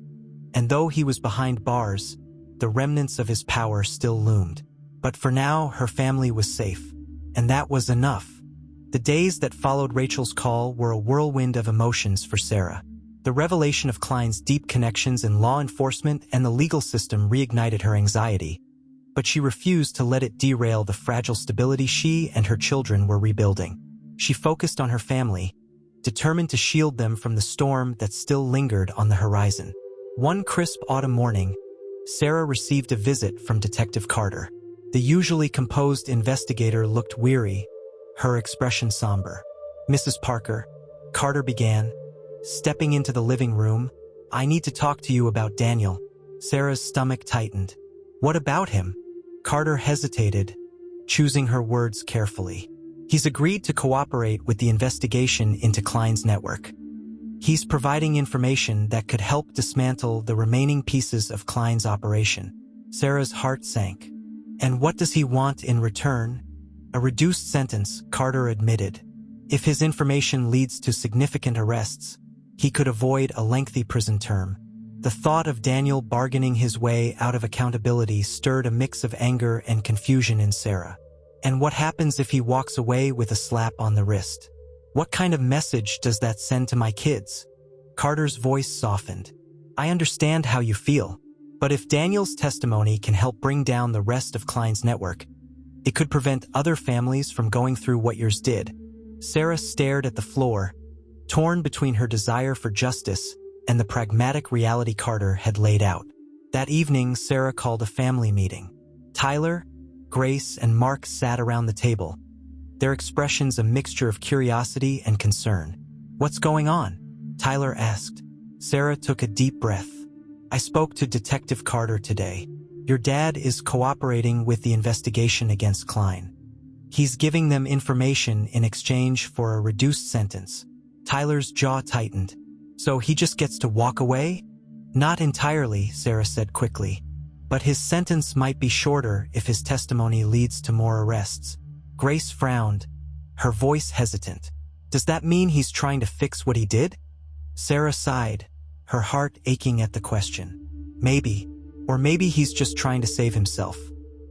And though he was behind bars, the remnants of his power still loomed. But for now, her family was safe. And that was enough. The days that followed Rachel's call were a whirlwind of emotions for Sarah. The revelation of Klein's deep connections in law enforcement and the legal system reignited her anxiety, but she refused to let it derail the fragile stability she and her children were rebuilding. She focused on her family, determined to shield them from the storm that still lingered on the horizon. One crisp autumn morning, Sarah received a visit from Detective Carter. The usually composed investigator looked weary, her expression somber. "Mrs. Parker," Carter began, stepping into the living room, "I need to talk to you about Daniel." Sarah's stomach tightened. "What about him?" Carter hesitated, choosing her words carefully. "He's agreed to cooperate with the investigation into Klein's network. He's providing information that could help dismantle the remaining pieces of Klein's operation." Sarah's heart sank. "And what does he want in return?" "A reduced sentence," Carter admitted. "If his information leads to significant arrests, he could avoid a lengthy prison term." The thought of Daniel bargaining his way out of accountability stirred a mix of anger and confusion in Sarah. "And what happens if he walks away with a slap on the wrist? What kind of message does that send to my kids?" Carter's voice softened. "I understand how you feel, but if Daniel's testimony can help bring down the rest of Klein's network, it could prevent other families from going through what yours did." Sarah stared at the floor, torn between her desire for justice and the pragmatic reality Carter had laid out. That evening, Sarah called a family meeting. Tyler, Grace, and Mark sat around the table, their expressions a mixture of curiosity and concern. "What's going on?" Tyler asked. Sarah took a deep breath. "I spoke to Detective Carter today. Your dad is cooperating with the investigation against Klein. He's giving them information in exchange for a reduced sentence." Tyler's jaw tightened. "So he just gets to walk away?" "Not entirely," Sarah said quickly. "But his sentence might be shorter if his testimony leads to more arrests." Grace frowned, her voice hesitant. "Does that mean he's trying to fix what he did?" Sarah sighed, her heart aching at the question. "Maybe. Or maybe he's just trying to save himself.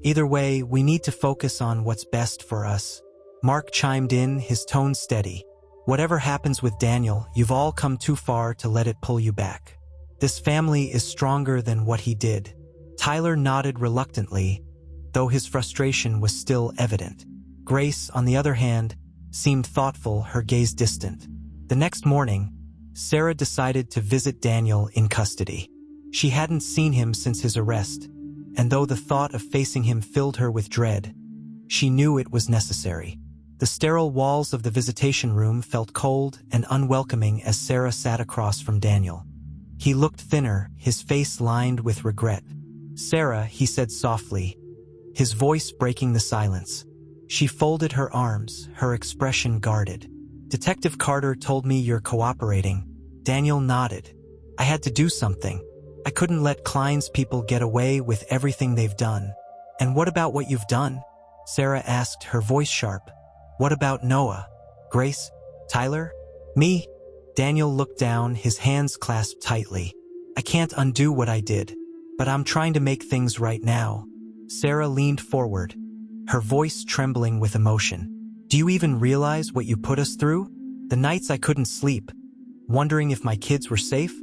Either way, we need to focus on what's best for us." Mark chimed in, his tone steady. "Whatever happens with Daniel, you've all come too far to let it pull you back. This family is stronger than what he did." Tyler nodded reluctantly, though his frustration was still evident. Grace, on the other hand, seemed thoughtful, her gaze distant. The next morning, Sarah decided to visit Daniel in custody. She hadn't seen him since his arrest, and though the thought of facing him filled her with dread, she knew it was necessary. The sterile walls of the visitation room felt cold and unwelcoming as Sarah sat across from Daniel. He looked thinner, his face lined with regret. "Sarah," he said softly, his voice breaking the silence. She folded her arms, her expression guarded. "Detective Carter told me you're cooperating." Daniel nodded. "I had to do something. I couldn't let Klein's people get away with everything they've done." "And what about what you've done?" Sarah asked, her voice sharp. "What about Noah? Grace? Tyler? Me?" Daniel looked down, his hands clasped tightly. "I can't undo what I did, but I'm trying to make things right now." Sarah leaned forward, her voice trembling with emotion. "Do you even realize what you put us through? The nights I couldn't sleep, wondering if my kids were safe?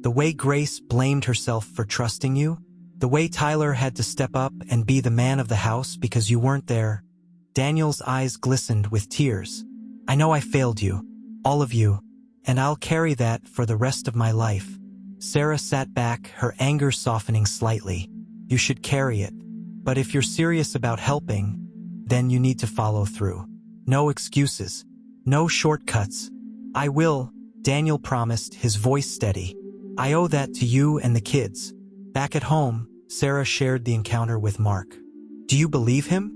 The way Grace blamed herself for trusting you? The way Tyler had to step up and be the man of the house because you weren't there?" Daniel's eyes glistened with tears. "I know I failed you, all of you, and I'll carry that for the rest of my life." Sarah sat back, her anger softening slightly. "You should carry it. But if you're serious about helping, then you need to follow through. No excuses. No shortcuts." "I will," Daniel promised, his voice steady. "I owe that to you and the kids." Back at home, Sarah shared the encounter with Mark. "Do you believe him?"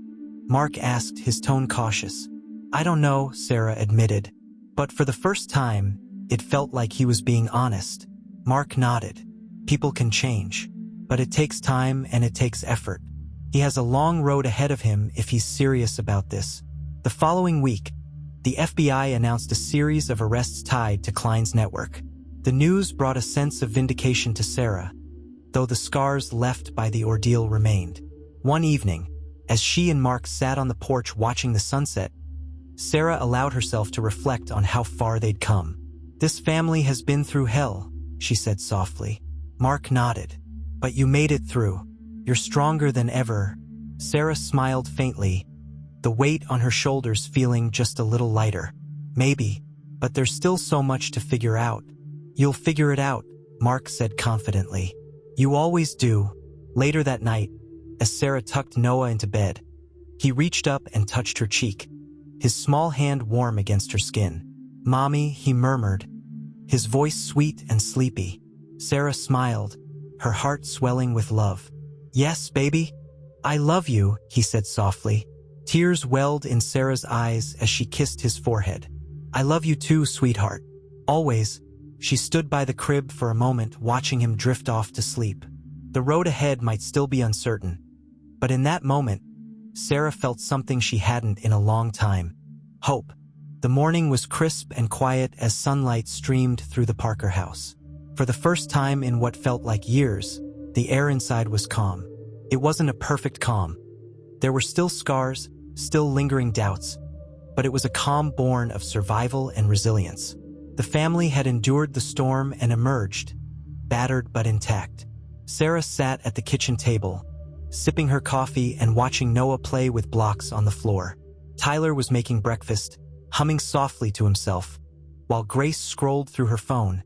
Mark asked, his tone cautious. "I don't know," Sarah admitted. But for the first time, it felt like he was being honest. Mark nodded. "People can change. But it takes time and it takes effort. He has a long road ahead of him if he's serious about this." The following week, the FBI announced a series of arrests tied to Klein's network. The news brought a sense of vindication to Sarah, though the scars left by the ordeal remained. One evening, as she and Mark sat on the porch watching the sunset, Sarah allowed herself to reflect on how far they'd come. "This family has been through hell," she said softly. Mark nodded. "But you made it through. You're stronger than ever." Sarah smiled faintly, the weight on her shoulders feeling just a little lighter. "Maybe, but there's still so much to figure out." "You'll figure it out," Mark said confidently. "You always do." Later that night, as Sarah tucked Noah into bed, he reached up and touched her cheek, his small hand warm against her skin. "Mommy," he murmured, his voice sweet and sleepy. Sarah smiled, her heart swelling with love. "Yes, baby. I love you," he said softly. Tears welled in Sarah's eyes as she kissed his forehead. "I love you too, sweetheart. Always." She stood by the crib for a moment, watching him drift off to sleep. The road ahead might still be uncertain, but in that moment, Sarah felt something she hadn't in a long time: hope. The morning was crisp and quiet as sunlight streamed through the Parker house. For the first time in what felt like years, the air inside was calm. It wasn't a perfect calm. There were still scars, still lingering doubts, but it was a calm born of survival and resilience. The family had endured the storm and emerged, battered but intact. Sarah sat at the kitchen table, sipping her coffee and watching Noah play with blocks on the floor. Tyler was making breakfast, humming softly to himself, while Grace scrolled through her phone,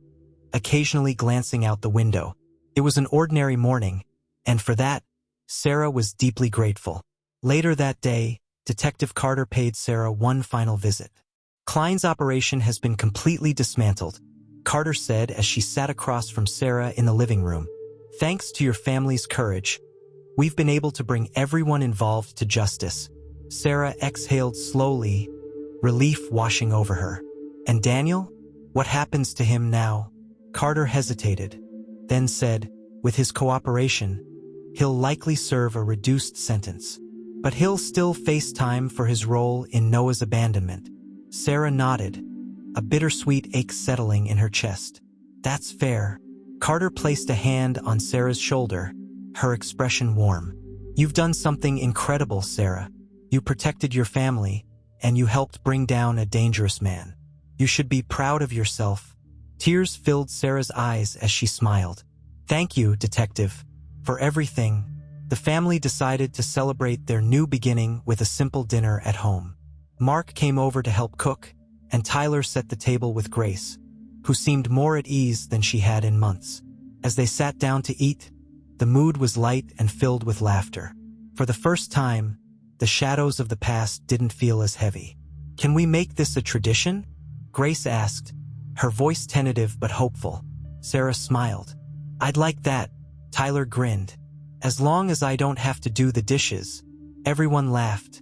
occasionally glancing out the window. It was an ordinary morning, and for that, Sarah was deeply grateful. Later that day, Detective Carter paid Sarah one final visit. "Klein's operation has been completely dismantled," Carter said as she sat across from Sarah in the living room. "Thanks to your family's courage, we've been able to bring everyone involved to justice." Sarah exhaled slowly, relief washing over her. "And Daniel? What happens to him now?" Carter hesitated, then said, "With his cooperation, he'll likely serve a reduced sentence. But he'll still face time for his role in Noah's abandonment." Sarah nodded, a bittersweet ache settling in her chest. "That's fair." Carter placed a hand on Sarah's shoulder, her expression warm. "You've done something incredible, Sarah. You protected your family, and you helped bring down a dangerous man. You should be proud of yourself." Tears filled Sarah's eyes as she smiled. "Thank you, Detective, for everything." The family decided to celebrate their new beginning with a simple dinner at home. Mark came over to help cook, and Tyler set the table with Grace, who seemed more at ease than she had in months. As they sat down to eat, the mood was light and filled with laughter. For the first time, the shadows of the past didn't feel as heavy. "Can we make this a tradition?" Grace asked, her voice tentative but hopeful. Sarah smiled. "I'd like that." Tyler grinned. "As long as I don't have to do the dishes." Everyone laughed,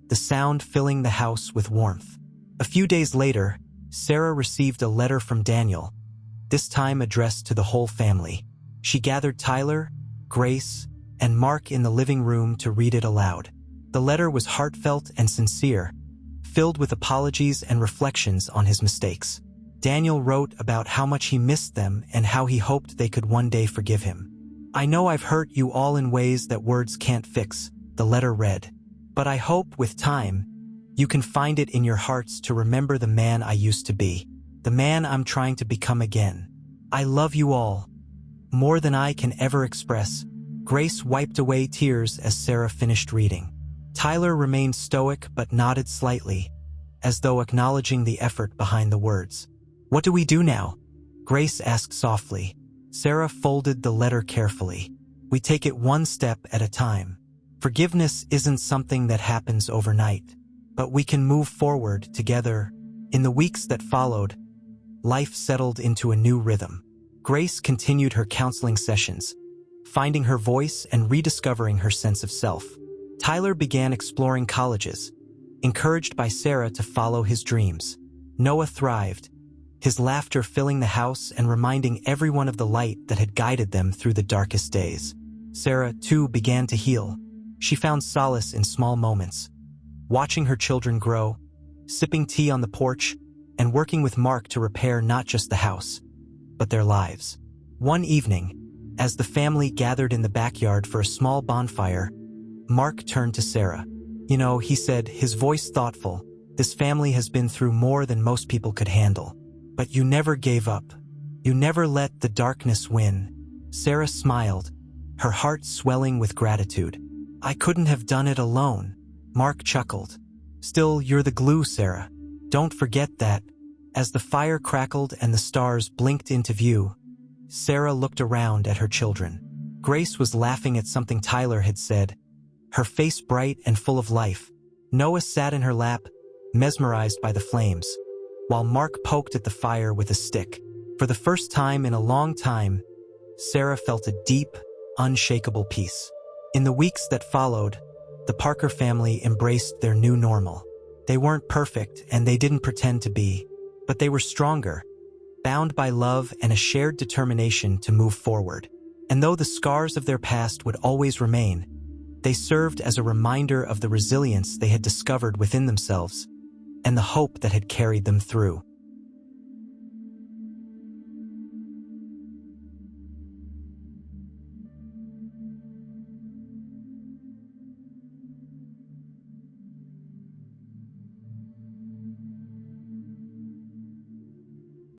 the sound filling the house with warmth. A few days later, Sarah received a letter from Daniel, this time addressed to the whole family. She gathered Tyler, Grace, and Mark in the living room to read it aloud. The letter was heartfelt and sincere, filled with apologies and reflections on his mistakes. Daniel wrote about how much he missed them and how he hoped they could one day forgive him. "I know I've hurt you all in ways that words can't fix," the letter read. "But I hope, with time, you can find it in your hearts to remember the man I used to be, the man I'm trying to become again. I love you all, more than I can ever express." Grace wiped away tears as Sarah finished reading. Tyler remained stoic but nodded slightly, as though acknowledging the effort behind the words. "What do we do now?" Grace asked softly. Sarah folded the letter carefully. "We take it one step at a time. Forgiveness isn't something that happens overnight, but we can move forward together." In the weeks that followed, life settled into a new rhythm. Grace continued her counseling sessions, finding her voice and rediscovering her sense of self. Tyler began exploring colleges, encouraged by Sarah to follow his dreams. Noah thrived, his laughter filling the house and reminding everyone of the light that had guided them through the darkest days. Sarah, too, began to heal. She found solace in small moments, watching her children grow, sipping tea on the porch, and working with Mark to repair not just the house, but their lives. One evening, As the family gathered in the backyard for a small bonfire, Mark turned to Sarah. "You know," he said, his voice thoughtful, "this family has been through more than most people could handle. But you never gave up. You never let the darkness win." Sarah smiled, her heart swelling with gratitude. "I couldn't have done it alone." Mark chuckled. "Still, you're the glue, Sarah. Don't forget that." As the fire crackled and the stars blinked into view, Sarah looked around at her children. Grace was laughing at something Tyler had said, her face bright and full of life. Noah sat in her lap, mesmerized by the flames, while Mark poked at the fire with a stick. For the first time in a long time, Sarah felt a deep, unshakable peace. In the weeks that followed, the Parker family embraced their new normal. They weren't perfect, and they didn't pretend to be, but they were stronger, bound by love and a shared determination to move forward. And though the scars of their past would always remain, they served as a reminder of the resilience they had discovered within themselves and the hope that had carried them through.